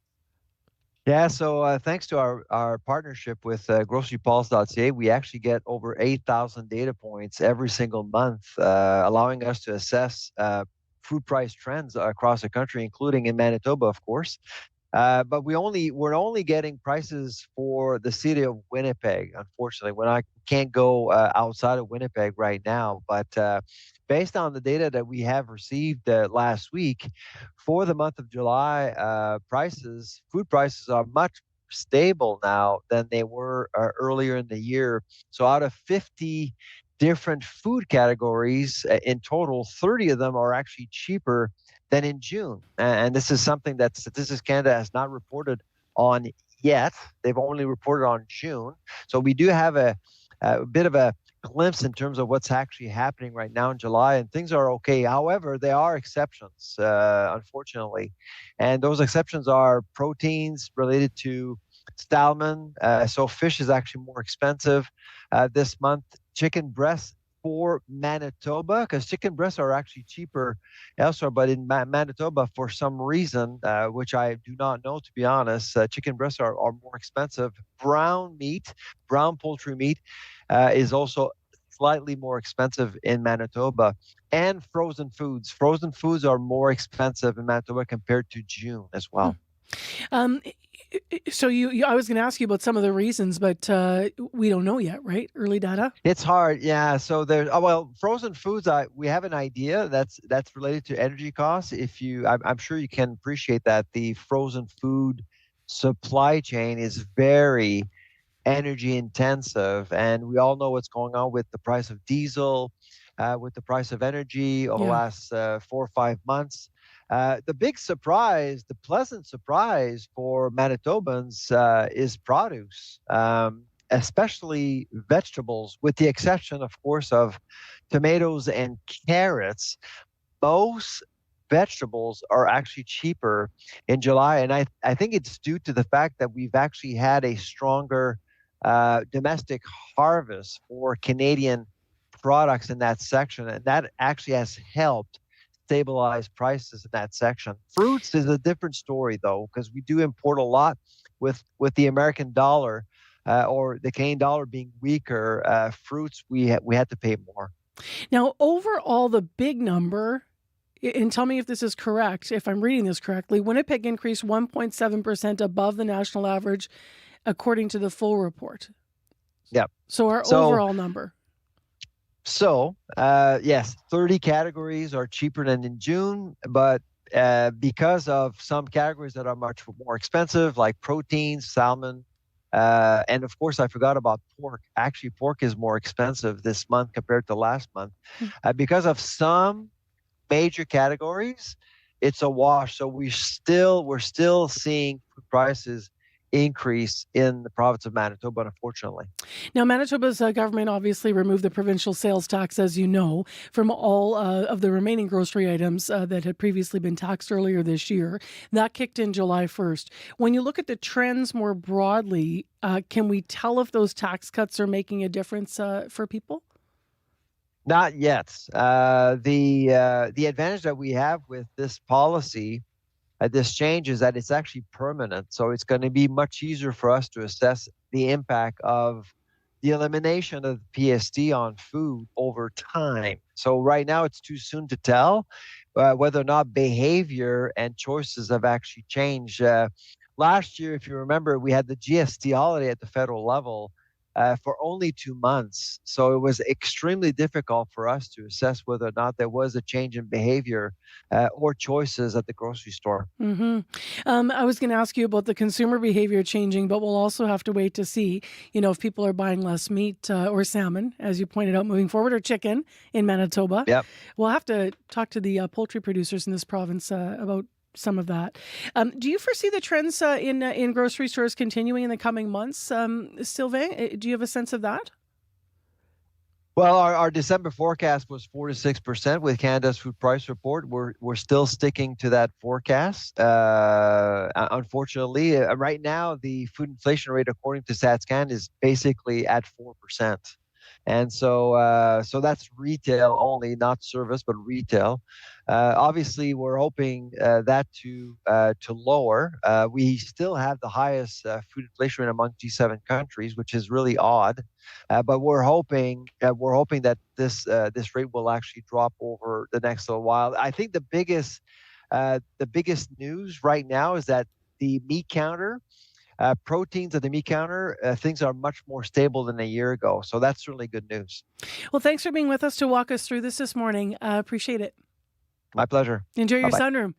Yeah, so thanks to our partnership with grocerypulse.ca, we actually get over 8,000 data points every single month, allowing us to assess food price trends across the country, including in Manitoba, of course. But we're only getting prices for the city of Winnipeg, unfortunately. When I can't go outside of Winnipeg right now, but based on the data that we have received last week, for the month of July, food prices are much stable now than they were earlier in the year. So out of 50 different food categories in total, 30 of them are actually cheaper than in June. And this is something that Statistics Canada has not reported on yet. They've only reported on June. So we do have a bit of a glimpse in terms of what's actually happening right now in July, and things are okay. However, there are exceptions, unfortunately. And those exceptions are proteins related to salmon. So fish is actually more expensive this month. Chicken breast for Manitoba, because chicken breasts are actually cheaper elsewhere, but in Manitoba, for some reason, which I do not know, to be honest, chicken breasts are more expensive. Brown poultry meat is also slightly more expensive in Manitoba. And frozen foods. Frozen foods are more expensive in Manitoba compared to June as well. So I was going to ask you about some of the reasons, but we don't know yet, right? Early data? It's hard, yeah. So frozen foods, we have an idea that's related to energy costs. I'm sure you can appreciate that the frozen food supply chain is very energy intensive, and we all know what's going on with the price of diesel, with the price of energy over the last 4 or 5 months. The big surprise, the pleasant surprise for Manitobans is produce, especially vegetables, with the exception, of course, of tomatoes and carrots. Most vegetables are actually cheaper in July, and I think it's due to the fact that we've actually had a stronger domestic harvest for Canadian products in that section, and that actually has helped stabilize prices in that section. Fruits is a different story, though, because we do import a lot with the American dollar or the Canadian dollar being weaker. Fruits, we had to pay more. Now, overall, the big number, and tell me if this is correct, if I'm reading this correctly, Winnipeg increased 1.7% above the national average, according to the full report. Yep. So our overall number. So, yes, 30 categories are cheaper than in June, but because of some categories that are much more expensive, like proteins, salmon, and of course, I forgot about pork. Actually, pork is more expensive this month compared to last month. Because of some major categories, it's a wash. So we're still seeing food prices increase in the province of Manitoba, unfortunately. Now, Manitoba's government obviously removed the provincial sales tax, as you know, from all of the remaining grocery items that had previously been taxed earlier this year. That kicked in July 1st. When you look at the trends more broadly, can we tell if those tax cuts are making a difference for people? Not yet. The advantage that we have with this policy, this change, is that it's actually permanent. So it's going to be much easier for us to assess the impact of the elimination of the PST on food over time. So right now it's too soon to tell whether or not behavior and choices have actually changed. Last year, if you remember, we had the GST holiday at the federal level. for only 2 months. So it was extremely difficult for us to assess whether or not there was a change in behavior or choices at the grocery store. I was going to ask you about the consumer behavior changing, but we'll also have to wait to see, if people are buying less meat or salmon, as you pointed out, moving forward, or chicken in Manitoba. Yep. We'll have to talk to the poultry producers in this province about some of that. Do you foresee the trends in grocery stores continuing in the coming months, Sylvain? Do you have a sense of that? Well, our December forecast was 4 to 6% with Canada's food price report. We're still sticking to that forecast. Unfortunately, right now the food inflation rate, according to StatScan, is basically at 4%. And so that's retail only, not service, but retail. Obviously, we're hoping that to lower. We still have the highest food inflation rate among G7 countries, which is really odd. But we're hoping that this rate will actually drop over the next little while. I think the biggest news right now is that the meat counter. Proteins at the meat counter, things are much more stable than a year ago. So that's certainly good news. Well, thanks for being with us to walk us through this morning. Appreciate it. My pleasure. Enjoy your Bye-bye. sunroom.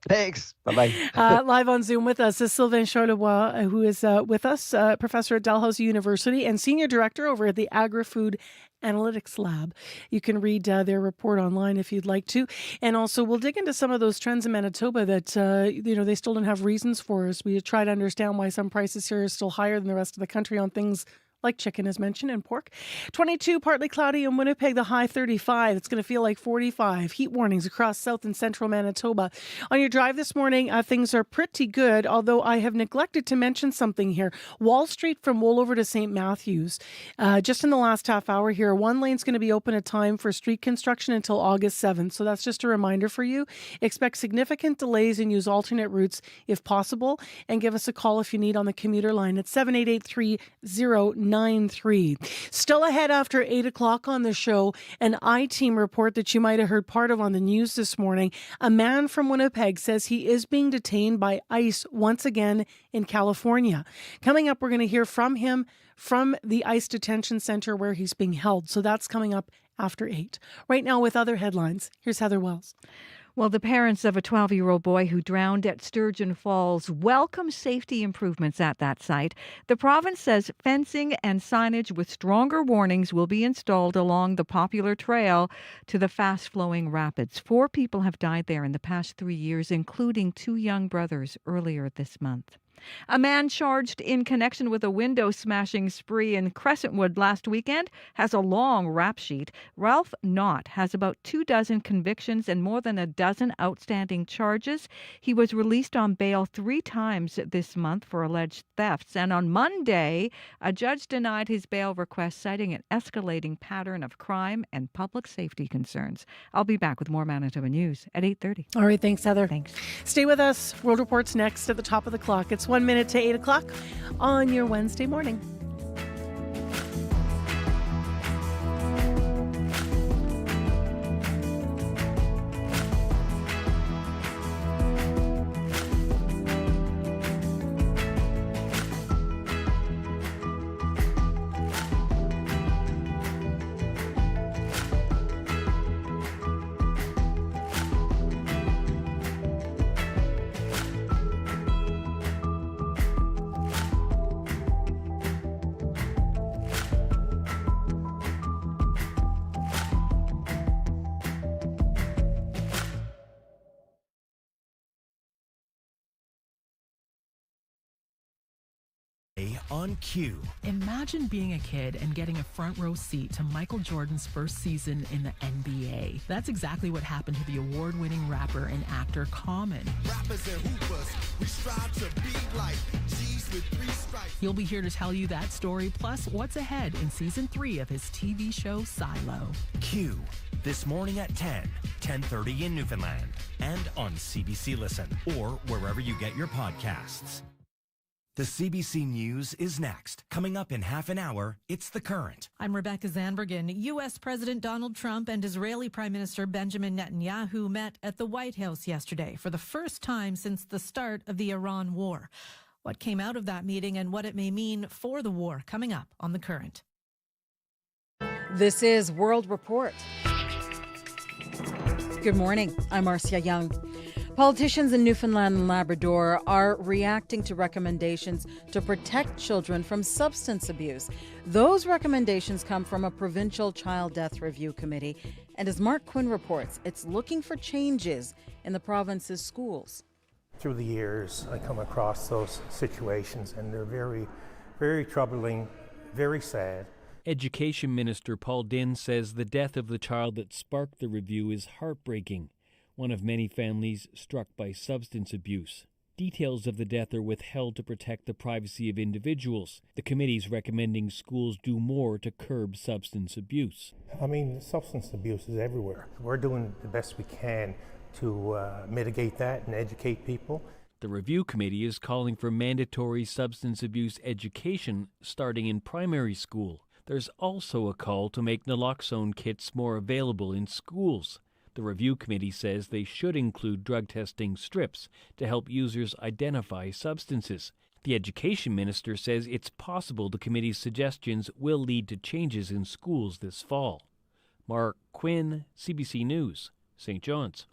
Thanks. Bye-bye. Live on Zoom with us is Sylvain Charlebois, who is with us, professor at Dalhousie University and senior director over at the Agri-Food Analytics Lab. You can read their report online if you'd like to. And also, we'll dig into some of those trends in Manitoba that, they still don't have reasons for us. We try to understand why some prices here are still higher than the rest of the country on things like chicken, as mentioned, and pork. 22, partly cloudy in Winnipeg, the high 35. It's going to feel like 45. Heat warnings across south and central Manitoba. On your drive this morning, things are pretty good, although I have neglected to mention something here. Wall Street from Woolover to St. Matthews. Just in the last half hour here, one lane's going to be open at time for street construction until August 7th. So that's just a reminder for you. Expect significant delays and use alternate routes if possible. And give us a call if you need on the commuter line at 788-3093. Still ahead after 8 o'clock on the show, an I-Team report that you might have heard part of on the news this morning. A man from Winnipeg says he is being detained by ICE once again in California. Coming up, we're going to hear from him from the ICE detention center where he's being held. So that's coming up after 8. Right now with other headlines, here's Heather Wells. Well, the parents of a 12-year-old boy who drowned at Sturgeon Falls welcome safety improvements at that site. The province says fencing and signage with stronger warnings will be installed along the popular trail to the fast-flowing rapids. 4 people have died there in the past 3 years, including 2 young brothers earlier this month. A man charged in connection with a window-smashing spree in Crescentwood last weekend has a long rap sheet. Ralph Knott has about 24 convictions and more than a dozen outstanding charges. He was released on bail 3 times this month for alleged thefts. And on Monday, a judge denied his bail request, citing an escalating pattern of crime and public safety concerns. I'll be back with more Manitoba News at 8:30. All right, thanks, Heather. Thanks. Stay with us. World Report's next at the top of the clock. It's 1 minute to 8 o'clock on your Wednesday morning. On cue. Imagine being a kid and getting a front row seat to Michael Jordan's first season in the NBA. That's exactly what happened to the award-winning rapper and actor Common. Rappers and hoopers, we strive to be like G's with 3 stripes. He'll be here to tell you that story, plus what's ahead in season 3 of his TV show Silo. Q, this morning at 10:30 in Newfoundland, and on CBC Listen, or wherever you get your podcasts. The CBC News is next. Coming up in half an hour, it's The Current. I'm Rebecca Zanbergen. U.S. President Donald Trump and Israeli Prime Minister Benjamin Netanyahu met at the White House yesterday for the first time since the start of the Iran war. what came out of that meeting and what it may mean for the war, coming up on The Current. This is World Report. Good morning. I'm Marcia Young. Politicians in Newfoundland and Labrador are reacting to recommendations to protect children from substance abuse. Those recommendations come from a provincial child death review committee. And as Mark Quinn reports, it's looking for changes in the province's schools. Through the years, I come across those situations, and they're very, very troubling, very sad. Education Minister Paul Dinn says the death of the child that sparked the review is heartbreaking, one of many families struck by substance abuse. Details of the death are withheld to protect the privacy of individuals. The committee's recommending schools do more to curb substance abuse. I mean, substance abuse is everywhere. We're doing the best we can to mitigate that and educate people. The review committee is calling for mandatory substance abuse education starting in primary school. There's also a call to make naloxone kits more available in schools. The review committee says they should include drug testing strips to help users identify substances. The education minister says it's possible the committee's suggestions will lead to changes in schools this fall. Mark Quinn, CBC News, St. John's.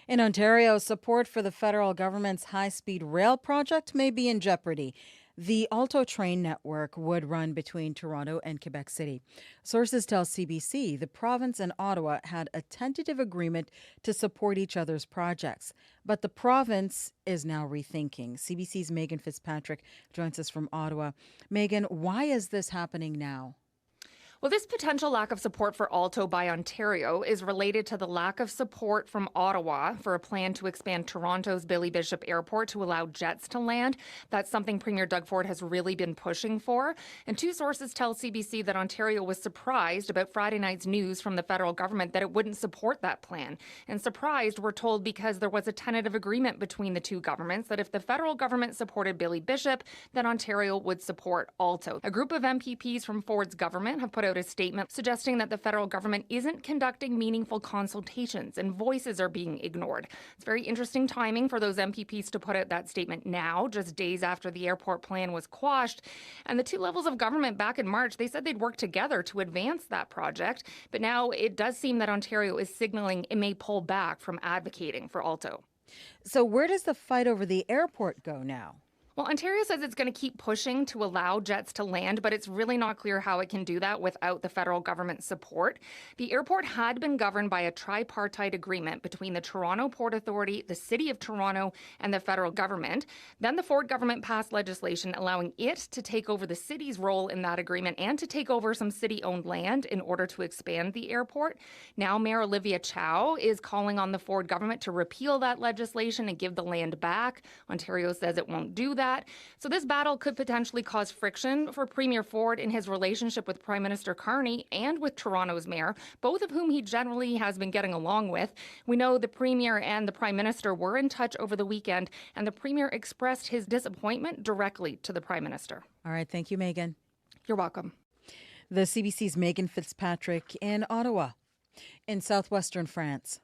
In Ontario, support for the federal government's high-speed rail project may be in jeopardy. The Alto train network would run between Toronto and Quebec City. Sources tell CBC the province and Ottawa had a tentative agreement to support each other's projects. But the province is now rethinking. CBC's Megan Fitzpatrick joins us from Ottawa. Megan, why is this happening now? Well, this potential lack of support for Alto by Ontario is related to the lack of support from Ottawa for a plan to expand Toronto's Billy Bishop Airport to allow jets to land. That's something Premier Doug Ford has really been pushing for. And two sources tell CBC that Ontario was surprised about Friday night's news from the federal government that it wouldn't support that plan. And surprised, we're told, because there was a tentative agreement between the two governments that if the federal government supported Billy Bishop, then Ontario would support Alto. A group of MPPs from Ford's government have put out a statement suggesting that the federal government isn't conducting meaningful consultations and voices are being ignored. It's very interesting timing for those MPPs to put out that statement now, just days after the airport plan was quashed. And the two levels of government back in March, they said they'd work together to advance that project. But now it does seem that Ontario is signaling it may pull back from advocating for Alto. So where does the fight over the airport go now? Well, Ontario says it's going to keep pushing to allow jets to land, but it's really not clear how it can do that without the federal government support. The airport had been governed by a tripartite agreement between the Toronto Port Authority, the City of Toronto, and the federal government. Then the Ford government passed legislation allowing it to take over the city's role in that agreement and to take over some city-owned land in order to expand the airport. Now Mayor Olivia Chow is calling on the Ford government to repeal that legislation and give the land back. Ontario says it won't do that. So this battle could potentially cause friction for Premier Ford in his relationship with Prime Minister Carney and with Toronto's mayor, both of whom he generally has been getting along with. We know the Premier and the Prime Minister were in touch over the weekend, and the Premier expressed his disappointment directly to the Prime Minister. All right, thank you, Megan. You're welcome. The CBC's Megan Fitzpatrick in Ottawa, in southwestern France.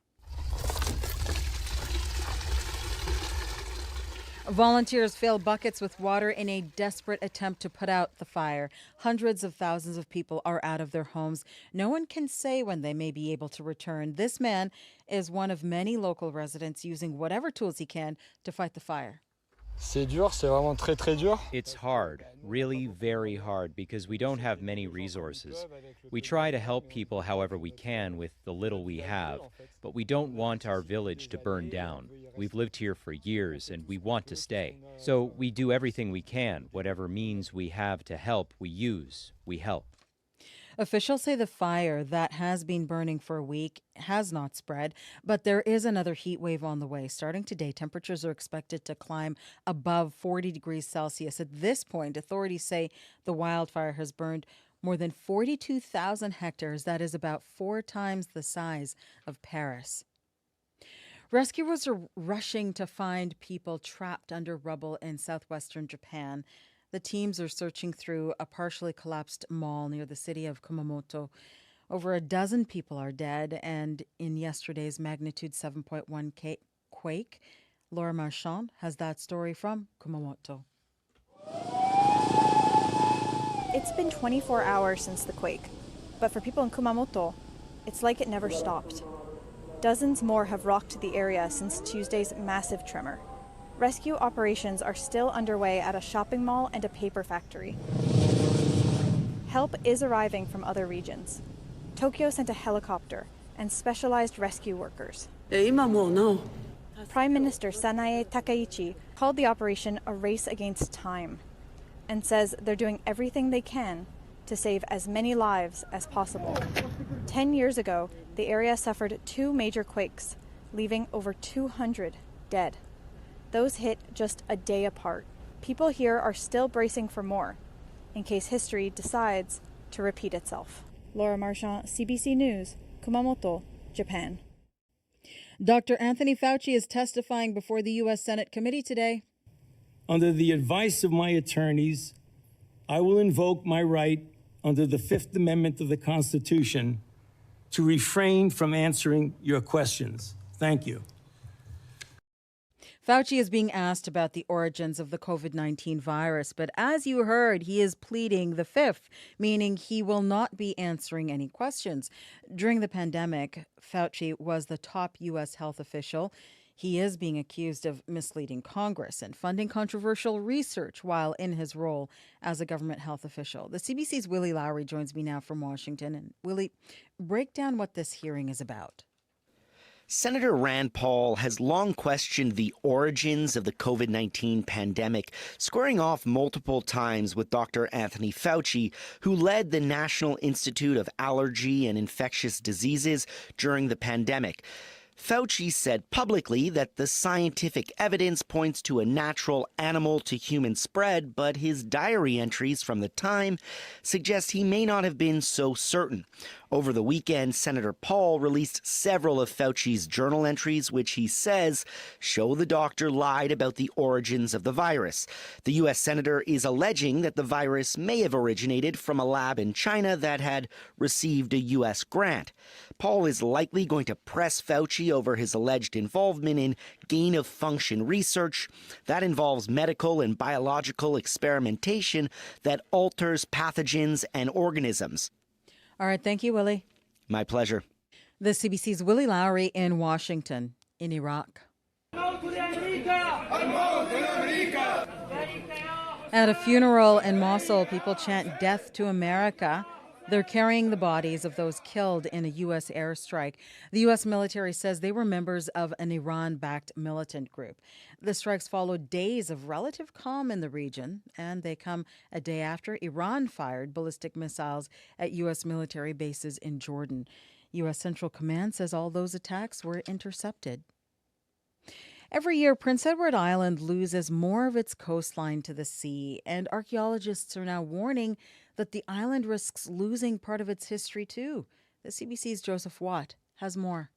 Volunteers fill buckets with water in a desperate attempt to put out the fire. Hundreds of thousands of people are out of their homes. No one can say when they may be able to return. This man is one of many local residents using whatever tools he can to fight the fire. It's hard, really very hard, because we don't have many resources. We try to help people however we can with the little we have, but we don't want our village to burn down. We've lived here for years and we want to stay. So we do everything we can, whatever means we have to help, we use, we help. Officials say the fire that has been burning for a week has not spread, but there is another heat wave on the way. Starting today, temperatures are expected to climb above 40 degrees Celsius. At this point, authorities say the wildfire has burned more than 42,000 hectares. That is about 4 times the size of Paris. Rescuers are rushing to find people trapped under rubble in southwestern Japan. The teams are searching through a partially collapsed mall near the city of Kumamoto. Over a dozen people are dead, and in yesterday's magnitude 7.1 quake, Laura Marchand has that story from Kumamoto. It's been 24 hours since the quake, but for people in Kumamoto, it's like it never stopped. Dozens more have rocked the area since Tuesday's massive tremor. Rescue operations are still underway at a shopping mall and a paper factory. Help is arriving from other regions. Tokyo sent a helicopter and specialized rescue workers. Prime Minister Sanae Takaichi called the operation a race against time and says they're doing everything they can to save as many lives as possible. 10 years ago, the area suffered 2 major quakes, leaving over 200 dead. Those hit just a day apart. People here are still bracing for more, in case history decides to repeat itself. Laura Marchand, CBC News, Kumamoto, Japan. Dr. Anthony Fauci is testifying before the U.S. Senate committee today. Under the advice of my attorneys, I will invoke my right under the Fifth Amendment of the Constitution to refrain from answering your questions. Thank you. Fauci is being asked about the origins of the COVID-19 virus, but as you heard, he is pleading the fifth, meaning he will not be answering any questions. During the pandemic, Fauci was the top U.S. health official. He is being accused of misleading Congress and funding controversial research while in his role as a government health official. The CBC's Willie Lowry joins me now from Washington. And Willie, break down what this hearing is about. Senator Rand Paul has long questioned the origins of the COVID-19 pandemic, squaring off multiple times with Dr. Anthony Fauci, who led the National Institute of Allergy and Infectious Diseases during the pandemic. Fauci said publicly that the scientific evidence points to a natural animal-to-human spread, but his diary entries from the time suggest he may not have been so certain. Over the weekend, Senator Paul released several of Fauci's journal entries, which he says show the doctor lied about the origins of the virus. The U.S. senator is alleging that the virus may have originated from a lab in China that had received a U.S. grant. Paul is likely going to press Fauci over his alleged involvement in gain-of-function research that involves medical and biological experimentation that alters pathogens and organisms. All right, thank you, Willie. My pleasure. The CBC's Willie Lowry in Washington, in Iraq. At a funeral in Mosul, people chant "Death to America." They're carrying the bodies of those killed in a U.S. airstrike. The U.S. military says they were members of an Iran-backed militant group. The strikes followed days of relative calm in the region, and they come a day after Iran fired ballistic missiles at U.S. military bases in Jordan. U.S. Central Command says all those attacks were intercepted. Every year, Prince Edward Island loses more of its coastline to the sea, and archaeologists are now warning that the island risks losing part of its history too. The CBC's Joseph Watt has more.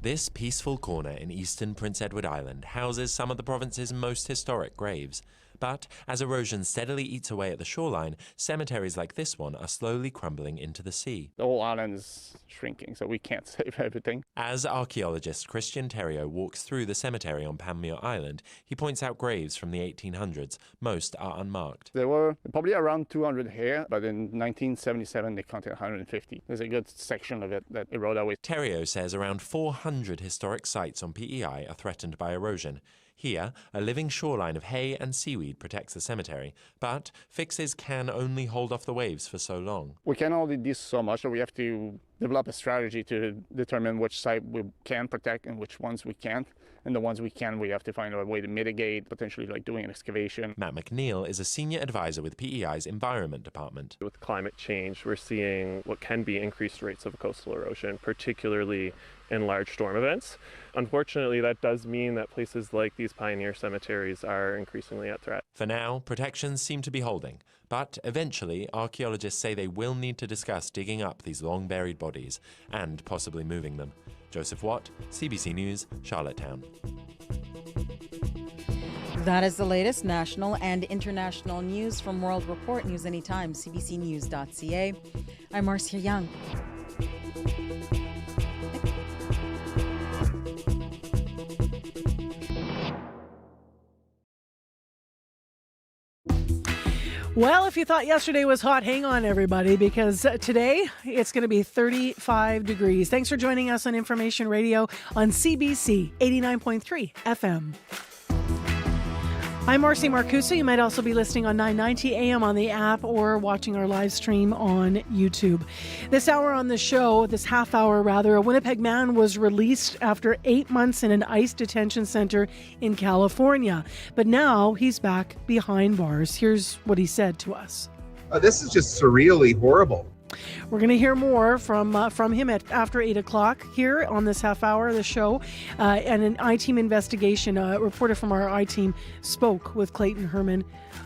This peaceful corner in eastern Prince Edward Island houses some of the province's most historic graves. But as erosion steadily eats away at the shoreline, cemeteries like this one are slowly crumbling into the sea. The whole island is shrinking, so we can't save everything. As archaeologist Christian Theriault walks through the cemetery on Panmure Island, he points out graves from the 1800s. Most are unmarked. There were probably around 200 here, but in 1977 they counted 150. There's a good section of it that eroded away. Theriault says around 400 historic sites on PEI are threatened by erosion. Here, a living shoreline of hay and seaweed protects the cemetery, but fixes can only hold off the waves for so long. We can only do so much, so we have to develop a strategy to determine which site we can protect and which ones we can't. And the ones we can, we have to find a way to mitigate, potentially like doing an excavation. Matt McNeil is a senior advisor with PEI's Environment Department. With climate change, we're seeing what can be increased rates of coastal erosion, particularly in large storm events. Unfortunately, that does mean that places like these pioneer cemeteries are increasingly at threat. For now, protections seem to be holding, but eventually archaeologists say they will need to discuss digging up these long-buried bodies and possibly moving them. Joseph Watt, CBC News, Charlottetown. That is the latest national and international news from World Report News Anytime, cbcnews.ca. I'm Marcia Young. Well, if you thought yesterday was hot, hang on, everybody, because today it's going to be 35 degrees. Thanks for joining us on Information Radio on CBC 89.3 FM. I'm Marcy Marcusa. You might also be listening on 990 AM on the app or watching our live stream on YouTube. This hour on the show, this half hour rather, a Winnipeg man was released after 8 months in an ICE detention center in California. But now he's back behind bars. Here's what he said to us. This is just surreally horrible. We're going to hear more from him after 8 o'clock here on this half hour of the show. And an I-Team investigation, a reporter from our I-Team spoke with Clayton Herman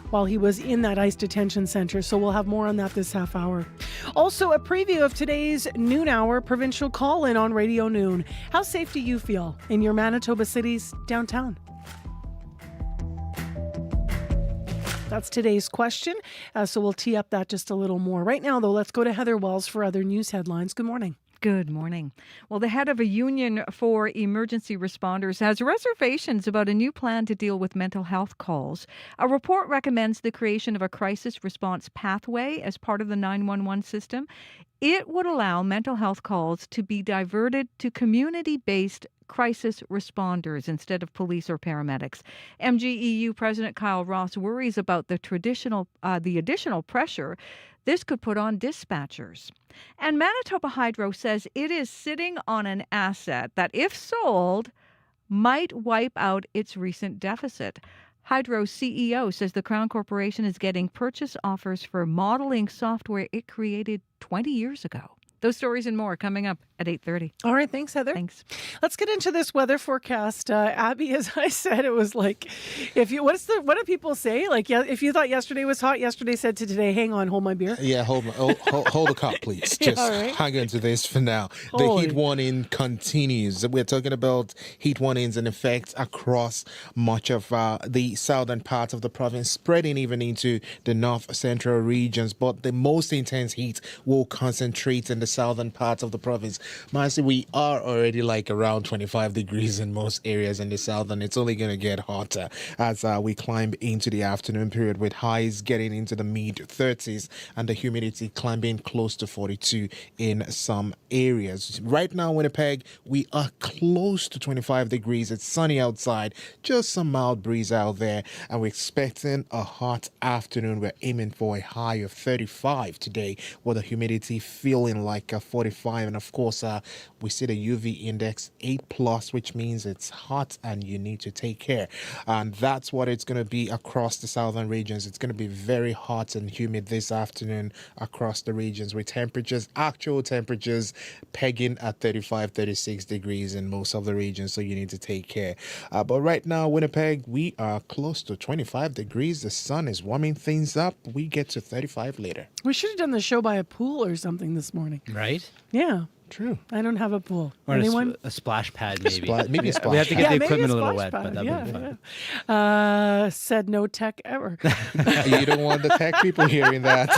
while he was in that ICE detention center. So we'll have more on that this half hour. Also, a preview of today's noon hour provincial call-in on Radio Noon. How safe do you feel in your Manitoba city's downtown? That's today's question, so we'll tee up that just a little more. Right now, though, let's go to Heather Wells for other news headlines. Good morning. Good morning. Well, the head of a union for emergency responders has reservations about a new plan to deal with mental health calls. A report recommends the creation of a crisis response pathway as part of the 911 system. It would allow mental health calls to be diverted to community-based crisis responders instead of police or paramedics. MGEU President Kyle Ross worries about the additional pressure this could put on dispatchers. And Manitoba Hydro says it is sitting on an asset that, if sold, might wipe out its recent deficit. Hydro's CEO says the Crown Corporation is getting purchase offers for modeling software it created 20 years ago. Those stories and more coming up at 8:30. All right. Thanks, Heather. Thanks. Let's get into this weather forecast. Abby, as I said, it was like, what do people say? Like, yeah, if you thought yesterday was hot, yesterday said to today, hang on, hold my beer. Yeah, hold the cup, please. Just right. hang on to this for now. Holy. The heat warning continues. We're talking about heat warnings in effect across much of the southern part of the province, spreading even into the north central regions. But the most intense heat will concentrate in the southern part of the province. Marcy, we are already like around 25 degrees in most areas in the south, and it's only going to get hotter as we climb into the afternoon period, with highs getting into the mid-30s and the humidity climbing close to 42 in some areas. Right now, Winnipeg, we are close to 25 degrees. It's sunny outside, just some mild breeze out there, and we're expecting a hot afternoon. We're aiming for a high of 35 today, with the humidity feeling like 45, and of course, we see the UV index 8+, which means it's hot and you need to take care. And that's what it's going to be across the southern regions. It's going to be very hot and humid this afternoon across the regions, with actual temperatures pegging at 35, 36 degrees in most of the regions. So you need to take care. But right now, Winnipeg, we are close to 25 degrees. The sun is warming things up. We get to 35 later. We should have done the show by a pool or something this morning. Right? Yeah. True. I don't have a pool. Or Anyone? a splash pad, maybe. Maybe a splash We have to get pad. the equipment a maybe little wet, splash but that pad. would be fun. Said no tech ever. You don't want the tech people hearing that.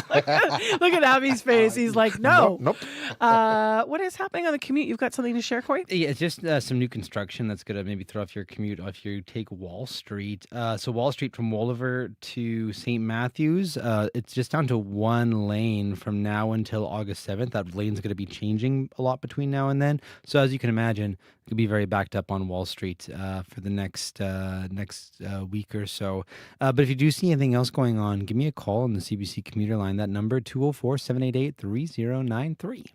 Look at Abby's face. He's like, no. Nope. What is happening on the commute? You've got something to share, Corey? Yeah, it's just some new construction that's going to maybe throw off your commute if you take Wall Street. So Wall Street from Walliver to St. Matthews, it's just down to one lane from now until August 7th. That lane's going to be changing a lot between now and then. So as you can imagine, it could be very backed up on Wall Street for the next week or so. But if you do see anything else going on, give me a call on the CBC commuter line. That number, 204-788-3093.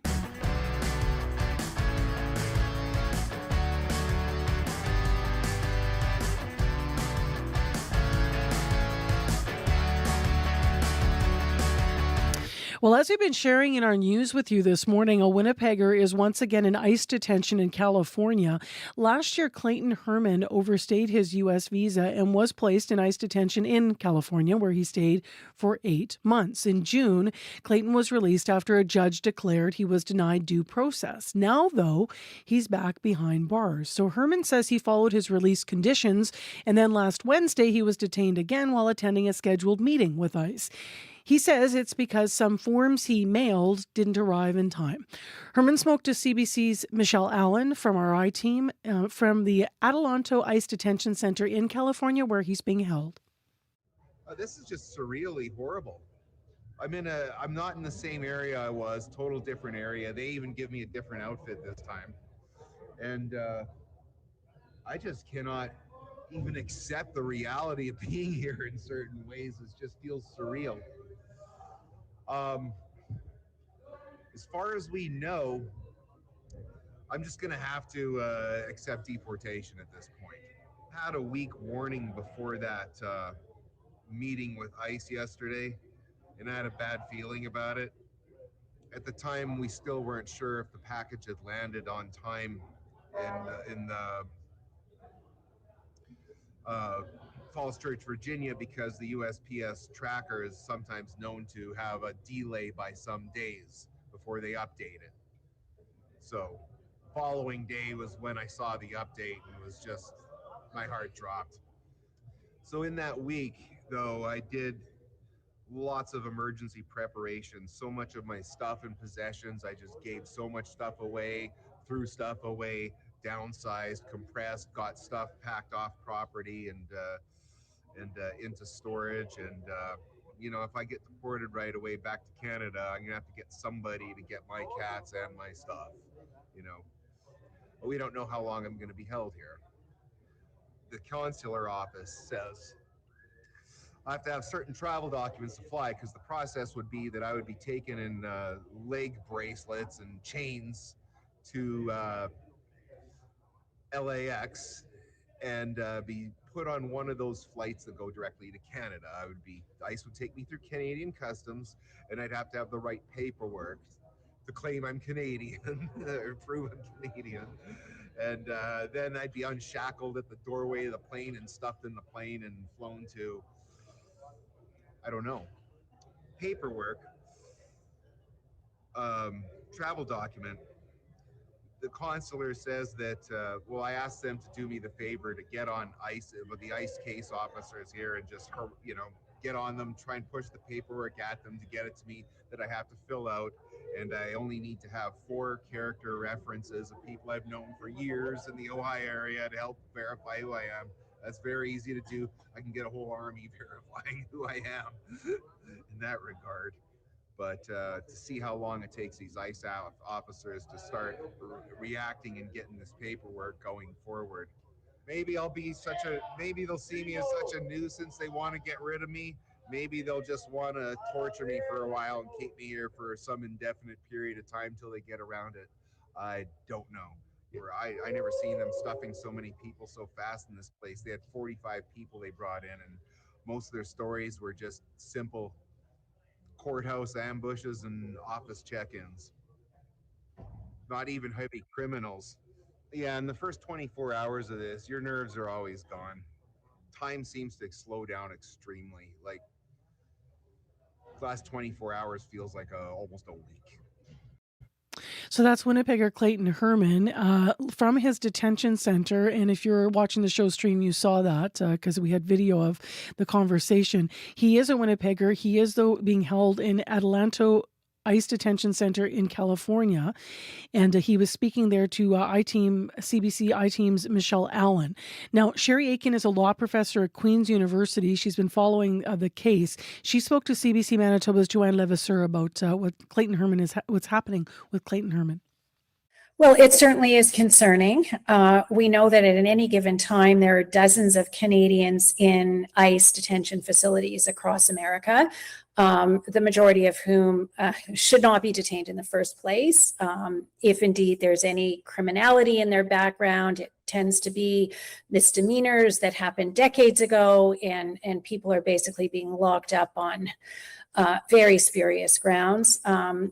Well, as we've been sharing in our news with you this morning, a Winnipegger is once again in ICE detention in California. Last year, Clayton Herman overstayed his U.S. visa and was placed in ICE detention in California, where he stayed for 8 months. In June, Clayton was released after a judge declared he was denied due process. Now, though, he's back behind bars. So Herman says he followed his release conditions, and then last Wednesday he was detained again while attending a scheduled meeting with ICE. He says it's because some forms he mailed didn't arrive in time. Herman spoke to CBC's Michelle Allen from our I-Team from the Adelanto ICE Detention Center in California, where he's being held. This is just surreally horrible. I'm not in the same area I was, total different area. They even give me a different outfit this time. And I just cannot even accept the reality of being here in certain ways. It just feels surreal. As far as we know, I'm just going to have to accept deportation at this point. I had a week warning before that meeting with ICE yesterday, and I had a bad feeling about it. At the time, we still weren't sure if the package had landed on time in the Falls Church, Virginia, because the USPS tracker is sometimes known to have a delay by some days before they update it. So, following day was when I saw the update, and it was just, my heart dropped. So in that week, though, I did lots of emergency preparation. So much of my stuff and possessions, I just gave so much stuff away, threw stuff away, downsized, compressed, got stuff packed off property and into storage. And if I get deported right away back to Canada, I'm gonna have to get somebody to get my cats and my stuff. But we don't know how long I'm going to be held here. The consular office says I have to have certain travel documents to fly, because the process would be that I would be taken in leg bracelets and chains to LAX and be put on one of those flights that go directly to Canada. ICE would take me through Canadian customs, and I'd have to have the right paperwork to claim I'm Canadian or prove I'm Canadian. And then I'd be unshackled at the doorway of the plane and stuffed in the plane and flown to, I don't know, paperwork, travel document. The consular says that, I asked them to do me the favor to get on ICE, but the ICE case officers here, and just, get on them, try and push the paperwork at them to get it to me that I have to fill out. And I only need to have 4 character references of people I've known for years in the Ojai area to help verify who I am. That's very easy to do. I can get a whole army verifying who I am in that regard. But to see how long it takes these ICE officers to start reacting and getting this paperwork going forward. Maybe they'll see me as such a nuisance, they want to get rid of me. Maybe they'll just want to torture me for a while and keep me here for some indefinite period of time till they get around it. I don't know. I never seen them stuffing so many people so fast in this place. They had 45 people they brought in, and most of their stories were just simple courthouse ambushes and office check-ins. Not even heavy criminals. Yeah, in the first 24 hours of this, your nerves are always gone. Time seems to slow down extremely. Like, the last 24 hours feels like almost a week. So that's Winnipegger Clayton Herman from his detention center. And if you're watching the show stream, you saw that because we had video of the conversation. He is a Winnipegger. He is, though, being held in Adelanto ICE Detention Center in California. And he was speaking there to CBC I-Team's Michelle Allen. Now, Sherry Aiken is a law professor at Queen's University. She's been following the case. She spoke to CBC Manitoba's Joanne Levasseur about what's happening with Clayton Herman. Well, it certainly is concerning. We know that at any given time, there are dozens of Canadians in ICE detention facilities across America, the majority of whom should not be detained in the first place. If indeed there's any criminality in their background, it tends to be misdemeanors that happened decades ago, and people are basically being locked up on very spurious grounds.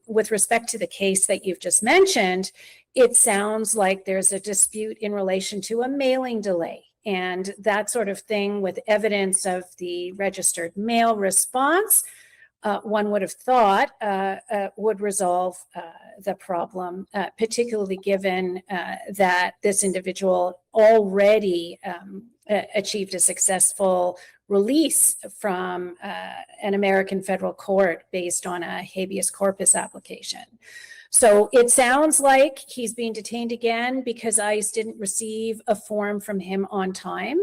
With respect to the case that you've just mentioned, it sounds like there's a dispute in relation to a mailing delay, and that sort of thing, with evidence of the registered mail response, one would have thought would resolve the problem, particularly given that this individual already achieved a successful release from an American federal court based on a habeas corpus application. So it sounds like he's being detained again because ICE didn't receive a form from him on time.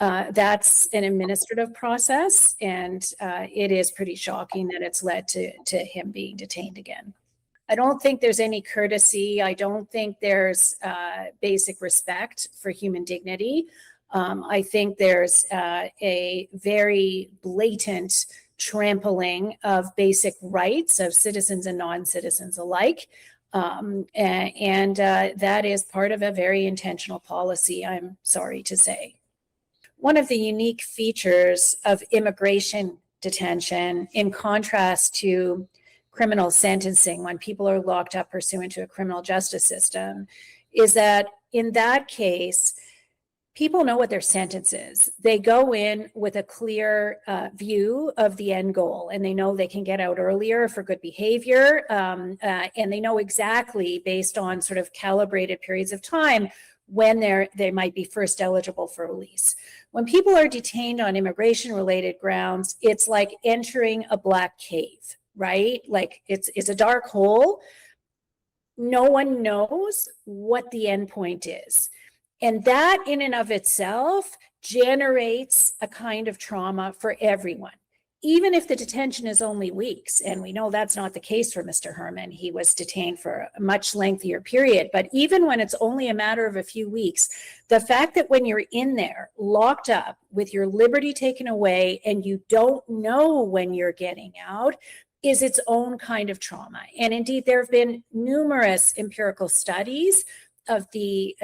That's an administrative process, and it is pretty shocking that it's led to him being detained again. I don't think there's any courtesy. I don't think there's basic respect for human dignity. I think there's a very blatant trampling of basic rights of citizens and non-citizens alike. And that is part of a very intentional policy, I'm sorry to say. One of the unique features of immigration detention, in contrast to criminal sentencing, when people are locked up pursuant to a criminal justice system, is that in that case, people know what their sentence is. They go in with a clear view of the end goal, and they know they can get out earlier for good behavior. And they know exactly, based on sort of calibrated periods of time, when they might be first eligible for release. When people are detained on immigration-related grounds, it's like entering a black cave, right? Like it's a dark hole. No one knows what the end point is. And that in and of itself generates a kind of trauma for everyone, even if the detention is only weeks. And we know that's not the case for Mr. Herman. He was detained for a much lengthier period. But even when it's only a matter of a few weeks, the fact that when you're in there, locked up, with your liberty taken away, and you don't know when you're getting out, is its own kind of trauma. And indeed, there have been numerous empirical studies of the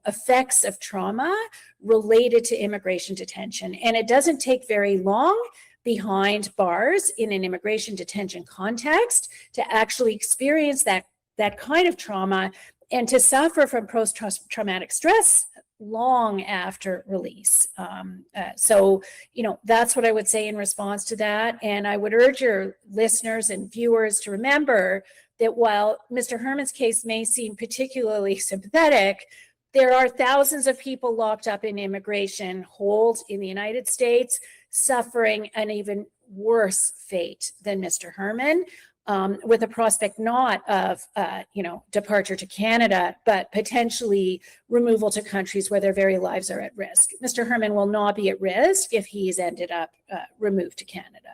effects of trauma related to immigration detention. And it doesn't take very long behind bars in an immigration detention context to actually experience that kind of trauma and to suffer from post-traumatic stress long after release. So, that's what I would say in response to that. And I would urge your listeners and viewers to remember that while Mr. Herman's case may seem particularly sympathetic, there are thousands of people locked up in immigration holds in the United States suffering an even worse fate than Mr. Herman, with a prospect not of, departure to Canada, but potentially removal to countries where their very lives are at risk. Mr. Herman will not be at risk if he's ended up removed to Canada.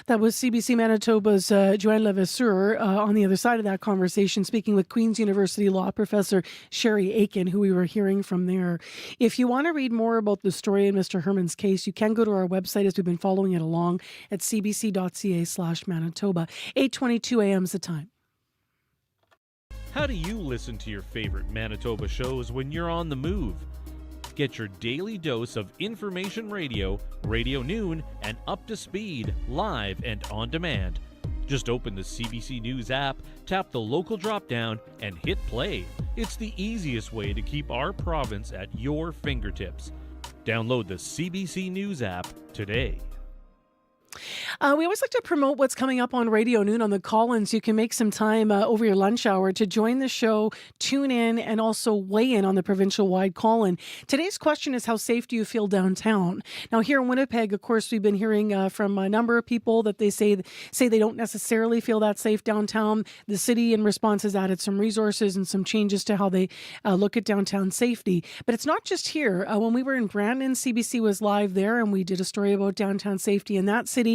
That was CBC Manitoba's Joanne Levasseur on the other side of that conversation, speaking with Queen's University law professor Sherry Aiken, who we were hearing from there. If you want to read more about the story in Mr. Herman's case, you can go to our website as we've been following it along at cbc.ca/Manitoba. 8:22 a.m. is the time. How do you listen to your favorite Manitoba shows when you're on the move? Get your daily dose of information radio, Radio Noon, and Up to Speed, live and on demand. Just open the CBC News app, tap the local drop-down, and hit play. It's the easiest way to keep our province at your fingertips. Download the CBC News app today. We always like to promote what's coming up on Radio Noon on the call-ins. You can make some time over your lunch hour to join the show, tune in, and also weigh in on the provincial-wide call-in. Today's question is, how safe do you feel downtown? Now, here in Winnipeg, of course, we've been hearing from a number of people that they say they don't necessarily feel that safe downtown. The city, in response, has added some resources and some changes to how they look at downtown safety. But it's not just here. When we were in Brandon, CBC was live there, and we did a story about downtown safety in that city.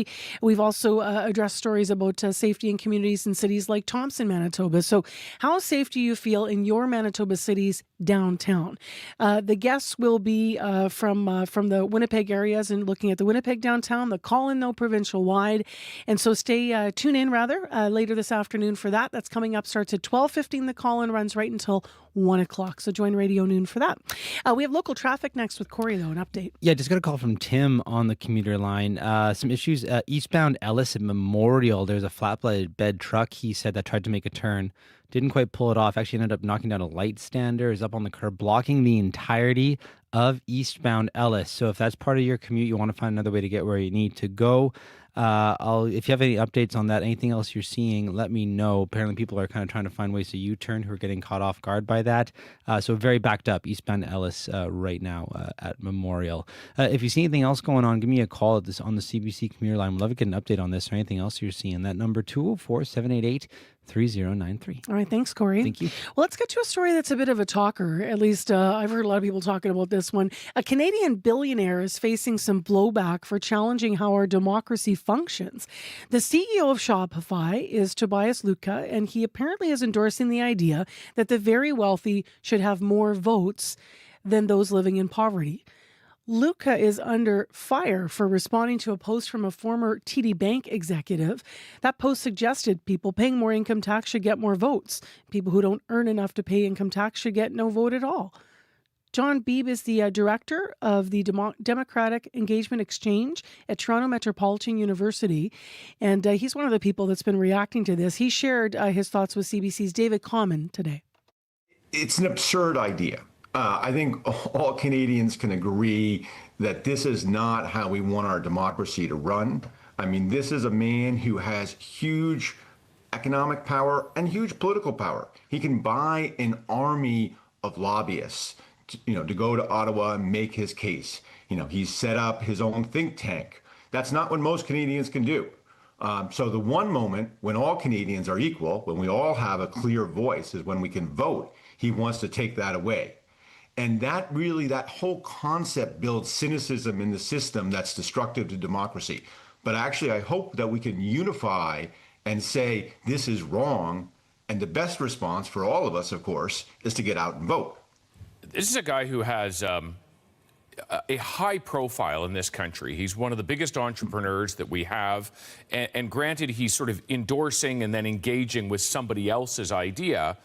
We've also addressed stories about safety in communities in cities like Thompson, Manitoba. So how safe do you feel in your Manitoba cities downtown? The guests will be from the Winnipeg areas and looking at the Winnipeg downtown, the call-in, though, provincial-wide. And so tune in, later this afternoon for that. That's coming up, starts at 12:15. The call-in runs right until 1 o'clock. So join Radio Noon for that. We have local traffic next with Corey, though, an update. Yeah, just got a call from Tim on the commuter line. Some issues eastbound Ellis at Memorial. There's a flatbed truck, he said, that tried to make a turn. Didn't quite pull it off. Actually ended up knocking down a light stander. Is up on the curb, blocking the entirety of eastbound Ellis. So if that's part of your commute, you want to find another way to get where you need to go. If you have any updates on that, anything else you're seeing, let me know. Apparently people are kind of trying to find ways to U-turn who are getting caught off guard by that. So very backed up eastbound Ellis right now at Memorial. If you see anything else going on, give me a call on the CBC commuter line. We'd love to get an update on this or anything else you're seeing. That number 204-788 3093. All right, thanks, Corey. Thank you. Well, let's get to a story that's a bit of a talker. At least I've heard a lot of people talking about this one. A Canadian billionaire is facing some blowback for challenging how our democracy functions. The CEO of Shopify is Tobias Lütke, and he apparently is endorsing the idea that the very wealthy should have more votes than those living in poverty. Lütke is under fire for responding to a post from a former TD Bank executive. That post suggested people paying more income tax should get more votes. People who don't earn enough to pay income tax should get no vote at all. John Beebe is the director of the Democratic Engagement Exchange at Toronto Metropolitan University, and he's one of the people that's been reacting to this. He shared his thoughts with CBC's David Common today. It's an absurd idea. I think all Canadians can agree that this is not how we want our democracy to run. I mean, this is a man who has huge economic power and huge political power. He can buy an army of lobbyists, to go to Ottawa and make his case. He's set up his own think tank. That's not what most Canadians can do. So the one moment when all Canadians are equal, when we all have a clear voice, is when we can vote. He wants to take that away. And that whole concept builds cynicism in the system that's destructive to democracy. But actually, I hope that we can unify and say this is wrong. And the best response for all of us, of course, is to get out and vote. This is a guy who has a high profile in this country. He's one of the biggest entrepreneurs that we have. And granted, he's sort of endorsing and then engaging with somebody else's idea.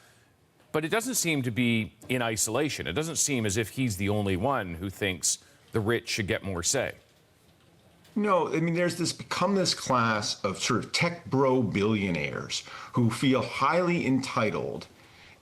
But it doesn't seem to be in isolation. It doesn't seem as if he's the only one who thinks the rich should get more say. No, I mean, there's become this class of sort of tech bro billionaires who feel highly entitled,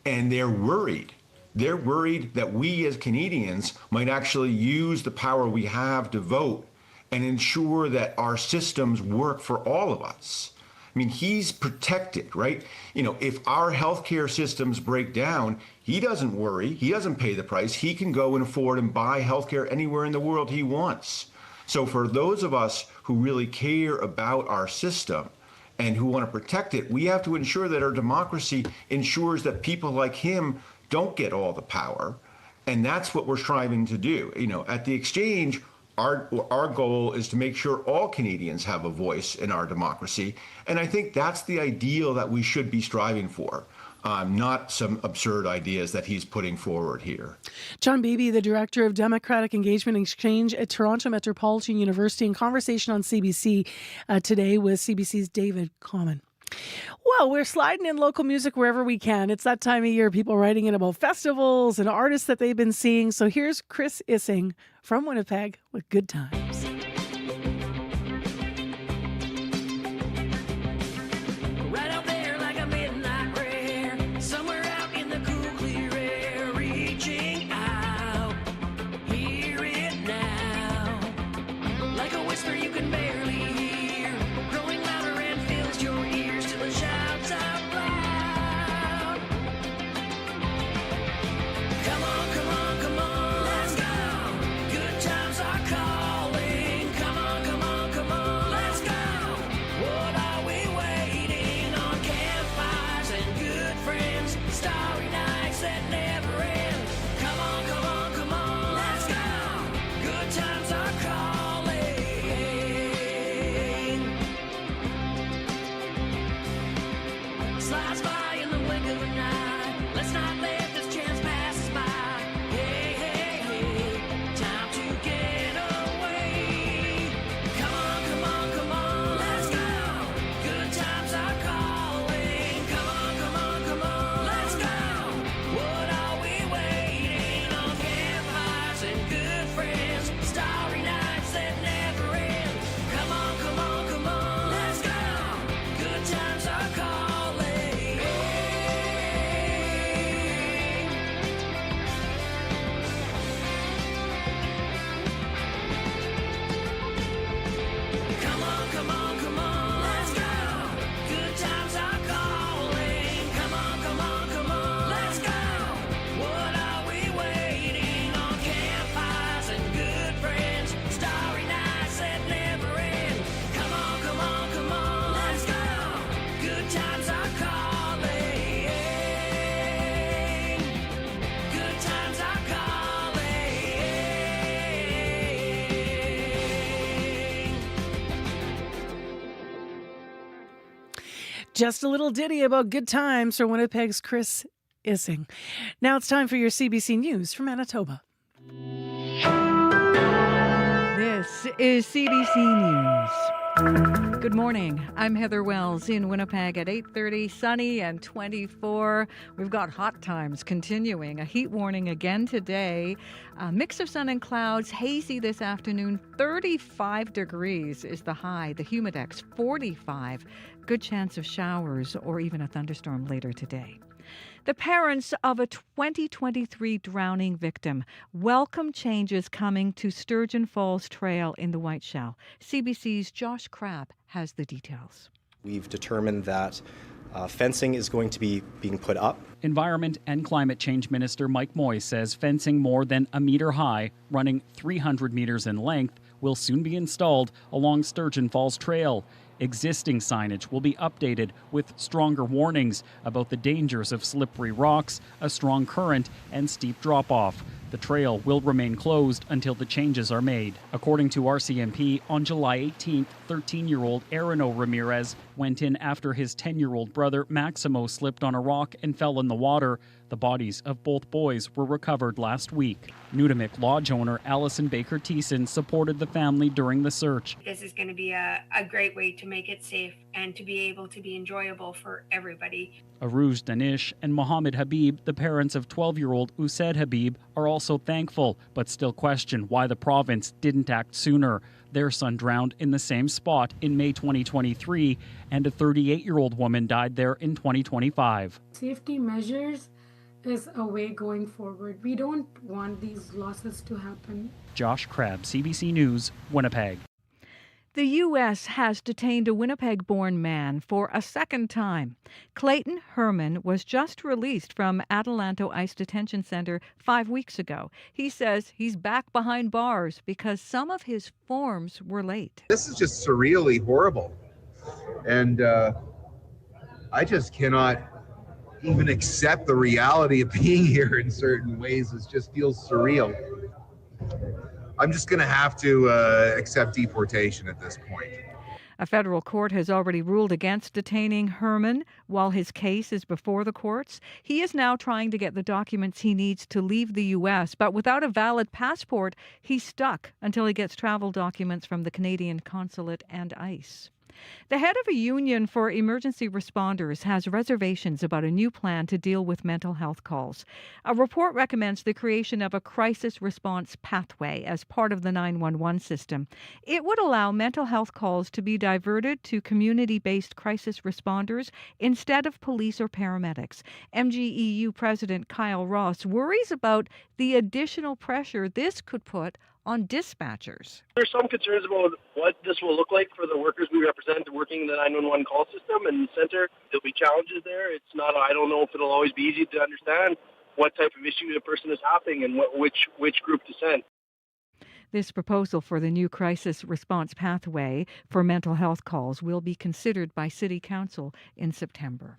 and they're worried. They're worried that we as Canadians might actually use the power we have to vote and ensure that our systems work for all of us. I mean, he's protected, right? If our healthcare systems break down, he doesn't worry. He doesn't pay the price. He can go and afford and buy healthcare anywhere in the world he wants. So for those of us who really care about our system and who want to protect it, we have to ensure that our democracy ensures that people like him don't get all the power. And that's what we're striving to do. At the exchange, our goal is to make sure all Canadians have a voice in our democracy. And I think that's the ideal that we should be striving for, not some absurd ideas that he's putting forward here. John Beebe, the director of Democratic Engagement Exchange at Toronto Metropolitan University, in conversation on CBC today with CBC's David Common. Well, we're sliding in local music wherever we can. It's that time of year, people writing in about festivals and artists that they've been seeing. So here's Chris Issing from Winnipeg with Good Times. Right out there like a midnight prayer, somewhere out in the cool, clear air, reaching out, hear it now, like a whisper you can barely hear, growing louder and fills your ears till it shouts out loud. Come on, come on, come on, let's go. Good times are calling. Just a little ditty about good times for Winnipeg's Chris Issing. Now it's time for your CBC News from Manitoba. This is CBC News. Good morning. I'm Heather Wells in Winnipeg at 8:30, sunny and 24. We've got hot times continuing. A heat warning again today. A mix of sun and clouds, hazy this afternoon. 35 degrees is the high. The humidex 45. Good chance of showers or even a thunderstorm later today. The parents of a 2023 drowning victim welcome changes coming to Sturgeon Falls Trail in the Whiteshell. CBC's Josh Crabb has the details. We've determined that fencing is going to be being put up. Environment and Climate Change Minister Mike Moy says fencing more than a meter high, running 300 meters in length, will soon be installed along Sturgeon Falls Trail. Existing signage will be updated with stronger warnings about the dangers of slippery rocks, a strong current, and steep drop-off. The trail will remain closed until the changes are made. According to RCMP, on July 18th, 13-year-old Arino Ramirez went in after his 10-year-old brother Maximo slipped on a rock and fell in the water. The bodies of both boys were recovered last week. Nudamik Lodge owner Allison Baker Thiessen supported the family during the search. This is going to be a great way to make it safe and to be able to be enjoyable for everybody. Arouj Danish and Mohammed Habib, the parents of 12-year-old Usaid Habib, are also thankful, but still question why the province didn't act sooner. Their son drowned in the same spot in May 2023, and a 38-year-old woman died there in 2025. Safety measures is a way going forward. We don't want these losses to happen. Josh Crabb, CBC News, Winnipeg. The U.S. has detained a Winnipeg-born man for a second time. Clayton Herman was just released from Adelanto ICE Detention Center 5 weeks ago. He says he's back behind bars because some of his forms were late. This is just surreally horrible. And I just cannot even accept the reality of being here in certain ways. It just feels surreal. I'm just going to have to accept deportation at this point. A federal court has already ruled against detaining Herman while his case is before the courts. He is now trying to get the documents he needs to leave the U.S., but without a valid passport, he's stuck until he gets travel documents from the Canadian consulate and ICE. The head of a union for emergency responders has reservations about a new plan to deal with mental health calls. A report recommends the creation of a crisis response pathway as part of the 911 system. It would allow mental health calls to be diverted to community-based crisis responders instead of police or paramedics. MGEU President Kyle Ross worries about the additional pressure this could put on dispatchers. There's some concerns about what this will look like for the workers we represent working in the 911 call system and center. There'll be challenges there. It's not, I don't know if it'll always be easy to understand what type of issue a person is having and which group to send. This proposal for the new crisis response pathway for mental health calls will be considered by City Council in September.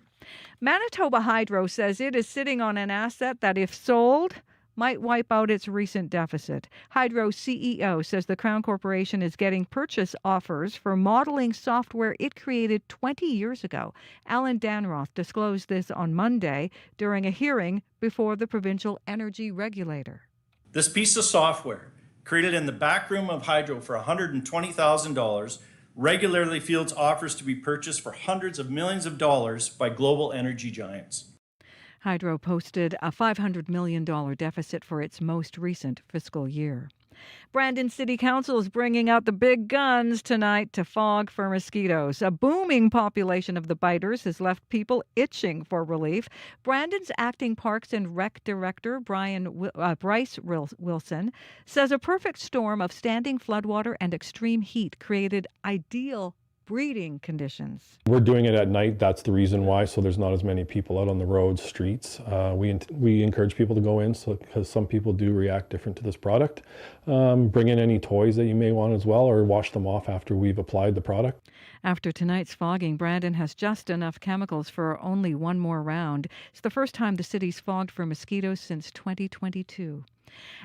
Manitoba Hydro says it is sitting on an asset that, if sold, might wipe out its recent deficit. Hydro CEO says the Crown Corporation is getting purchase offers for modeling software it created 20 years ago. Alan Danroth disclosed this on Monday during a hearing before the provincial energy regulator. This piece of software, created in the back room of Hydro for $120,000, regularly fields offers to be purchased for hundreds of millions of dollars by global energy giants. Hydro posted a $500 million deficit for its most recent fiscal year. Brandon City Council is bringing out the big guns tonight to fog for mosquitoes. A booming population of the biters has left people itching for relief. Brandon's acting Parks and Rec director, Bryce Wilson, says a perfect storm of standing floodwater and extreme heat created ideal breeding conditions. We're doing it at night. That's the reason why, so there's not as many people out on the roads, streets. We encourage people to go in because some people do react different to this product. Bring in any toys that you may want as well, or wash them off after we've applied the product. After tonight's fogging, Brandon has just enough chemicals for only one more round. It's the first time the city's fogged for mosquitoes since 2022.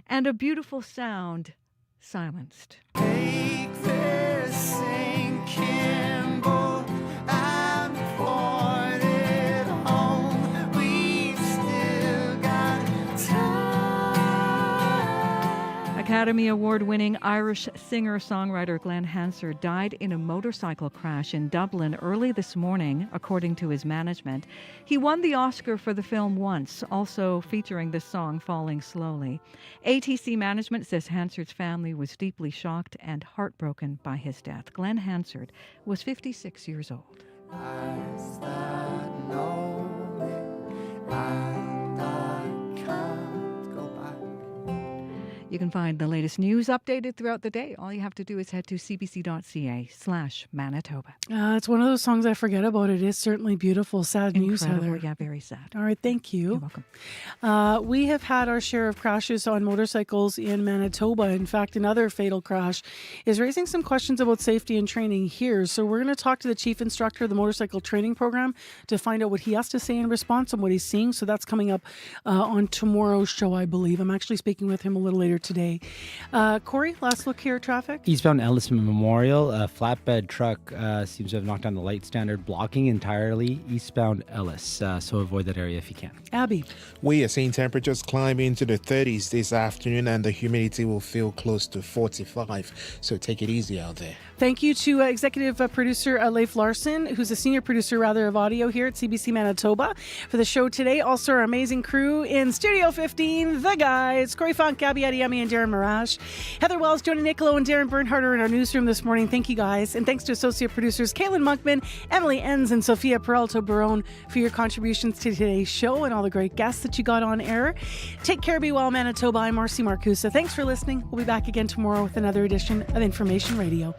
And a beautiful sound silenced. Take this St. Campbell and for Academy Award-winning Irish singer-songwriter Glenn Hansard died in a motorcycle crash in Dublin early this morning, according to his management. He won the Oscar for the film Once, also featuring this song, Falling Slowly. ATC management says Hansard's family was deeply shocked and heartbroken by his death. Glenn Hansard was 56 years old. Eyes that know me, and I can't go back. You can find the latest news updated throughout the day. All you have to do is head to cbc.ca/Manitoba. It's one of those songs I forget about. It is certainly beautiful. Sad news, Incredible. Heather. Yeah, very sad. All right, thank you. You're welcome. We have had our share of crashes on motorcycles in Manitoba. In fact, another fatal crash is raising some questions about safety and training here. So we're going to talk to the chief instructor of the motorcycle training program to find out what he has to say in response and what he's seeing. So that's coming up on tomorrow's show, I believe. I'm actually speaking with him a little later today. Corey, last look here at traffic. Eastbound Ellison Memorial, a flatbed truck seems to have knocked down the light standard, blocking entirely eastbound Ellis. So avoid that area if you can. Abby. We are seeing temperatures climb into the 30s this afternoon, and the humidity will feel close to 45. So take it easy out there. Thank you to executive producer Leif Larson, who's a senior producer of audio here at CBC Manitoba for the show today. Also our amazing crew in Studio 15, the guys, Corey Funk, Gabby Adiemi, and Darren Mirage. Heather Wells, Joni Nicolo, and Darren Bernhardt are in our newsroom this morning. Thank you guys. And thanks to associate producers Kaylin Monkman, Emily Enns, and Sophia Peralta Barone for your contributions to today's show and all the great guests that you got on air. Take care, be well, Manitoba. I'm Marcy Marcusa. Thanks for listening. We'll be back again tomorrow with another edition of Information Radio.